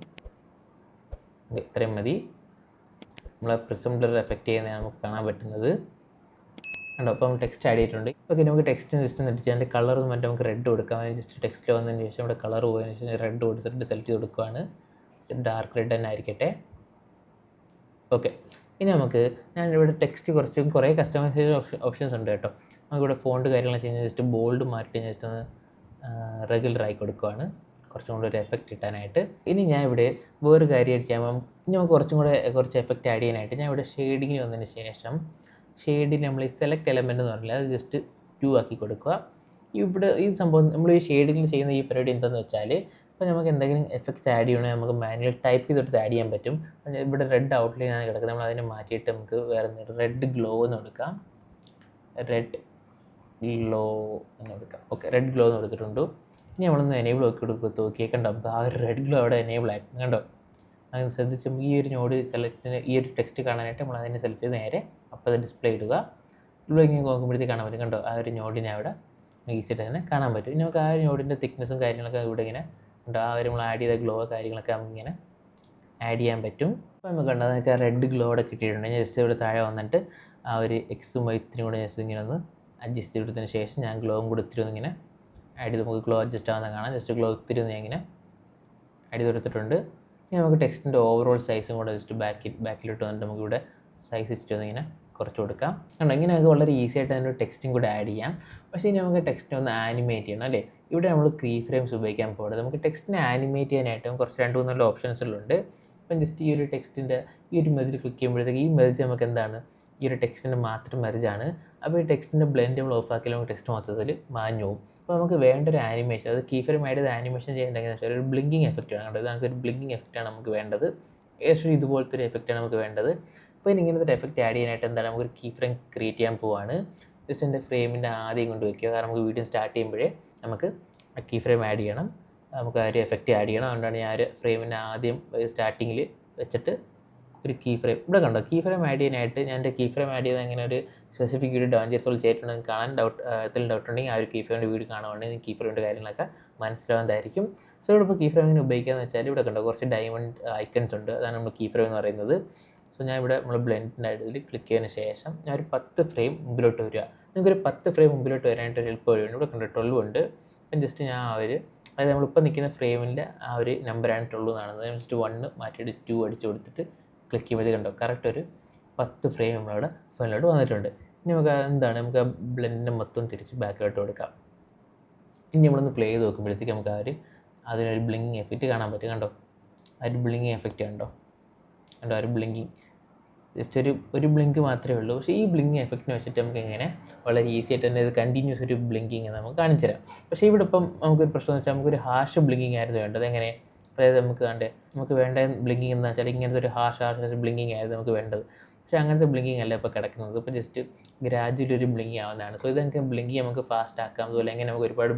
ഇത്രയും മതി. നമ്മളെ പ്രിസം ബ്ലർ എഫക്റ്റ് ചെയ്യുന്നതാണ് നമുക്ക് കാണാൻ പറ്റുന്നത്. ഉണ്ടോ, അപ്പോൾ നമുക്ക് ടെക്സ്റ്റ് ആഡ് ചെയ്തിട്ടുണ്ട്. ഓക്കെ, നമുക്ക് ടെക്സ്റ്റ് ജസ്റ്റ് എന്നിട്ട് അതിൻ്റെ കളർ മറ്റേ നമുക്ക് റെഡ് കൊടുക്കാം. അതിന് ജസ്റ്റ് ടെക്സ്റ്റിൽ വന്നതിന് ശേഷം ഇവിടെ കളർ പോയതിന് ശേഷം റെഡ് കൊടുത്തിട്ട് സെലക്ട് ചെയ്ത് കൊടുക്കുകയാണ്. ഡാർക്ക് റെഡ് തന്നെ ആയിരിക്കട്ടെ. ഓക്കെ, ഇനി നമുക്ക് ഞാൻ ഇവിടെ ടെക്സ്റ്റ് കുറേ കസ്റ്റമൈസേഷൻ ഓപ്ഷൻസ് ഉണ്ട് കേട്ടോ. നമുക്കിവിടെ ഫോണ്ട് കാര്യങ്ങൾ ചെയ്യുന്നത് ജസ്റ്റ് ബോൾഡ് മാറ്റി ജസ്റ്റ് ഒന്ന് റെഗുലർ ആയി കൊടുക്കുകയാണ്, കുറച്ചും കൂടെ ഒരു എഫക്റ്റ് കിട്ടാനായിട്ട്. ഇനി ഞാൻ ഇവിടെ വേറൊരു കാര്യമായിട്ട് ചെയ്യുമ്പം ഇനി നമുക്ക് കുറച്ച് എഫക്റ്റ് ആഡ് ചെയ്യാനായിട്ട് ഞാൻ ഇവിടെ ഷെയ്ഡിങ്ങിന് വന്നതിന് ശേഷം ഷെയ്ഡിൽ നമ്മൾ ഈ സെലക്ട് എലമെൻ്റ് എന്ന് പറഞ്ഞാൽ അത് ജസ്റ്റ് 2 ആക്കി കൊടുക്കുക. ഇവിടെ ഈ സംഭവം നമ്മൾ ഈ ഷെയ്ഡിങ്ങിൽ ചെയ്യുന്ന ഈ പരിപാടി എന്താണെന്ന് വെച്ചാൽ, ഇപ്പോൾ നമുക്ക് എന്തെങ്കിലും എഫക്ട്സ് ആഡ് ചെയ്യണമെങ്കിൽ നമുക്ക് മാനുവൽ ടൈപ്പ് ചെയ്തിട്ട് ആഡ് ചെയ്യാൻ പറ്റും. ഇവിടെ റെഡ് ഔട്ട്ലൈൻ ആണ് കിടക്കുന്നത്, നമ്മൾ അതിനെ മാറ്റിയിട്ട് നമുക്ക് വേറെ റെഡ് ഗ്ലോ എന്ന് കൊടുക്കാം. റെഡ് ഗ്ലോ എന്ന് കൊടുക്കാം. ഓക്കെ, റെഡ് ഗ്ലോ എന്ന് കൊടുത്തിട്ടുണ്ട്. ഇനി നമ്മളൊന്ന് എനേബിൾ നോക്കിയാൽ കണ്ടോ, അപ്പോൾ ആ ഒരു റെഡ് ഗ്ലോ അവിടെ എനേബിൾ ആയിരുന്നു. കണ്ടോ, അത് ശ്രദ്ധിച്ച് ഈ ഒരു നോഡ് സെലക്റ്റിന് ഈ ഒരു ടെക്സ്റ്റ് കാണാനായിട്ട് നമ്മൾ അതിനെ സെലക്ട് ചെയ്ത് നേരെ അപ്പോൾ അത് ഡിസ്പ്ലേ ഇടുക. ഇവിടെ ഇങ്ങനെ നോക്കുമ്പോഴത്തേക്ക് കാണാൻ പറ്റും. കണ്ടോ, ആ ഒരു നോഡിനെ അവിടെ ഈസിയായിട്ട് തന്നെ കാണാൻ പറ്റും. ഇനി നമുക്ക് ആ ഒരു നോഡിൻ്റെ തിക്നെസ്സും കാര്യങ്ങളൊക്കെ ഇവിടെ ഇങ്ങനെ ഉണ്ട്. ആ ഒരു നമ്മൾ ആഡ് ചെയ്ത ഗ്ലോ കാര്യങ്ങളൊക്കെ നമുക്കിങ്ങനെ ആഡ് ചെയ്യാൻ പറ്റും. അപ്പോൾ നമുക്ക് കണ്ടോ, അതൊക്കെ റെഡ് ഗ്ലോ അവിടെ കിട്ടിയിട്ടുണ്ട്. ഞാൻ ജസ്റ്റ് ഇവിടെ താഴെ വന്നിട്ട് ആ ഒരു എക്സും വൈത്തിനും കൂടെ ജസ്റ്റ് ഇങ്ങനെ ഒന്ന് അഡ്ജസ്റ്റ് ചെയ്തതിന് ശേഷം ഞാൻ ഗ്ലോവും കൂടെ ഒത്തിരി ഒന്നിങ്ങനെ ആഡ് ചെയ്ത് നമുക്ക് ഗ്ലോ അഡ്ജസ്റ്റ് ആവുന്ന കാണാം. ജസ്റ്റ് ഗ്ലോ ഒത്തിരി ഒന്ന് ഞാൻ ഇങ്ങനെ ആഡ് ചെയ്ത് കൊടുത്തിട്ടുണ്ട്. ഇനി നമുക്ക് ടെക്സ്റ്റിൻ്റെ ഓവറോൾ സൈസും കൂടെ ജസ്റ്റ് ബാക്കിലോട്ട് വന്നിട്ട് നമുക്കിവിടെ സൈസ് വെച്ചിട്ട് ഒന്നിങ്ങനെ കുറച്ച് കൊടുക്കാം. കണ്ടോ, ഇങ്ങനെ നമുക്ക് വളരെ ഈസി ആയിട്ട് അതിൻ്റെ ടെക്സ്റ്റും കൂടെ ആഡ് ചെയ്യാം. പക്ഷേ ഇനി നമുക്ക് ടെക്സ്റ്റിനെ ഒന്ന് ആനിമേറ്റ് ചെയ്യണം അല്ലേ. ഇവിടെ നമ്മൾ കീ ഫ്രെയിംസ് ഉപയോഗിക്കാൻ പോകുന്നത്. നമുക്ക് ടെക്സ്റ്റിനെ ആനിമേറ്റ് ചെയ്യാനായിട്ട് കുറച്ച് 2-3 ഓപ്ഷൻസുകളുണ്ട്. അപ്പം ജസ്റ്റ് ഈ ഒരു ടെക്സ്റ്റിൻ്റെ ഈ ഒരു മെർജിൽ ക്ലിക്ക് ചെയ്യുമ്പോഴത്തേക്ക് ഈ മെർജ് നമുക്ക് എന്താണ്, ഈ ഒരു ടെക്സ്റ്റിൻ്റെ മാത്രം മെർജാണ്. അപ്പോൾ ഈ ടെക്സ്റ്റിൻ്റെ ബ്ലെൻഡ് നമ്മൾ ഓഫ് ആക്കിയാൽ നമുക്ക് ടെക്സ്റ്റ് മൊത്തത്തിൽ മാഞ്ഞു പോകും. അപ്പോൾ നമുക്ക് വേണ്ട ഒരു ആനിമേഷൻ, അത് കീ ഫ്രെയിം ആയിട്ട് ആനിമേഷൻ ചെയ്യേണ്ടതെന്ന് വെച്ചാൽ ഒരു ബ്ലിങ്കിങ് എഫക്റ്റ് ആണ്. ഇത് നമുക്കൊരു ബ്ലിങ്കിങ് എഫക്റ്റാണ് നമുക്ക് വേണ്ടത്. ഏകദേശം ഇതുപോലത്തെ ഒരു എഫക്റ്റാണ് നമുക്ക് വേണ്ടത്. അപ്പോൾ ഇനി ഇങ്ങനത്തെ ഒരു എഫക്റ്റ് ആഡ് ചെയ്യാനായിട്ട് എന്താണ്, നമുക്കൊരു കീ ഫ്രെയിം ക്രിയേറ്റ് ചെയ്യാൻ പോവാണ്. ജസ്റ്റ് എൻ്റെ ഫ്രെയിമിൻ്റെ ആദ്യം കൊണ്ട് വയ്ക്കുക. കാരണം നമുക്ക് വീഡിയോ സ്റ്റാർട്ട് ചെയ്യുമ്പോഴേ നമുക്ക് ആ കീ ഫ്രെയിം ആഡ് ചെയ്യണം, നമുക്ക് ആ ഒരു എഫക്റ്റ് ആഡ് ചെയ്യണം. അതുകൊണ്ടാണ് ഞാൻ ഒരു ഫ്രെയിമിൻ്റെ ആദ്യം സ്റ്റാർട്ടിങ്ങിൽ വെച്ചിട്ട് ഒരു കീ ഫ്രെയിം ഇവിടെ കണ്ടോ. കീ ഫ്രെയിം ആഡ് ചെയ്യാനായിട്ട് ഞാൻ എൻ്റെ കീ ഫ്രെയിം ആഡ് ചെയ്ത് അങ്ങനെ ഒരു സ്പെസിഫിക് വീഡിയോ ഡാൻജർ സോൾ ചെയ്തിട്ടുണ്ടെങ്കിൽ കാണാൻ ഡൗട്ട് ഉണ്ടെങ്കിൽ ആ ഒരു കീ ഫ്രെയിമിൻ്റെ വീഡിയോ കാണുവാണെങ്കിൽ കീ ഫ്രെയിമിൻ്റെ കാര്യങ്ങളൊക്കെ മനസ്സിലാവുന്നതായിരിക്കും. സോ ഇവിടെ ഇപ്പോൾ കീ ഫ്രെയിമിന് ഉപയോഗിക്കാമെന്ന് വെച്ചാൽ ഇവിടെ കണ്ടോ കുറച്ച് ഡയമണ്ട് ഐക്കൺസ് ഉണ്ട്. അതാണ് നമ്മൾ കീ ഫ്രെയിം എന്ന് പറയുന്നത്. സോ ഞാൻ ഇവിടെ നമ്മൾ ബ്ലെൻഡിൻ്റെ ഇതിൽ ക്ലിക്ക് ചെയ്തതിന് ശേഷം ഞാൻ ഒരു 10 ഫ്രെയിം മുമ്പിലോട്ട് വരിക. നിങ്ങൾക്കൊരു 10 ഫ്രെയിം മുമ്പിലോട്ട് വരാനായിട്ട് ഒരു എളുപ്പ വഴിയുണ്ട്. ഇവിടെ കണ്ടോ 12 ഉണ്ട്. അപ്പം ജസ്റ്റ് ഞാൻ അതായത് നമ്മളിപ്പോൾ നിൽക്കുന്ന ഫ്രെയിമിൻ്റെ ആ ഒരു നമ്പറാണ് 12 എന്നാണ്. ജസ്റ്റ് 1 മാറ്റിയിട്ട് 2 അടിച്ച് കൊടുത്തിട്ട് ക്ലിക്ക് ചെയ്യുമ്പോൾ കണ്ടോ കറക്റ്റ് ഒരു 10 ഫ്രെയിം നമ്മളവിടെ ഫോണിലോട്ട് വന്നിട്ടുണ്ട്. ഇനി നമുക്ക് നമുക്ക് ആ ബ്ലെൻഡിനെ മൊത്തം തിരിച്ച് ബാക്കിലോട്ട് കൊടുക്കാം. ഇനി നമ്മളൊന്ന് പ്ലേ ചെയ്ത് നോക്കുമ്പോഴത്തേക്ക് നമുക്ക് അതിനൊരു ബ്ലിങ്കിങ് എഫക്റ്റ് കാണാൻ പറ്റും. കണ്ടോ ആ ഒരു ബ്ലിങ്കിങ് എഫക്റ്റ് കണ്ടോ ആ ഒരു ബ്ലിങ്കിങ് ജസ്റ്റ് ഒരു ബ്ലിങ്ക് മാത്രമേ ഉള്ളൂ. പക്ഷേ ഈ ബ്ലിങ്കിങ് എഫക്റ്റിനെ വെച്ചിട്ട് നമുക്ക് എങ്ങനെ വളരെ ഈസി ആയിട്ട് തന്നെ ഇത് കണ്ടിന്യൂസ് ഒരു ബ്ലിങ്കിങ് നമുക്ക് കാണിച്ചു തരാം. പക്ഷേ ഇവിടെ ഇപ്പം നമുക്കൊരു പ്രശ്നം എന്ന് വെച്ചാൽ നമുക്കൊരു ഹാഷ് ബ്ലിങ്കിങ് ആയിരുന്നു വേണ്ടത്. എങ്ങനെ അതായത് നമുക്ക് വേണ്ട ബ്ലിങ്കിങ് എന്ന് വെച്ചാൽ ഇങ്ങനത്തെ ഒരു ഹാഷ് ബ്ലിങ്കിങ് ആയിരുന്നു നമുക്ക് വേണ്ടത്. പക്ഷേ അങ്ങനത്തെ ബ്ലിങ്കിങ് അല്ല ഇപ്പോൾ കിടക്കുന്നത്. ഇപ്പോൾ ജസ്റ്റ് ഗ്രാജുവലി ഒരു ബ്ലിങ്കിങ് ആവുന്നതാണ്. സോ ഇതൊക്കെ ബ്ലിങ്കിങ് നമുക്ക് ഫാസ്റ്റ് ആക്കാം. അതുപോലെ എങ്ങനെ നമുക്ക് ഒരുപാട്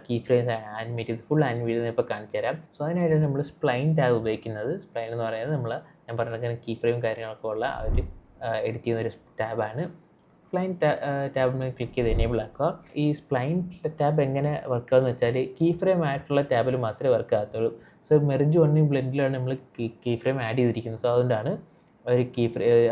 കീ ഫ്രെയിംസ് ആനിമേറ്റ് ചെയ്ത് ഫുൾ ആനിമേറ്റ് ചെയ്ത് ഇപ്പോൾ കാണിച്ചു തരാം. സോ അതിനായിട്ട് നമ്മൾ സ്പ്ലൈൻ ടാബ് ഉപയോഗിക്കുന്നത്. സ്പ്ലൈൻ എന്ന് പറയുന്നത് ഞാൻ പറഞ്ഞ കീ ഫ്രെയിം കാര്യങ്ങളൊക്കെ ഉള്ള ഒരു എഡിറ്റ് ചെയ്യുന്ന ഒരു ടാബാണ്. സ്പ്ലൈൻ ടാബിൽ ക്ലിക്ക് ചെയ്ത് എനേബിൾ ആക്കുക. ഈ സ്പ്ലൈൻ ടാബ് എങ്ങനെ വർക്ക് ആവുമെന്ന് വെച്ചാൽ കീ ഫ്രെയിം ആയിട്ടുള്ള ടാബിൽ മാത്രമേ വർക്ക് ആകത്തുള്ളൂ. സോ മെർജ് വണ്ണും ബ്ലെൻഡിലാണ് നമ്മൾ കീ ഫ്രെയിം ആഡ് ചെയ്തിരിക്കുന്നത്. സോ അതുകൊണ്ടാണ് ഒരു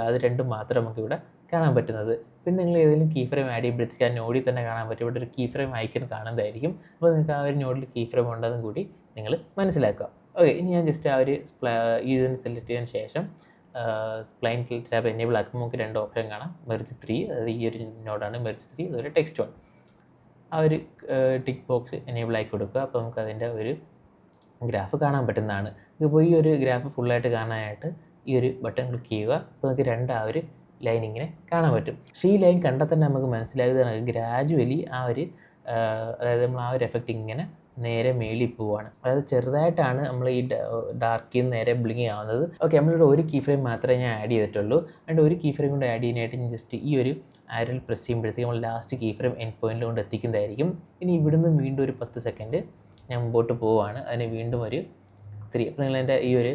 അത് രണ്ടും മാത്രം നമുക്കിവിടെ കാണാൻ പറ്റുന്നത്. പിന്നെ നിങ്ങൾ ഏതെങ്കിലും കീ ഫ്രെയിം ആഡ് ചെയ്യുമ്പോഴത്തേക്ക് ആ നോഡിൽ തന്നെ കാണാൻ പറ്റും. ഇവിടെ ഒരു കീ ഫ്രെയിം ഐക്കൺ കാണുന്നതായിരിക്കും. അപ്പോൾ നിങ്ങൾക്ക് ആ ഒരു നോഡിൽ കീ ഫ്രെയിം ഉണ്ടെന്നും കൂടി നിങ്ങൾ മനസ്സിലാക്കുക. ഓക്കെ, ഇനി ഞാൻ ജസ്റ്റ് ആ ഒരു ഇതിന് സെലക്ട് ചെയ്തതിന് ശേഷം സ്പ്ലൈൻ ടാബ് എനേബിൾ ആക്കുമ്പോൾ നമുക്ക് 2 ഓപ്ഷൻ കാണാം. മെർജ് 3, അതായത് ഈ ഒരു നോഡാണ് മെർജ് 3, അതുപോലെ ടെക്സ്റ്റ് 1. ആ ഒരു ടിക്ക് ബോക്സ് എനേബിൾ ആക്കി കൊടുക്കുക. അപ്പോൾ നമുക്ക് അതിൻ്റെ ഒരു ഗ്രാഫ് കാണാൻ പറ്റുന്നതാണ്. ഇപ്പോൾ ഈ ഒരു ഗ്രാഫ് ഫുള്ളായിട്ട് കാണാനായിട്ട് ഈ ഒരു ബട്ടൺ ക്ലിക്ക് ചെയ്യുക. അപ്പോൾ നമുക്ക് ആ ഒരു ലൈൻ ഇങ്ങനെ കാണാൻ പറ്റും. പക്ഷേ ഈ ലൈൻ കണ്ടാൽ തന്നെ നമുക്ക് മനസ്സിലാകുന്നതാണ് ഗ്രാജുവലി അതായത് നമ്മൾ ആ ഒരു എഫക്റ്റ് ഇങ്ങനെ നേരെ മേളിൽ പോവുകയാണ്. അതായത് ചെറുതായിട്ടാണ് നമ്മൾ ഈ ഡാർക്കിൽ നിന്ന് നേരെ ബ്ലിങ് ആവുന്നത്. ഓക്കെ, നമ്മളിവിടെ ഒരു കീ ഫ്രെയിം മാത്രമേ ഞാൻ ആഡ് ചെയ്തിട്ടുള്ളൂ. അതുകൊണ്ട് ഒരു കീ ഫ്രെയിം കൊണ്ട് ആഡ് ചെയ്യാനായിട്ട് ഞാൻ ജസ്റ്റ് ഈ ഒരു ആരോയിൽ പ്രസ് ചെയ്യുമ്പോഴത്തേക്ക് നമ്മൾ ലാസ്റ്റ് കീ ഫ്രെയിം എൻഡ് പോയിന്റിൽ കൊണ്ട് എത്തിക്കുന്നതായിരിക്കും. ഇനി ഇവിടുന്ന് വീണ്ടും ഒരു 10 സെക്കൻഡ് ഞാൻ മുമ്പോട്ട് പോവുകയാണ്. അതിന് വീണ്ടും ഒരു 3. അപ്പോൾ നിങ്ങളെൻ്റെ ഈ ഒരു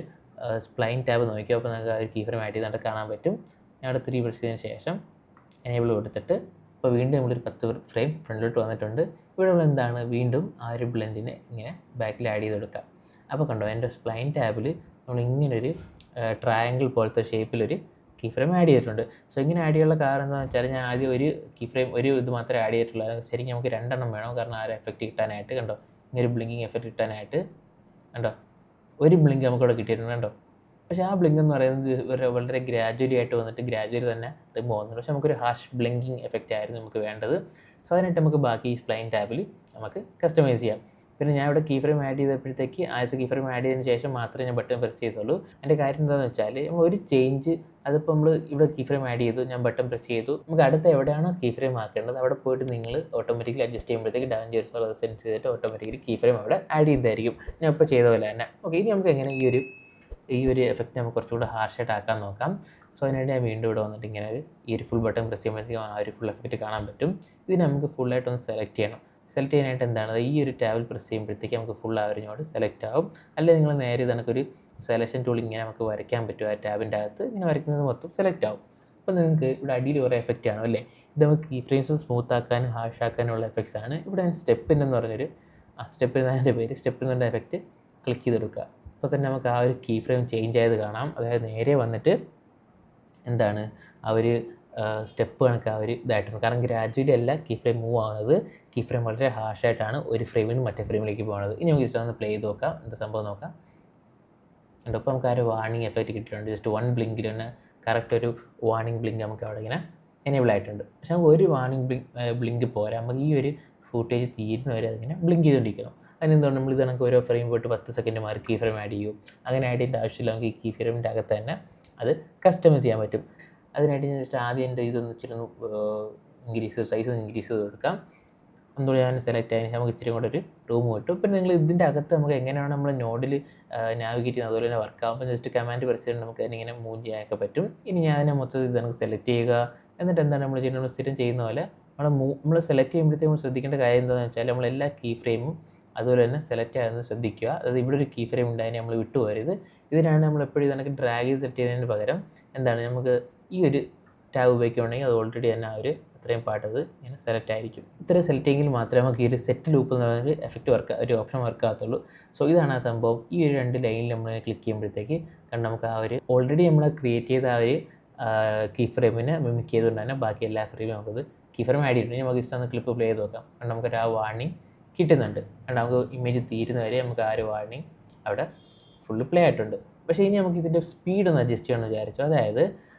സ്പ്ലൈൻ ടാബ് നോക്കിയോ. അപ്പോൾ നമുക്ക് ആ ഒരു കീ ഫ്രെയിം ആഡ് ചെയ്തിട്ട് കാണാൻ പറ്റും. ഞാൻ അവിടെ 3 പ്രസ് ചെയ്തതിന് ശേഷം എനേബിൾ കൊടുത്തിട്ട് അപ്പോൾ വീണ്ടും നമ്മളൊരു 10 ഫ്രെയിം ഫ്രണ്ടിലോട്ട് വന്നിട്ടുണ്ട്. ഇവിടെ നമ്മൾ വീണ്ടും ആ ഒരു ബ്ലെൻഡിനെ ഇങ്ങനെ ബാക്കിൽ ആഡ് ചെയ്ത് കൊടുക്കാം. അപ്പോൾ കണ്ടോ എൻ്റെ സ്പ്ലൈൻ ടാബിൽ നമ്മൾ ഇങ്ങനൊരു ട്രയാങ്കിൾ പോലത്തെ ഷേപ്പിലൊരു കീ ഫ്രെയിം ആഡ് ചെയ്തിട്ടുണ്ട്. സോ ഇങ്ങനെ ആഡ് ചെയ്യാനുള്ള കാരണം എന്താണെന്ന് വെച്ചാൽ ഞാൻ ആദ്യം ഒരു കീ ഫ്രെയിം ഇത് മാത്രമേ ആഡ് ചെയ്തിട്ടുള്ളൂ. ശരിക്കും നമുക്ക് 2 എണ്ണം വേണം. കാരണം ആ ഒരു എഫക്റ്റ് കിട്ടാനായിട്ട് കണ്ടോ ഇങ്ങനൊരു ബ്ലിങ്കിങ് എഫക്റ്റ് കിട്ടാനായിട്ട് കണ്ടോ ഒരു ബ്ലിങ്ക് നമുക്കിവിടെ കിട്ടിയിട്ടുണ്ട് കണ്ടോ. പക്ഷേ ആ ബ്ലിങ്ക് എന്ന് പറയുന്നത് വളരെ ഗ്രാജുവലി ആയിട്ട് വന്നിട്ട് ഗ്രാജുവലി തന്നെ റിമൂവ് ആവുന്നുണ്ട്. പക്ഷേ നമുക്കൊരു ഹാഷ് ബ്ലിങ്കിങ് എഫക്റ്റ് ആയിരുന്നു നമുക്ക് വേണ്ടത്. സോ അതിനായിട്ട് നമുക്ക് ബാക്കി ഈ സ്പ്ലൈൻ ടാബിൽ നമുക്ക് കസ്റ്റമൈസ് ചെയ്യാം. പിന്നെ ഞാൻ ഇവിടെ കീ ഫ്രെയിം ആഡ് ചെയ്തപ്പോഴത്തേക്ക് ആദ്യത്തെ കീ ഫ്രെയിം ആഡ് ചെയ്തതിന് ശേഷം മാത്രമേ ഞാൻ ബട്ടൺ പ്രസ് ചെയ്തുള്ളൂ. അതിൻ്റെ കാര്യം എന്താണെന്ന് വെച്ചാൽ നമ്മൾ ഒരു ചേഞ്ച് അതിപ്പോൾ നമ്മൾ ഇവിടെ കീ ഫ്രെയിം ആഡ് ചെയ്തു, ഞാൻ ബട്ടൺ പ്രസ് ചെയ്തു. നമുക്ക് അടുത്ത എവിടെയാണോ കീ ഫ്രെയിം ആക്കേണ്ടത് അവിടെ പോയിട്ട് നിങ്ങൾ ഓട്ടോമാറ്റിക്കലി അഡ്ജസ്റ്റ് ചെയ്യുമ്പോഴത്തേക്ക് ഡാൻജേഴ്സ് അത് സെൻസ് ചെയ്തിട്ട് ഓട്ടോമാറ്റിക്കലി കീ ഫ്രെയിം അവിടെ ആഡ് ചെയ്തായിരിക്കും. ഞാൻ ഇപ്പോൾ ചെയ്ത പോലെ തന്നെ. ഓക്കെ, ഇനി നമുക്ക് എങ്ങനെ ഈ ഒരു എഫക്റ്റ് നമുക്ക് കുറച്ചുകൂടെ ഹാർഷായിട്ട് ആക്കാൻ നോക്കാം. സോ അതിനായിട്ട് ഞാൻ വീണ്ടും ഇവിടെ വന്നിട്ട് ഇങ്ങനെ ഈ ഒരു ഫുൾ ബട്ടൺ പ്രസ് ചെയ്യുമ്പോഴത്തേക്കും ആ ഒരു ഫുൾ എഫക്റ്റ് കാണാൻ പറ്റും. ഇതിന് നമുക്ക് ഫുള്ളായിട്ടൊന്ന് സെലക്ട് ചെയ്യണം. സെലക്ട് ചെയ്യാനായിട്ട് ഈ ഒരു ടാബിൽ പ്രസ് ചെയ്യുമ്പോഴത്തേക്ക് നമുക്ക് ഫുൾ ആവറിനോട് സെലക്ട് ആവും. അല്ലെങ്കിൽ നിങ്ങൾ നേരെ നമുക്കൊരു സെലക്ഷൻ ടൂൾ ഇങ്ങനെ നമുക്ക് വരയ്ക്കാൻ പറ്റും. ആ ടാബിൻ്റെ അകത്ത് ഇങ്ങനെ വരയ്ക്കുന്നത് മൊത്തം സെലക്ട് ആവും. അപ്പോൾ നിങ്ങൾക്ക് ഇവിടെ അടിയിൽ കുറേ എഫക്റ്റ് ആണ് അല്ലേ. ഇത് നമുക്ക് കീ ഫ്രെയിംസ് സ്മൂത്ത് ആക്കാനും ഹാഷ് ആക്കാനുള്ള എഫക്ട്സ് ആണ്. ഇവിടെ ഞാൻ സ്റ്റെപ്പിൻ എന്ന് പറഞ്ഞൊരു സ്റ്റെപ്പിൻ എന്നതിൻ്റെ പേര് സ്റ്റെപ്പിൻ എന്നുള്ള എഫക്റ്റ് ക്ലിക്ക് ചെയ്തെടുക്കുക. അപ്പോൾ തന്നെ നമുക്ക് ആ ഒരു കീ ഫ്രെയിം ചേഞ്ച് ആയത് കാണാം. അതായത് നേരെ വന്നിട്ട് ആ ഒരു സ്റ്റെപ്പ് കണക്ക് ആ ഒരു ഇതായിട്ടുണ്ട്. കാരണം ഗ്രാജുവലി അല്ല കീ ഫ്രെയിം മൂവ് ആവുന്നത്. കീ ഫ്രെയിം വളരെ ഹാഷായിട്ടാണ് ഒരു ഫ്രെയിമിൽ നിന്ന് മറ്റേ ഫ്രെയിമിലേക്ക് പോകുന്നത്. ഇനി നമുക്ക് ജസ്റ്റ് ഒന്ന് പ്ലേ ചെയ്ത് നോക്കാം, എന്താ സംഭവം നോക്കാം. അപ്പോൾ നമുക്ക് ആ ഒരു വാർണിംഗ് എഫക്റ്റ് കിട്ടിയിട്ടുണ്ട്. ജസ്റ്റ് 1 ബ്ലിങ്കിൽ തന്നെ കറക്റ്റ് ഒരു വാർണിംഗ് ബ്ലിങ്ക് നമുക്ക് അവിടെ ഇങ്ങനെ എനേബിൾ ആയിട്ടുണ്ട്. പക്ഷേ നമുക്ക് ഒരു വാർണിംഗ് ബ്ലിങ്ക് പോരാ. നമുക്ക് ഈ ഒരു ഫൂട്ടേജ് തീരുന്നവരെ അതിങ്ങനെ ബ്ലിങ്ക് ചെയ്തുകൊണ്ടിരിക്കണം. അതിനെന്തുകൊണ്ട് നമ്മൾ ഇത് നമുക്ക് ഓരോ ഫ്രെയിം പോയിട്ട് 10 സെക്കൻഡ് മാറി കീ ഫ്രെയിം ആഡ് ചെയ്യും. അങ്ങനെ ആഡ് ചെയ്യേണ്ട ആവശ്യമില്ല. നമുക്ക് ഈ കീ ഫ്രെയിമിൻ്റെ അകത്ത് തന്നെ അത് കസ്റ്റമൈസ് ചെയ്യാൻ പറ്റും. അതിനായിട്ട് ഞാൻ ജസ്റ്റ് ആദ്യം എൻ്റെ ഇതൊന്ന് ഇച്ചിരി സൈസ് ഇൻക്രീസ് ചെയ്ത് കൊടുക്കാം. ഒന്നുകൂടി ഞാൻ സെലക്ട് ആയതിന് നമുക്ക് ഇച്ചിരി കൂടെ ഒരു റൂം കിട്ടും. പിന്നെ നിങ്ങൾ ഇതിൻ്റെ അകത്ത് നമുക്ക് എങ്ങനെയാണ് നമ്മൾ നോഡിൽ നാവിഗേറ്റ് ചെയ്യുന്നത് അതുപോലെ തന്നെ വർക്ക് ആകുമ്പോൾ ജസ്റ്റ് കമാൻഡ് പ്രസ് ചെയ്ത് നമുക്ക് അതിനിങ്ങനെ മൂവ് ചെയ്യാനൊക്കെ പറ്റും. ഇനി ഞാൻ അതിനെ മൊത്തത്തിൽ ഇത് നമുക്ക് സെലക്ട് ചെയ്യുക. എന്നിട്ട് നമ്മൾ ചെയ്യുന്നത് നമ്മൾ സ്ഥിരം ചെയ്യുന്ന പോലെ നമ്മൾ സെലക്ട് ചെയ്യുമ്പോഴത്തേക്കും ശ്രദ്ധിക്കേണ്ട കാര്യം എന്താണെന്ന് വെച്ചാൽ നമ്മൾ എല്ലാ കീ ഫ്രെയിമും അതുപോലെ തന്നെ സെലക്ട് ആകുന്നത് ശ്രദ്ധിക്കുക. അതായത് ഇവിടെ ഒരു കീ ഫ്രെയിം ഉണ്ട്, അതിനെ നമ്മൾ വിട്ടുപോകരുത്. ഇതിനാണ് നമ്മൾ എപ്പോഴും ഇതൊക്കെ ഡ്രാഗ് ചെയ്ത് സെലക്ട് ചെയ്യുന്നതിന് പകരം നമുക്ക് ഈ ഒരു ടാബ് ഉപയോഗിക്കുകയാണെങ്കിൽ അത് ഓൾറെഡി തന്നെ ആ ഒരു അത്രയും പാട്ട് അത് ഇങ്ങനെ സെലക്ട് ആയിരിക്കും. ഇത്രയും സെലക്ട് ചെയ്യെങ്കിൽ മാത്രമേ നമുക്ക് ഈ ഒരു സെറ്റ് ലൂപ്പ് എന്ന് പറയുന്ന എഫക്റ്റ് ഒരു ഓപ്ഷൻ വർക്ക് ആകത്തുള്ളൂ. സോ ഇതാണ് ആ സംഭവം. ഈ ഒരു 2 ലൈനിൽ നമ്മൾ ക്ലിക്ക് ചെയ്യുമ്പോഴത്തേക്ക് കാരണം നമുക്ക് ആ ഒരു ഓൾറെഡി നമ്മൾ ക്രിയേറ്റ് ചെയ്ത ആ ഒരു കീ ഫ്രെയിമിനെ മിമിക് ചെയ്തുകൊണ്ട് തന്നെ ബാക്കി എല്ലാ ഫ്രെയിമും നമുക്കത് കീ ഫ്രെയിം ആഡ് ചെയ്തിട്ടുണ്ട്. നമുക്ക് ഇഷ്ടം ക്ലിപ്പ് പ്ലേ ചെയ്ത് നോക്കാം. കാരണം നമുക്കൊരു ആ വാർണിംഗ് കിട്ടുന്നുണ്ട്. കാരണം നമുക്ക് ഇമേജ് തീരുന്ന വരെ നമുക്ക് ആ ഒരു വാർണിംഗ് അവിടെ ഫുള്ള് പ്ലേ ആയിട്ടുണ്ട്. പക്ഷേ ഇനി നമുക്ക് ഇതിൻ്റെ സ്പീഡ് ഒന്ന് അഡ്ജസ്റ്റ് ചെയ്യണമെന്ന് വിചാരിച്ചു. അതായത്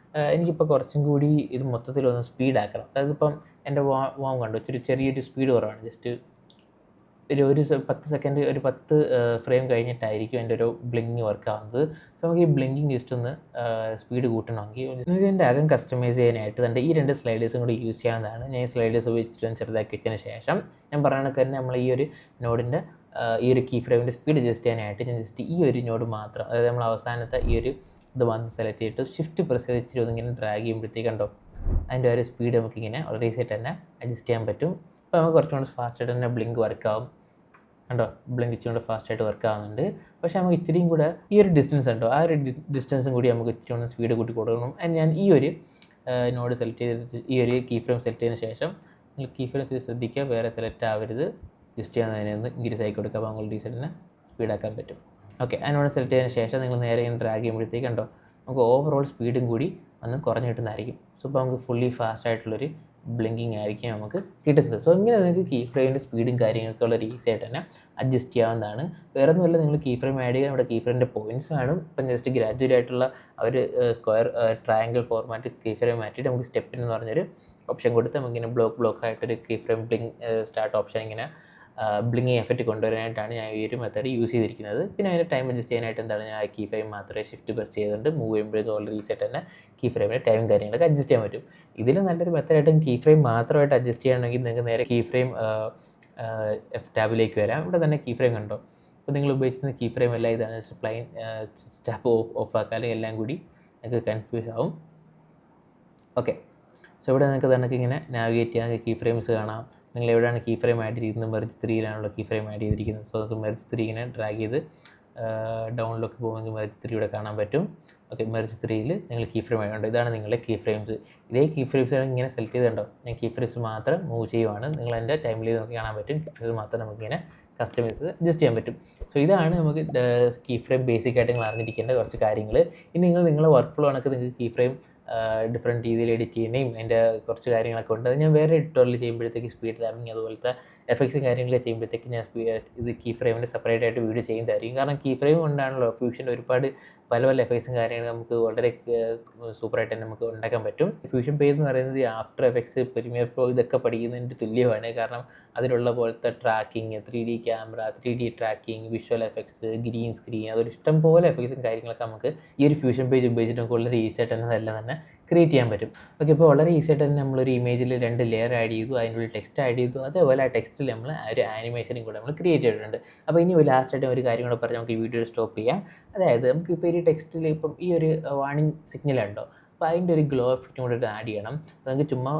എനിക്കിപ്പോൾ കുറച്ചും കൂടി ഇത് മൊത്തത്തിലൊന്ന് സ്പീഡാക്കണം. അതായത് ഇപ്പം എൻ്റെ വാം കണ്ടു ചെറിയൊരു സ്പീഡ് കുറവാണ്. ജസ്റ്റ് ഒരു 10 സെക്കൻഡ് ഒരു 10 ഫ്രെയിം കഴിഞ്ഞിട്ടായിരിക്കും എൻ്റെ ഒരു ബ്ലിങ്കിങ് വർക്ക് ആവുന്നത്. സോ നമുക്ക് ഈ ബ്ലിങ്കിങ് ജസ്റ്റ് ഒന്ന് സ്പീഡ് കൂട്ടണമെങ്കിൽ നിങ്ങൾക്ക് ഇതിൻ്റെ അകം കസ്റ്റമൈസ് ചെയ്യാനായിട്ട് തന്നെ ഈ 2 സ്ലൈഡേഴ്സും കൂടി യൂസ് ചെയ്യാവുന്നതാണ്. ഞാൻ ഈ സ്ലൈഡേഴ്സ് ഉപയോഗിച്ചിട്ട് ചെറുതാക്കി വെച്ചതിന് ശേഷം ഞാൻ പറയുന്നത് തന്നെ നമ്മൾ ഈ ഒരു നോഡിൻ്റെ ഈ ഒരു കീ ഫ്രെയിമിൻ്റെ സ്പീഡ് അഡ്ജസ്റ്റ് ചെയ്യാനായിട്ട് ഞാൻ ജസ്റ്റ് ഈ ഒരു നോഡ് മാത്രം, അതായത് നമ്മൾ അവസാനത്തെ ഈ ഒരു ഇത് വന്ന് സെലക്ട് ചെയ്തിട്ട് ഷിഫ്റ്റ് പ്രസ് ചെയ്ത് ഇച്ചിരി ഒന്നിങ്ങനെ ഡ്രാഗ് ചെയ്യുമ്പോഴത്തേക്ക് കണ്ടോ അതിൻ്റെ ഒരു സ്പീഡ് നമുക്കിങ്ങനെ വളരെ ഈസിയായിട്ട് തന്നെ അഡ്ജസ്റ്റ് ചെയ്യാൻ പറ്റും. അപ്പോൾ നമുക്ക് കുറച്ചും കൂടി ഫാസ്റ്റായിട്ട് തന്നെ ബ്ലിങ്ക് വർക്കാവും. കണ്ടോ ബ്ലിങ്ക് ഇച്ചിരി കൂടെ ഫാസ്റ്റായിട്ട് വർക്ക് ആവുന്നുണ്ട്. പക്ഷേ നമുക്ക് ഇച്ചിരിയും കൂടെ ഈ ഒരു ഡിസ്റ്റൻസ് ഉണ്ടോ ആ ഒരു ഡിസ്റ്റൻസും കൂടി നമുക്ക് ഇച്ചിരി ഒന്ന് സ്പീഡ് കൂട്ടി കൊടുക്കണം. ആൻഡ് ഞാൻ ഈ ഒരു നോഡ് സെലക്ട് ചെയ്തിട്ട് ഈ ഒരു കീ ഫ്രെയിം സെലക്ട് ചെയ്തതിന് ശേഷം നിങ്ങൾ കീ ഫ്രെയിം ശ്രദ്ധിക്കുക, വേറെ സെലക്ട് ആവരുത്. ജസ്റ്റ് ചെയ്യാൻ ഒന്ന് ഇൻക്രീസ് ആക്കി കൊടുക്കുക. അപ്പോൾ നമ്മൾ ഡീസലിനെ സ്പീഡാക്കാൻ പറ്റും. ഓക്കെ, അതിനോട് സെലക്ട് ചെയ്തതിന് ശേഷം നിങ്ങൾ നേരെ ഇങ്ങനെ ഡ്രാഗ് ചെയ്യുമ്പോഴത്തേക്ക് കണ്ടോ നമുക്ക് ഓവറോൾ സ്പീഡും കൂടി ഒന്ന് കുറഞ്ഞ് കിട്ടുന്നതായിരിക്കും. സോ ഇപ്പോൾ നമുക്ക് ഫുള്ളി ഫാസ്റ്റ് ആയിട്ടുള്ളൊരു ബ്ലിങ്കിങ് ആയിരിക്കും നമുക്ക് കിട്ടുന്നത്. സോ ഇങ്ങനെ നിങ്ങൾക്ക് കീ ഫ്രെയിമിൻ്റെ സ്പീഡും കാര്യങ്ങളൊക്കെ വളരെ ഈസി ആയിട്ട് തന്നെ അഡ്ജസ്റ്റ് ചെയ്യാവുന്നതാണ്. വേറെ ഒന്നുമില്ല, നിങ്ങൾ കീ ഫ്രെയിം ആഡ് ചെയ്യുക, നമ്മുടെ കീ ഫ്രെയിമിൻ്റെ പോയിൻറ്റ്സ് വേണം. ഇപ്പം ജസ്റ്റ് ഗ്രാജുവൽ ആയിട്ടുള്ള ഒരു square triangle format key frame മാറ്റിയിട്ട് നമുക്ക് സ്റ്റെപ്പിന് എന്ന് പറഞ്ഞൊരു ഓപ്ഷൻ കൊടുത്ത് നമുക്കിങ്ങനെ ബ്ലോക്ക് ആയിട്ടൊരു key frame blink start option ഇങ്ങനെ ബ്ലിങ്കിങ് എഫക്റ്റ് കൊണ്ടുവരാനായിട്ടാണ് ഞാൻ ഈ ഒരു മെത്തേഡ് യൂസ് ചെയ്തിരിക്കുന്നത്. പിന്നെ അതിൻ്റെ ടൈം അഡ്ജസ്റ്റ് ചെയ്യാനായിട്ട് എന്താണ് ഞാൻ കീ ഫ്രെയിം മാത്രമേ ഷിഫ്റ്റ് പ്രസ് ചെയ്തുകൊണ്ട് മൂവ് ചെയ്യുമ്പോഴേക്കും ഓൾറെഡി റീസെറ്റ് തന്നെ കീ ഫ്രെയിമിൻ്റെ ടൈം കാര്യങ്ങളൊക്കെ അഡ്ജസ്റ്റ് ചെയ്യാൻ പറ്റും. ഇതിൽ നല്ലൊരു മെത്തേഡായിട്ട് കീ ഫ്രെയിം മാത്രമായിട്ട് അഡ്ജസ്റ്റ് ചെയ്യണമെങ്കിൽ നിങ്ങൾക്ക് നേരെ കീ ഫ്രെയിം എഫ് ടാബിലേക്ക് വരാം. ഇവിടെ തന്നെ കീ ഫ്രെയിം കണ്ടോ. അപ്പോൾ നിങ്ങൾ ഉപയോഗിക്കുന്ന കീ ഫ്രെയിം എല്ലാം ഇതാണ്. പ്ലെയിൻ സ്റ്റാപ്പ് ഓഫ് ആക്കുക, അല്ലെങ്കിൽ എല്ലാം കൂടി നിങ്ങൾക്ക് കൺഫ്യൂസ് ആവും. ഓക്കെ, സോ ഇവിടെ നിങ്ങൾക്ക് തന്നെ ഇങ്ങനെ നാവിഗേറ്റ് ചെയ്യാൻ കീ ഫ്രെയിംസ് കാണാം. നിങ്ങൾ എവിടെയാണ് കീ ഫ്രെയിം ആഡ് ചെയ്തിരിക്കുന്നത്, മെർജ് 3-ലാണല്ലോ കീ ഫ്രെയിം ആഡ് ചെയ്തിരിക്കുന്നത്. സോ നമുക്ക് മെർജ് 3 ഇങ്ങനെ ഡ്രാഗ് ചെയ്ത് ഡൗണിലൊക്കെ പോകുമെങ്കിൽ മെർജ് 3 ഇവിടെ കാണാൻ പറ്റും. ഓക്കെ, മെർജ് 3-ൽ നിങ്ങൾ കീ ഫ്രെയിം ആയതുകൊണ്ട് ഇതാണ് നിങ്ങളുടെ കീ ഫ്രെയിംസ്. ഇതേ കീ ഫ്രെയിംസ് ഇങ്ങനെ സെലക്ട് ചെയ്തിട്ടുണ്ടോ, ഞാൻ കീ ഫ്രെയിംസ് മാത്രം മൂവ് ചെയ്യുവാണ്. നിങ്ങൾ എൻ്റെ ടൈമിൽ നമുക്ക് കാണാൻ പറ്റും. കീ ഫ്രെയിംസ് മാത്രം നമുക്കിങ്ങനെ കസ്റ്റമൈസ് അഡ്ജസ്റ്റ് ചെയ്യാൻ പറ്റും. സോ ഇതാണ് നമുക്ക് കീ ഫ്രെയിം ബേസിക് ആയിട്ട് നിങ്ങൾ അറിഞ്ഞിരിക്കേണ്ട കുറച്ച് കാര്യങ്ങൾ. ഇനി നിങ്ങളുടെ വർക്ക് ഫ്ലോ ആണെങ്കിൽ നിങ്ങൾക്ക് കീ ഫ്രെയിം ഡിഫറെൻറ്റ് രീതിയിൽ എഡിറ്റ് ചെയ്യുന്നതും അതിൻ്റെ കുറച്ച് കാര്യങ്ങളൊക്കെ ഉണ്ട്. അത് ഞാൻ വേറെ എഡിറ്റോറിയൽ ചെയ്യുമ്പോഴത്തേക്ക് സ്പീഡ് റാമിങ് അതുപോലത്തെ എഫക്ട്സും കാര്യങ്ങളൊക്കെ ചെയ്യുമ്പോഴത്തേക്ക് ഞാൻ ഇത് കീ ഫ്രെയിമിൻ്റെ സെപ്പറേറ്റ് ആയിട്ട് വീഡിയോ ചെയ്യുന്നതായിരിക്കും. കാരണം കീ ഫ്രെയിം കൊണ്ടാണല്ലോ ഫ്യൂഷൻ്റെ ഒരുപാട് പല എഫക്ട്സും കാര്യങ്ങളും നമുക്ക് വളരെ സൂപ്പറായിട്ട് തന്നെ നമുക്ക് ഉണ്ടാക്കാൻ പറ്റും. ഫ്യൂഷൻ പേജ് എന്ന് പറയുന്നത് ആഫ്റ്റർ എഫക്ട്സ്, പ്രീമിയർ പ്രോ ഇതൊക്കെ പഠിക്കുന്നതിൻ്റെ തുല്യമാണ്. കാരണം അതിലുള്ള പോലത്തെ tracking, 3D camera, 3D tracking, visual effects, green screen, അതൊരു ഇഷ്ടം പോലെ എഫക്ട്സും കാര്യങ്ങളൊക്കെ നമുക്ക് ഈ ഒരു ഫ്യൂഷൻ പേജ് ഉപയോഗിച്ചിട്ട് നമുക്ക് വളരെ ഈസി ആയിട്ട് തന്നെ അതെല്ലാം തന്നെ ക്രിയേറ്റ് ചെയ്യാൻ പറ്റും. ഓക്കെ, ഇപ്പോൾ വളരെ ഈസി ആയിട്ട് തന്നെ നമ്മളൊരു ഇമേജിൽ 2 ലെയർ ആഡ് ചെയ്തു, അതിനുള്ളിൽ ടെക്സ്റ്റ് ആഡ് ചെയ്തു, അതേപോലെ ആ ടെക്സ്റ്റിൽ നമ്മൾ ആ ഒരു ആനിമേഷനും കൂടെ നമ്മൾ ക്രിയേറ്റ് ചെയ്തിട്ടുണ്ട്. അപ്പോൾ ഇനി ലാസ്റ്റായിട്ട് ഒരു കാര്യം കൂടെ പറഞ്ഞ് നമുക്ക് ഈ വീഡിയോ സ്റ്റോപ്പ് ചെയ്യാം. അതായത് നമുക്കിപ്പോൾ ഈ ടെക്സ്റ്റിൽ ഇപ്പം ഈ ഒരു വാർണിംഗ് സിഗ്നൽ ഉണ്ടോ, അപ്പോൾ അതിൻ്റെ ഒരു ഗ്ലോ എഫക്റ്റും കൂടെ ആഡ് ചെയ്യണം. നമുക്ക് ചുമ്മാ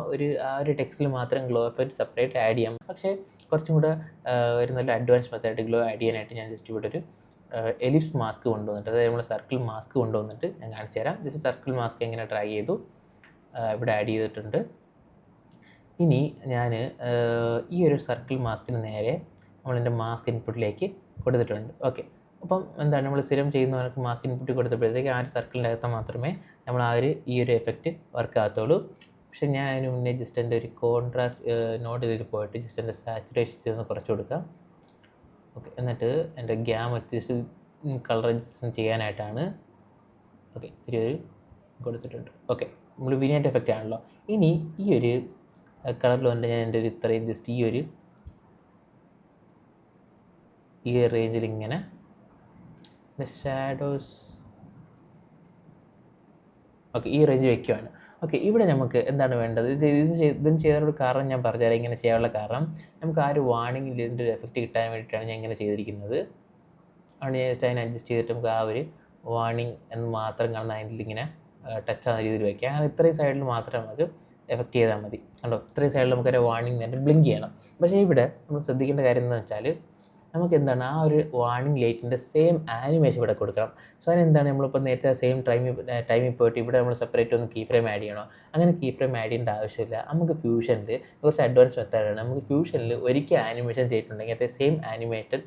ആ ഒരു ടെക്സ്റ്റിൽ മാത്രം ഗ്ലോ എഫക്റ്റ് സെപ്പറേറ്റ് ആഡ് ചെയ്യാം. പക്ഷേ കുറച്ചും കൂടെ ഒരു നല്ല അഡ്വാൻസ് മെത്തേഡ് ഗ്ലോ ആഡ് ചെയ്യാനായിട്ട് ഞാൻ ജസ്റ്റ് ഇവിടെ ഒരു എലിപ്സ് മാസ്ക് കൊണ്ടുവന്നിട്ട്, അതായത് നമ്മൾ സർക്കിൾ മാസ്ക് കൊണ്ടുവന്നിട്ട് ഞാൻ കാണിച്ചു തരാം. ജസ്റ്റ് സർക്കിൾ മാസ്ക് എങ്ങനെ ട്രൈ ചെയ്തു ഇവിടെ ആഡ് ചെയ്തിട്ടുണ്ട്. ഇനി ഞാൻ ഈ ഒരു സർക്കിൾ മാസ്കിന് നേരെ നമ്മളതിൻ്റെ മാസ്ക് ഇൻപുട്ടിലേക്ക് കൊടുത്തിട്ടുണ്ട്. ഓക്കെ, അപ്പം എന്താണ് നമ്മൾ സ്ഥിരം ചെയ്യുന്നവർക്ക് മാസ്ക് ഇൻപുട്ട് കൊടുത്തപ്പോഴത്തേക്ക് ആ ഒരു സർക്കിളിൻ്റെ അകത്ത് മാത്രമേ നമ്മൾ ഈ ഒരു എഫക്റ്റ് വർക്ക് ആകത്തുള്ളൂ. പക്ഷേ ഞാൻ അതിന് മുന്നേ ജസ്റ്റ് എൻ്റെ ഒരു കോൺട്രാസ്റ്റ് നോട്ട് ഇതിൽ പോയിട്ട് ജസ്റ്റ് എൻ്റെ സാച്ചുറേഷൻ ചെയ്തൊന്ന് കുറച്ച് കൊടുക്കാം. ഓക്കെ, എന്നിട്ട് എൻ്റെ ഗ്യാം വെച്ച് കളർ അഡ്ജസ്റ്റ് ചെയ്യാനായിട്ടാണ്. ഓക്കെ, ഇത്തിരി ഒരു കൊടുത്തിട്ടുണ്ട്. ഓക്കെ, നമ്മൾ വിനിയറ്റ് എഫക്റ്റ് ആണല്ലോ. ഇനി ഈ ഒരു കളറിൽ വന്നിട്ട് ഞാൻ എൻ്റെ ഒരു ഇത്രയും ജസ്റ്റ് ഈ റേഞ്ചിൽ ഇങ്ങനെ ഷാഡോസ് ഓക്കെ ഈ റേഞ്ച് വയ്ക്കുവാണ്. ഓക്കെ, ഇവിടെ നമുക്ക് എന്താണ് വേണ്ടത്, ഇതിന് ചെയ്യാനുള്ള കാരണം ഞാൻ പറഞ്ഞുതരാം. ഇങ്ങനെ ചെയ്യാനുള്ള കാരണം നമുക്ക് ആ ഒരു വാർണിംഗിൽ ഇതിൻ്റെ ഒരു എഫക്റ്റ് കിട്ടാൻ വേണ്ടിയിട്ടാണ് ഞാൻ ഇങ്ങനെ ചെയ്തിരിക്കുന്നത്. അതുകൊണ്ട് ഞാൻ ജസ്റ്റ് അതിനെ അഡ്ജസ്റ്റ് ചെയ്തിട്ട് നമുക്ക് ആ ഒരു വാർണിംഗ് എന്ന് മാത്രം കാണുന്ന അതിൻ്റെ ഇങ്ങനെ ടച്ച് ആവുന്ന രീതിയിൽ വയ്ക്കുക. അങ്ങനെ ഇത്രയും സൈഡിൽ മാത്രം നമുക്ക് എഫക്റ്റ് ചെയ്താൽ മതി. കണ്ടോ, ഇത്രയും സൈഡിൽ നമുക്കൊരു വാർണിംഗ് തന്നെ ബ്ലിങ്ക് ചെയ്യണം. പക്ഷേ ഇവിടെ നമ്മൾ ശ്രദ്ധിക്കേണ്ട കാര്യം എന്താണെന്ന് വെച്ചാൽ നമുക്ക് എന്താണ് ആ ഒരു വാർണിംഗ് ലൈറ്റിൻ്റെ സെയിം ആനിമേഷൻ ഇവിടെ കൊടുക്കണം. സോ അതിനെന്താണ് നമ്മളിപ്പോൾ നേരത്തെ സെയിം ടൈമിൽ പോയിട്ട് ഇവിടെ നമ്മൾ സെപ്പറേറ്റ് ഒന്ന് കീ ഫ്രെയിം ആഡ് ചെയ്യണോ? അങ്ങനെ കീ ഫ്രെയിം ആഡ് ചെയ്യേണ്ട ആവശ്യമില്ല. നമുക്ക് ഫ്യൂഷനിൽ കുറച്ച് അഡ്വാൻസ് മെത്തേഡാണ്. നമുക്ക് ഫ്യൂഷനിൽ ഒരിക്കൽ ആനിമേഷൻ ചെയ്തിട്ടുണ്ടെങ്കിൽ അതേ സെയിം ആനിമേറ്റഡ്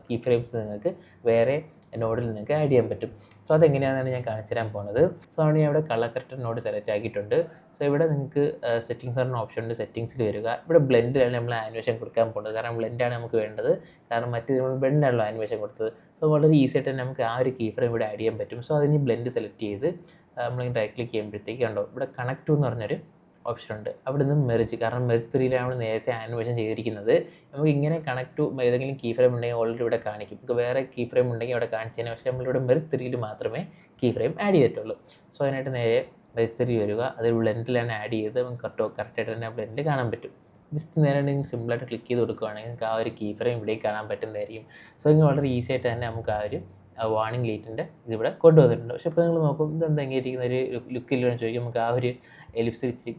കീ ഫ്രെയിംസ് നിങ്ങൾക്ക് വേറെ നോഡിൽ നിങ്ങൾക്ക് ആഡ് ചെയ്യാൻ പറ്റും. സോ അതെങ്ങനെയാണെന്നാണ് ഞാൻ കാണിച്ചു തരാൻ പോകുന്നത്. സോ അവിടെ ഞാൻ ഇവിടെ കളർ കറക്റ്റ് നോഡ് സെലക്ട് ആക്കിയിട്ടുണ്ട്. സോ ഇവിടെ നിങ്ങൾക്ക് സെറ്റിംഗ്സ് പറഞ്ഞ ഓപ്ഷൻ ഉണ്ട്. സെറ്റിംഗ്സിൽ വരിക. ഇവിടെ ബ്ലെൻഡിലാണ് നമ്മൾ ആനിമേഷൻ കൊടുക്കാൻ പോകുന്നത്. കാരണം ബ്ലെൻഡാണ് നമുക്ക് വേണ്ടത്. കാരണം മറ്റേ നമ്മൾ ബ്ലെൻഡാണല്ലോ ആനിമേഷൻ കൊടുത്തത്. സോ വളരെ ഈസി ആയിട്ട് തന്നെ നമുക്ക് ആ ഒരു കീ ഫ്രെയിം ഇവിടെ ആഡ് ചെയ്യാൻ പറ്റും. സോ അതിന് ബ്ലെൻഡ് സെലക്ട് ചെയ്ത് നമ്മൾ റൈറ്റ് ക്ലിക്ക് ചെയ്യുമ്പോഴത്തേക്ക് കണ്ടോ ഇവിടെ കണക്ട് ടു എന്ന് പറഞ്ഞൊരു ഓപ്ഷൻ ഉണ്ട്. അവിടെ നിന്ന് മെർജ്, കാരണം മെർജ് 3യിലാണ് നമ്മൾ നേരത്തെ ആനിമേഷൻ ചെയ്തിരിക്കുന്നത്. നമുക്ക് ഇങ്ങനെ കണക്ട് ടു ഏതെങ്കിലും കീ ഫ്രെയിം ഉണ്ടെങ്കിൽ ഓൾറെഡി ഇവിടെ കാണിക്കും. നമുക്ക് വേറെ കീ ഫ്രെയിം ഉണ്ടെങ്കിൽ അവിടെ കാണിച്ചതിന്, പക്ഷേ നമ്മളിവിടെ മെർജ് 3യിൽ മാത്രമേ കീ ഫ്രെയിം ആഡ് ചെയ്തിട്ടുള്ളൂ. സോ അതിനായിട്ട് നേരെ മെർജ് 3 വരിക. അത് ബ്ലെൻഡിലാണ് ആഡ് ചെയ്ത് നമുക്ക് കറക്റ്റായിട്ട് തന്നെ ബ്ലെൻഡിൽ കാണാൻ പറ്റും. ജസ്റ്റ് നേരെ നിങ്ങൾ സിമ്പിളായിട്ട് ക്ലിക്ക് ചെയ്ത് കൊടുക്കുകയാണെങ്കിൽ നിങ്ങൾക്ക് ആ ഒരു കീ ഫ്രെയിം ഇവിടെ കാണാൻ പറ്റുന്നതായിരിക്കും. സോ ഇങ്ങനെ വളരെ ഈസി ആയിട്ട് തന്നെ നമുക്ക് ആ ഒരു വാർണിംഗ് ലൈറ്റിൻ്റെ ഇതിവിടെ കൊണ്ടുവന്നിട്ടുണ്ട്. പക്ഷേ ഇപ്പോൾ നിങ്ങൾ നോക്കും ഇതെന്താ ഇങ്ങനെ ഇരിക്കുന്ന ഒരു ലുക്കില്ലെന്ന് ചോദിക്കും. നമുക്ക് ആ ഒരു എലിപ്സ് വെച്ച്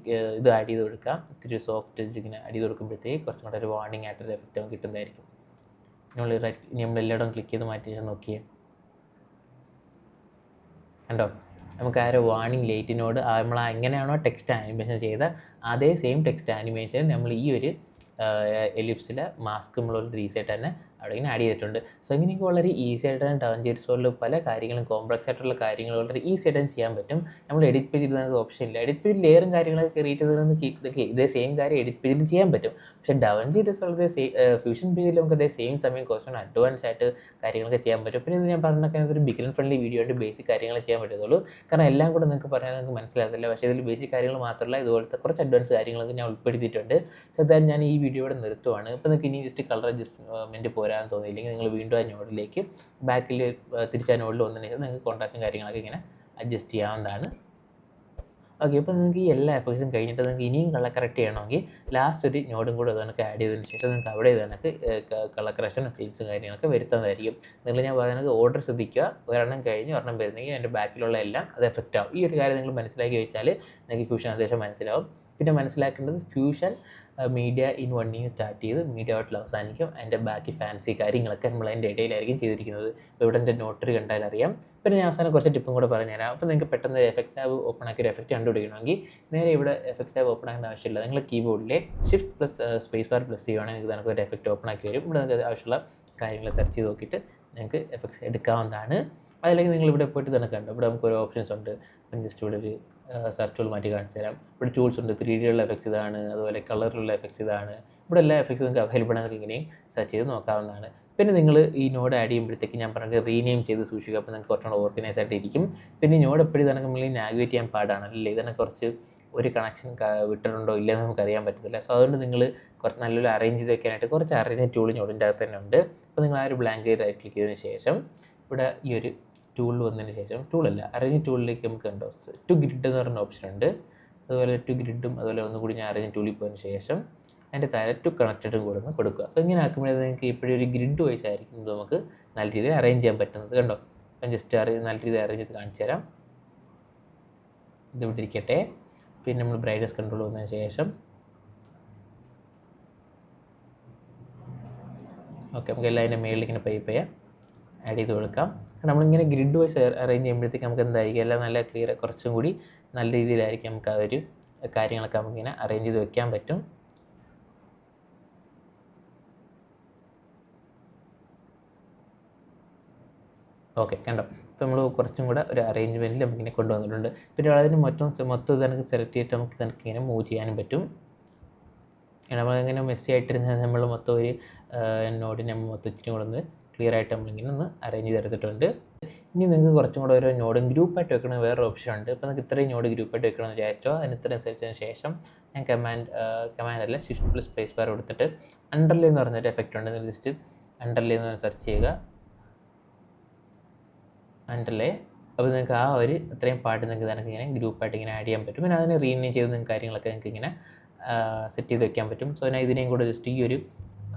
ഇത് ആഡ് ചെയ്ത് കൊടുക്കാം. ഇത്തിരി സോഫ്റ്റ് എഡ്ജ് ഇങ്ങനെ ആഡ് ചെയ്ത് കൊടുക്കുമ്പോഴത്തേക്ക് കുറച്ചും കൂടെ ഒരു വാർണിംഗ് ആയിട്ടൊരു എഫക്റ്റ് നമുക്ക് കിട്ടുന്നതായിരിക്കും. നമ്മൾ എല്ലായിടവും ക്ലിക്ക് ചെയ്ത് മാറ്റി വെച്ചാൽ നോക്കിയേ കണ്ടോ, നമുക്ക് ആ ഒരു വാർണിംഗ് ലൈറ്റിനോട് നമ്മൾ എങ്ങനെയാണോ ടെക്സ്റ്റ് ആനിമേഷൻ ചെയ്ത അതേ സെയിം ടെക്സ്റ്റ് ആനിമേഷൻ നമ്മൾ ഈ ഒരു എലിപ്സിലെ മാസ്ക് നമ്മളൊരു റീസെറ്റ് തന്നെ അവിടെ ഇങ്ങനെ ആഡ് ചെയ്തിട്ടുണ്ട്. സോ ഇങ്ങനെയൊക്കെ വളരെ ഈസി ആയിട്ട് തന്നെ DaVinci Resolve പല കാര്യങ്ങളും കോംപ്ലക്സ് ആയിട്ടുള്ള കാര്യങ്ങൾ വളരെ ഈസി ആയിട്ട് തന്നെ ചെയ്യാൻ പറ്റും. നമ്മൾ എഡിറ്റ് പേജിൽ നമുക്ക് ഓപ്ഷൻ ഇല്ല. എഡിറ്റ് പേജിൽ ലെയറും കാര്യങ്ങളൊക്കെ ക്രിയേറ്റ് ചെയ്ത് ഇതേ സെയിം കാര്യം എഡിറ്റ് പേജിൽ ചെയ്യാൻ പറ്റും. പക്ഷേ DaVinci Resolve ഫ്യൂഷൻ പേജിൽ നമുക്ക് അതേ സെയിം സമയം കുറച്ചുകൂടി അഡ്വാൻസ് ആയിട്ട് കാര്യങ്ങളൊക്കെ ചെയ്യാൻ പറ്റും. പിന്നെ ഇത് ഞാൻ പറഞ്ഞൊക്കെ ഒരു ബിഗിനർ ഫ്രണ്ട്ലി വീഡിയോ ആയിട്ട് ബേസിക് കാര്യങ്ങൾ ചെയ്യാൻ പറ്റത്തുള്ളൂ. കാരണം എല്ലാം കൂടെ നിങ്ങൾക്ക് പറഞ്ഞാൽ നിങ്ങൾക്ക് മനസ്സിലാകത്തില്ല. പക്ഷേ ഇതിൽ ബേസിക് കാര്യങ്ങൾ മാത്രമല്ല ഇതുപോലത്തെ കുറച്ച് അഡ്വാൻസ് കാര്യങ്ങളൊക്കെ ഞാൻ ഉൾപ്പെടുത്തിയിട്ടുണ്ട്. സോ എന്തായാലും ഞാൻ ഈ വീഡിയോയുടെ നിർത്തുവാണ്. ഇപ്പോൾ നിങ്ങൾക്ക് ഇനി ജസ്റ്റ് കളർ അഡ്ജസ്റ്റ്മെൻറ്റ് പോരാൻ തോന്നിയില്ലെങ്കിൽ നിങ്ങൾ വീണ്ടും ആ നോഡിലേക്ക് ബാക്കിൽ തിരിച്ചാൽ നോഡിൽ വന്നതിന് ശേഷം നിങ്ങൾക്ക് കോൺട്രാസ്റ്റും കാര്യങ്ങളൊക്കെ ഇങ്ങനെ അഡ്ജസ്റ്റ് ചെയ്യാവുന്നതാണ്. ഓക്കെ, ഇപ്പോൾ നിങ്ങൾക്ക് ഈ എല്ലാ എഫക്ട്സും കഴിഞ്ഞിട്ട് നിങ്ങൾക്ക് ഇനിയും കളർ കറക്റ്റ് ചെയ്യണമെങ്കിൽ ലാസ്റ്റ് ഒരു നോഡും കൂടെ അതൊക്കെ ആഡ് ചെയ്തതിന് ശേഷം നിങ്ങൾക്ക് അവിടെ ഇതൊക്കെ കളർ കറക്ഷൻ ഫീൽസും കാര്യങ്ങളൊക്കെ വരുത്തുന്നതായിരിക്കും. നിങ്ങൾ ഞാൻ പറയുന്നത് ഓർഡർ ശ്രദ്ധിക്കുക. ഒരെണ്ണം കഴിഞ്ഞ് ഒരെണ്ണം വരുന്നെങ്കിൽ അതിൻ്റെ ബാക്കിലുള്ള എല്ലാം അത് എഫക്റ്റ് ആവും. ഈ ഒരു കാര്യം നിങ്ങൾ മനസ്സിലാക്കി വെച്ചാൽ നിങ്ങൾക്ക് ഫ്യൂഷൻ അത്യാവശ്യം മനസ്സിലാവും. പിന്നെ മനസ്സിലാക്കേണ്ടത് ഫ്യൂഷൻ മീഡിയ ഇൻ വണ്ണിങ് സ്റ്റാർട്ട് ചെയ്ത് മീഡിയ ഔട്ടിൽ അവസാനിക്കും. അതിൻ്റെ ബാക്കി ഫാൻസി കാര്യങ്ങളൊക്കെ നമ്മൾ അതിൻ്റെ ഇടയിലായിരിക്കും ചെയ്തിരിക്കുന്നത്. ഇവിടെ എൻ്റെ നോട്ടറി കണ്ടാൽ അറിയാം. പിന്നെ ഞാൻ അവസാനം കുറച്ച് ടിപ്പും കൂടെ പറഞ്ഞുതരാം. അപ്പോൾ നിങ്ങൾക്ക് പെട്ടെന്ന് ഒരു എഫക്റ്റ് ടാബ് ഓപ്പൺ ആക്കി ഒരു എഫക്റ്റ് കണ്ടുപിടിക്കണമെങ്കിൽ നേരെ ഇവിടെ എഫക്റ്റ് ടാബ് ഓപ്പൺ ആക്കേണ്ട ആവശ്യമില്ല. നിങ്ങൾ കീബോർഡിലെ shift plus space bar plus ചെയ്യുവാണെങ്കിൽ നിങ്ങൾക്ക് ഒരു എഫക്റ്റ് ഓപ്പൺ ആക്കി വരും. ഇവിടെ നിങ്ങൾക്ക് ആവശ്യമുള്ള കാര്യങ്ങൾ സെർച്ച് ചെയ്ത് നോക്കിയിട്ട് നിങ്ങൾക്ക് എഫക്ട്സ് എടുക്കാവുന്നതാണ്. അതിലേക്ക് നിങ്ങൾ ഇവിടെ പോയിട്ട് തന്നെ കണ്ടു. ഇവിടെ നമുക്ക് ഓരോ ഓപ്ഷൻസ് ഉണ്ട്. ഞാൻ ജസ്റ്റ് ഇവിടെ ഒരു സെർച്ച് ടൂൾ മാറ്റി കാണിച്ചു തരാം. ഇവിടെ ടൂൾസ് ഉണ്ട്. 3D ഉള്ള എഫക്ട്സ് ഇതാണ്, അതുപോലെ കളറിലുള്ള എഫക്ട്സ് ഇതാണ്. ഇവിടെ എല്ലാ എഫക്ട്സും നിങ്ങൾക്ക് അവൈലബിൾ ആണ്. ഇങ്ങനെയും സെർച്ച് ചെയ്ത് നോക്കാവുന്നതാണ്. പിന്നെ നിങ്ങൾ ഈ നോഡ് ആഡ് ചെയ്യുമ്പോഴത്തേക്ക് ഞാൻ പറഞ്ഞത് റീനെയിം ചെയ്ത് സൂക്ഷിക്കുക. അപ്പോൾ നിങ്ങൾക്ക് കുറച്ചുകൂടെ ഓർഗനൈസ് ആയിട്ട് ഇരിക്കും. പിന്നെ ഈ നോഡ് എപ്പോഴും തന്നെ നമ്മൾ നാവിഗേറ്റ് ചെയ്യാൻ പാടാണല്ലേ. ഇതിനെ കുറച്ച് ഒരു കണക്ഷൻ വിട്ടിട്ടുണ്ടോ ഇല്ലയെന്ന് നമുക്ക് അറിയാൻ പറ്റത്തില്ല. സോ അതുകൊണ്ട് നിങ്ങൾ കുറച്ച് നല്ലൊരു അറേഞ്ച് ചെയ്ത് വെക്കാനായിട്ട് കുറച്ച് അറേഞ്ച് ടൂൾ നോഡിൻ്റെ അകത്ത് തന്നെ ഉണ്ട്. അപ്പോൾ നിങ്ങൾ ആ ഒരു ബ്ലാങ്ക് റൈറ്റ് ക്ലിക്ക് ചെയ്തതിന് ശേഷം ഇവിടെ ഈ ഒരു ടൂൾ വന്നതിന് ശേഷം ടൂളല്ല അറേഞ്ച് ടൂളിലേക്ക് നമുക്ക് കണ്ടോ ടു ഗ്രിഡ് എന്ന് പറയുന്ന ഓപ്ഷൻ ഉണ്ട്. അതുപോലെ ടു ഗ്രിഡും അതുപോലെ ഒന്നുകൂടി ഞാൻ അറേഞ്ച് ടൂളിൽ പോയതിന് ശേഷം അതിൻ്റെ താഴെ ടു കണക്റ്റഡും കൂടെ ഒന്ന് കൊടുക്കുക. സോ ഇങ്ങനെ ആക്കുമ്പോഴേ നിങ്ങൾക്ക് ഇപ്പോഴും ഒരു ഗ്രിഡ് വൈസ് ആയിരിക്കും ഇത് നമുക്ക് നല്ല രീതിയിൽ അറേഞ്ച് ചെയ്യാൻ പറ്റുന്നത്. കണ്ടോ, ഞാൻ ജസ്റ്റ് നല്ല രീതിയിൽ അറേഞ്ച് ചെയ്ത് കാണിച്ചു തരാം. ഇത് ഇവിടെ ഇരിക്കട്ടെ. പിന്നെ നമ്മൾ ബ്രൈറ്റ്നസ് കൺട്രോൾ വന്നതിന് ശേഷം ഓക്കെ നമുക്ക് എല്ലാം അതിൻ്റെ മേളിൽ ഇങ്ങനെ പയ്യെ ആഡ് ചെയ്ത് കൊടുക്കാം. നമ്മളിങ്ങനെ ഗ്രിഡ് വൈസ് അറേഞ്ച് ചെയ്യുമ്പോഴത്തേക്ക് നമുക്ക് എന്തായിരിക്കും എല്ലാം നല്ല ക്ലിയർ കുറച്ചും കൂടി നല്ല രീതിയിലായിരിക്കും നമുക്ക് ആ ഒരു കാര്യങ്ങളൊക്കെ നമുക്കിങ്ങനെ അറേഞ്ച് ചെയ്ത് വെക്കാൻ പറ്റും. ഓക്കെ കണ്ടോ, ഇപ്പോൾ നമ്മൾ കുറച്ചും കൂടെ ഒരു അറേഞ്ച്മെൻറ്റിൽ നമുക്കിങ്ങനെ കൊണ്ടുവന്നിട്ടുണ്ട്. പിന്നെ അതിന് മൊത്തം ഇതെനിക്ക് സെലക്ട് ചെയ്തിട്ട് നമുക്ക് ഇങ്ങനെ മൂവ് ചെയ്യാനും പറ്റും. നമ്മളിങ്ങനെ മെസ്സി ആയിട്ടിരുന്ന നമ്മൾ മൊത്തം ഒരു നോഡിനെ മൊത്തം ഇച്ചിരി കൂടെ ഒന്ന് ക്ലിയർ ആയിട്ട് നമ്മളിങ്ങനെ ഒന്ന് അറേഞ്ച് ചെയ്തെടുത്തിട്ടുണ്ട്. ഇനി നിങ്ങൾക്ക് കുറച്ചും കൂടെ ഓരോ നോഡും ഗ്രൂപ്പായിട്ട് വെക്കണ വേറൊരു ഓപ്ഷൻ ഉണ്ട്. ഇപ്പോൾ നിങ്ങൾക്ക് ഇത്രയും നോഡ് ഗ്രൂപ്പായിട്ട് വെക്കണമെന്ന് വിചാരിച്ചോ അതിന് ഇത്രയും സെലക്ട് ശേഷം ഞാൻ കമാൻഡ് അല്ല ഷിഫ്റ്റ് പ്ലസ് സ്പേസ് ബാർ കൊടുത്തിട്ട് അണ്ടർലൈൻ എന്ന് പറഞ്ഞൊരു എഫക്റ്റ് ഉണ്ട്. ജസ്റ്റ് അണ്ടർലൈൻ എന്ന് സെർച്ച് ചെയ്യുക. അണ്ടർലൈൻ അപ്പോൾ നിങ്ങൾക്ക് ആ ഒരു ഇത്രയും പാട്ട് നിങ്ങൾക്ക് ഇങ്ങനെ ഗ്രൂപ്പായിട്ട് ഇങ്ങനെ ആഡ് ചെയ്യാൻ പറ്റും. പിന്നെ അതിനെ റീനെയിം ചെയ്ത് നിങ്ങൾക്ക് കാര്യങ്ങളൊക്കെ നിങ്ങൾക്ക് ഇങ്ങനെ സെറ്റ് ചെയ്ത് വെക്കാൻ പറ്റും. സോ ഞാൻ ഇതിനെയും കൂടെ ജസ്റ്റ് ഈ ഒരു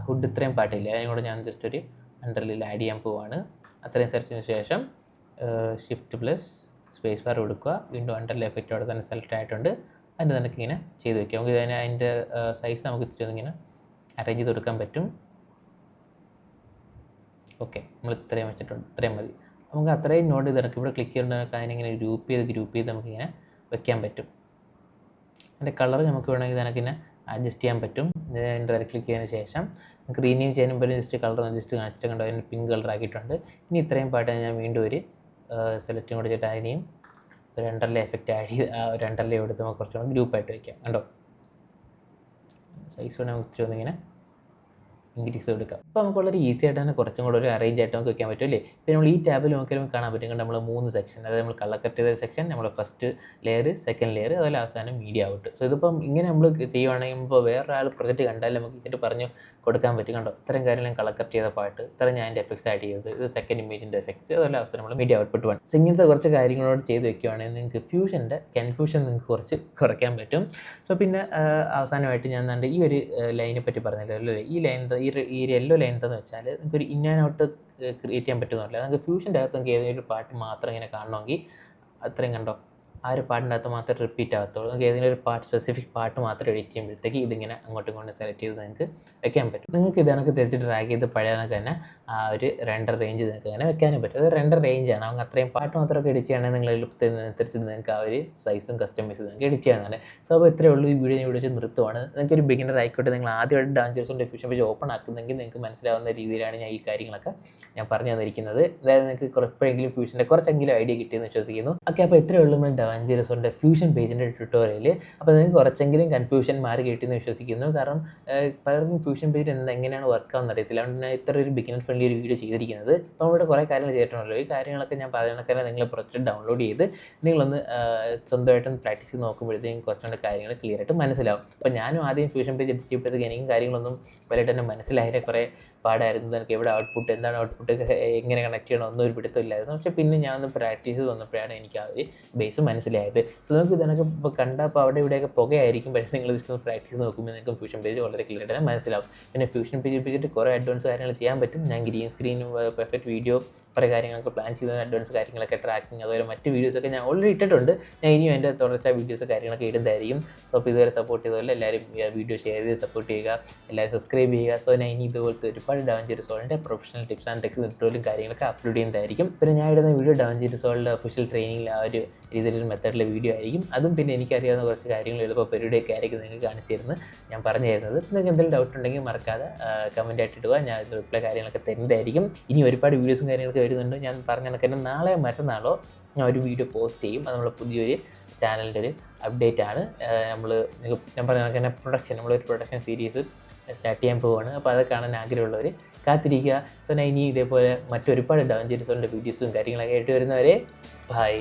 ഹുഡ് ഇത്രയും പാട്ടില്ല അതിനും കൂടെ ഞാൻ ജസ്റ്റ് ഒരു അണ്ടർലൈൻ ആഡ് ചെയ്യാൻ പോവാണ്. അത്രയും സെർച്ച് ചെയ്തതിന് ശേഷം ഷിഫ്റ്റ് പ്ലസ് സ്പേസ് ബാർ കൊടുക്കുക. വീണ്ടും അണ്ടർലൈൻ എഫക്റ്റ് അവിടെ തന്നെ സെലക്ട് ആയിട്ടുണ്ട്. അതിൻ്റെ നമുക്ക് ഇങ്ങനെ ചെയ്ത് വെക്കാം. നമുക്ക് അതിൻ്റെ സൈസ് നമുക്ക് ഇത്തിരി ഇങ്ങനെ അറേഞ്ച് ചെയ്ത് കൊടുക്കാൻ പറ്റും. ഓക്കെ, നമ്മൾ ഇത്രയും വെച്ചിട്ടുണ്ട്, ഇത്രയും മതി. നമുക്ക് അത്രയും നോട്ട് ചെയ്ത് നമുക്ക് ഇവിടെ ക്ലിക്ക് ചെയ്യേണ്ട അതിനിങ്ങനെ ഗ്രൂപ്പ് ചെയ്ത് നമുക്കിങ്ങനെ വെക്കാൻ പറ്റും. അതിൻ്റെ കളർ നമുക്ക് വേണമെങ്കിൽ ഇതിനൊക്കെ അഡ്ജസ്റ്റ് ചെയ്യാൻ പറ്റും. ഡയറക്റ്റ് ക്ലിക്ക് ചെയ്തതിന് ശേഷം നമുക്ക് റീനെയിം ചെയ്യാനും പറ്റും. ജസ്റ്റ് കളർ ജസ്റ്റ് കാണിച്ചിട്ട് കണ്ടോ, അതിന് പിങ്ക് കളർ ആക്കിയിട്ടുണ്ട്. ഇനി ഇത്രയും പാട്ട് ഞാൻ വീണ്ടും ഒരു സെലക്റ്റും കൊടുത്തിട്ട് അതിനെയും ഒരു അണ്ടർലേ എഫക്റ്റ് ആഡ് ചെയ്ത് ഒരു അണ്ടർലേ എടുത്ത് നമുക്ക് കുറച്ചുകൂടെ ഗ്രൂപ്പായിട്ട് വയ്ക്കാം. കണ്ടോ, സൈസ് വേണം ഒത്തിരി ഒന്നിങ്ങനെ ഇൻക്രീസ് എടുക്കാം. അപ്പോൾ നമുക്ക് വളരെ ഈസി ആയിട്ട് തന്നെ കുറച്ചും കൂടെ ഒരു അറേഞ്ച് ആയിട്ട് നമുക്ക് വെക്കാൻ പറ്റും അല്ലേ. പിന്നെ നമ്മൾ ഈ ടാബിൽ നോക്കിയാലും കാണാൻ പറ്റും. കണ്ട് നമ്മൾ 3 സെക്ഷൻ, അതായത് നമ്മൾ കളർ കട്ട് ചെയ്ത സെക്ഷൻ, നമ്മൾ ഫസ്റ്റ് ലെയർ, സെക്കൻഡ് ലെയർ, അതുപോലെ അവസാനം മീഡിയ ഔട്ട്. സോ ഇതിപ്പം ഇങ്ങനെ നമ്മൾ ചെയ്യുവാണെങ്കിൽ ഇപ്പോൾ വേറൊരാൾ പ്രൊജക്റ്റ് കണ്ടാലും നമുക്ക് ഇതിട്ട് പറഞ്ഞു കൊടുക്കാൻ പറ്റും. കണ്ടോ, ഇത്രയും കാര്യം ഞാൻ കളർ കട്ട് ചെയ്ത പാട്ട്, ഇത്രയും ഞാൻ എൻ്റെ എഫക്ട്സ് ആഡ് ചെയ്തത്, ഇത് സെക്കൻഡ് ഇമേജിൻ്റെ എഫക്ട്സ്, അതുപോലെ അവസാനം നമ്മൾ മീഡിയ ഔട്ട്പുട്ട് വേണം. സോ ഇങ്ങനത്തെ കുറച്ച് കാര്യങ്ങളോട് ചെയ്ത് വെക്കുകയാണെങ്കിൽ നിങ്ങൾക്ക് ഫ്യൂഷൻ്റെ കൺഫ്യൂഷൻ നിങ്ങൾക്ക് കുറച്ച് കുറയ്ക്കാൻ പറ്റും. സോ പിന്നെ അവസാനമായിട്ട് ഞാൻ കണ്ട് ഈ ഒരു ലൈനെ പറ്റി പറഞ്ഞല്ലോ അല്ലേ. ഈ ലൈൻ ഈ യെല്ലോ ലൈൻ എന്താണെന്ന് വെച്ചാൽ നമുക്കൊരു ഇൻ ആൻഡ് ഔട്ട് ക്രിയേറ്റ് ചെയ്യാൻ പറ്റുന്നില്ല. നമുക്ക് ഫ്യൂഷൻ്റെ അകത്ത് നമുക്ക് ഏതെങ്കിലും ഒരു പാട്ട് മാത്രം ഇങ്ങനെ കാണണമെങ്കിൽ അത്രയും കണ്ടോ, ആ ഒരു പാട്ടിൻ്റെ അകത്ത് മാത്രമേ റിപ്പീറ്റ് ആകത്തുള്ളൂ. നമുക്ക് ഏതെങ്കിലും ഒരു പാട്ട് സ്പെസിഫിക് പാട്ട് മാത്രം എഡിറ്റ് ചെയ്യുമ്പോഴത്തേക്ക് ഇതിങ്ങനെ അങ്ങോട്ടും ഇങ്ങോട്ടും സെലക്ട് ചെയ്ത് നിങ്ങൾക്ക് വെക്കാൻ പറ്റും. നിങ്ങൾക്ക് ഇതണക്ക് തിരിച്ചിട്ട് ഡ്രാഗ് ചെയ്ത് പഴയണക്ക് തന്നെ ആ ഒരു റെൻഡർ റേഞ്ച് നിങ്ങൾക്ക് അങ്ങനെ വെക്കാനും പറ്റും. അത് റെൻഡർ റേഞ്ചാണ്. നമുക്ക് അത്രയും പാട്ട് മാത്രമൊക്കെ എഡിറ്റ് ചെയ്യുകയാണെങ്കിൽ നിങ്ങളനുസരിച്ച് നിങ്ങൾക്ക് ആ ഒരു സൈസും കസ്റ്റമൈസ് ചെയ്ത് നിങ്ങൾക്ക് എഡിറ്റ് ചെയ്യാവുന്നതാണ്. സോ അപ്പോൾ ഇത്രയേ ഉള്ളൂ. ഈ വീഡിയോ ഞാൻ ഇവിടെ വെച്ച് നിർത്തുവാണ്. നിങ്ങൾക്ക് ഒരു ബിഗിനർ ആയിക്കോട്ടെ, നിങ്ങൾ ആദ്യമായിട്ട് ഡാൻജേഴ്സും ഫ്യൂഷൻ പേജ് ഓപ്പൺ ആക്കുന്നെങ്കിൽ നിങ്ങൾക്ക് മനസ്സിലാവുന്ന രീതിയിലാണ് ഞാൻ ഈ കാര്യങ്ങളൊക്കെ ഞാൻ പറഞ്ഞു തന്നിരിക്കുന്നത്. അതായത് നിങ്ങൾക്ക് കുറച്ചെങ്കിലും ഫ്യൂഷൻ്റെ കുറച്ചെങ്കിലും ഐഡിയ കിട്ടിയെന്ന് വിശ്വസിക്കുന്നു. ഓക്കെ, അപ്പോൾ ഇത്രയേ ഉള്ളൂ നമ്മൾ ഡാൻജി റിസോർട്ടിൻ്റെ ഫ്യൂഷൻ പേജിൻ്റെ ട്യൂട്ടോറിയൽ. അപ്പോൾ നിങ്ങൾക്ക് കുറച്ചെങ്കിലും കൺഫ്യൂഷൻ മാറി കിട്ടിയെന്ന് വിശ്വസിക്കുന്നു. കാരണം പലർക്കും ഫ്യൂഷൻ പേജ് എങ്ങനെയാണ് വർക്ക് ആവുന്ന അറിയത്തില്ല. അതുകൊണ്ട് ഞാൻ ഇത്ര ഒരു ബിഗിനർ ഫ്രണ്ട്ലി ഒരു വീഡിയോ ചെയ്തിരിക്കുന്നത്. അപ്പോൾ നമ്മളിവിടെ കുറേ കാര്യങ്ങൾ ചെയ്തിട്ടുണ്ടല്ലോ. ഈ കാര്യങ്ങളൊക്കെ ഞാൻ പറയുന്നതൊക്കെ നിങ്ങൾ പ്രൊജക്റ്റ് ഡൗൺലോഡ് ചെയ്ത് നിങ്ങളൊന്ന് സ്വന്തമായിട്ടൊന്ന് പ്രാക്ടീസ് ചെയ്ത് നോക്കുമ്പോഴത്തേക്കും കുറച്ചുകൂടെ കാര്യങ്ങൾ ക്ലിയർ ആയിട്ട് മനസ്സിലാവും. അപ്പോൾ ഞാനും ആദ്യം ഫ്യൂഷൻ പേജ് എഡിറ്റ് ചെയ്തപ്പോഴത്തേക്ക് എനിക്കും കാര്യങ്ങളൊന്നും വലുതായിട്ട് തന്നെ മനസ്സിലായില്ല. കുറേ പാടായിരുന്നു. എനിക്ക് എവിടെ ഔട്ട്പുട്ട്, എന്താണ് ഔട്ട്പുട്ട്, എങ്ങനെ കണക്ട് ചെയ്യണം, ഒന്നും ഒരു പിടുത്തമില്ലായിരുന്നു. പക്ഷേ പിന്നെ ഞാൻ ഒന്ന് പ്രാക്ടീസ് ചെയ്ത് വന്നപ്പോഴാണ് എനിക്ക് ആ ഒരു ബേസ് മനസ്സിലായത്. സോ നമുക്ക് ഇതിനൊക്കെ ഇപ്പോൾ കണ്ടപ്പോൾ അവിടെ ഇവിടെയൊക്കെ പുകയായിരിക്കും. പക്ഷേ നിങ്ങൾ ജസ്റ്റ് ഒന്ന് പ്രാക്ടീസ് നോക്കുമ്പോൾ നിങ്ങൾക്ക് ഫ്യൂഷൻ പേജ് വളരെ ക്ലിയർ ആയിട്ട് തന്നെ മനസ്സിലാവും. പിന്നെ ഫ്യൂഷൻ പേജ് ഉപയോഗിച്ചിട്ട് കുറേ അഡ്വാൻസ് കാര്യങ്ങൾ ചെയ്യാൻ പറ്റും. ഞാൻ ഗ്രീൻ സ്ക്രീനും പെർഫെക്റ്റ് വീഡിയോ കുറേ കാര്യങ്ങളൊക്കെ പ്ലാൻ ചെയ്ത അഡ്വാൻസ് കാര്യങ്ങളൊക്കെ ട്രാക്കിങ്, അതുപോലെ മറ്റ് വീഡിയോസൊക്കെ ഞാൻ ഓൾറെഡി ഇട്ടിട്ടുണ്ട്. ഞാൻ ഇനിയും എൻ്റെ തുടർച്ച വീഡിയോസ് കാര്യങ്ങളൊക്കെ ഇടുന്നതായിരിക്കും. സോ അപ്പോൾ ഇതുവരെ സപ്പോർട്ട് ചെയ്തതുപോലെ എല്ലാവരും വീഡിയോ ഷെയർ ചെയ്ത് സപ്പോർട്ട് ചെയ്യുക, എല്ലാവരും സബ്സ്ക്രൈബ് ചെയ്യുക. സോ ഞാൻ ഇനി ഇതുപോലത്തെ ഒരുപാട് ഡാവഞ്ചി റിസോൾട്ടിൻ്റെ പ്രൊഫഷണൽ ടിപ്സ് ആൻഡ് ടെക്സ് ട്യൂട്ടോറിയലും കാര്യങ്ങളൊക്കെ അപ്ലോഡ് ചെയ്യുന്നതായിരിക്കും. പിന്നെ ഞാൻ ഇടുന്ന വീഡിയോ ഡാവഞ്ചി റിസോൾട്ടിൻ്റെ ഒഫീഷ്യൽ ട്രെയിനിങ്ങിൽ ആ ഒരു രീതിയിലൊരു മെത്തേഡിലെ വീഡിയോ ആയിരിക്കും. അതും പിന്നെ എനിക്കറിയാവുന്ന കുറച്ച് കാര്യങ്ങൾ എളുപ്പം പരിപാടിയൊക്കെ ആയിരിക്കും നിങ്ങൾക്ക് കാണിച്ചു തരുന്നത്, ഞാൻ പറഞ്ഞു തരുന്നത്. നിങ്ങൾക്ക് എന്തെങ്കിലും ഡൗട്ട് ഉണ്ടെങ്കിൽ മറക്കാതെ കമൻ്റ് ആയിട്ട് ഇടുക. ഞാൻ റിപ്ലൈ കാര്യങ്ങളൊക്കെ തരുന്നതായിരിക്കും. ഇനി ഒരുപാട് വീഡിയോസും കാര്യങ്ങളൊക്കെ വരുന്നുണ്ട്. ഞാൻ പറഞ്ഞ കണക്ക് തന്നെ നാളെ മറ്റന്നാളോ ഞാൻ ഒരു വീഡിയോ പോസ്റ്റ് ചെയ്യും. അത് നമ്മൾ പുതിയൊരു ചാനലിൻ്റെ ഒരു അപ്ഡേറ്റ് ആണ്. ഞാൻ പറഞ്ഞ കണക്ക് തന്നെ നമ്മളൊരു പ്രൊഡക്ഷൻ സീരീസ് സ്റ്റാർട്ട് ചെയ്യാൻ പോവുകയാണ്. അപ്പോൾ അത് കാണാൻ ആഗ്രഹമുള്ളവർ കാത്തിരിക്കുക. സോ ഞാൻ ഇനി ഇതേപോലെ മറ്റൊരുപാട് ഡാവഞ്ചി റിസോൾട്ടിൻ്റെ വീഡിയോസും കാര്യങ്ങളൊക്കെ ആയിട്ട് വരുന്നവരെ ബൈ.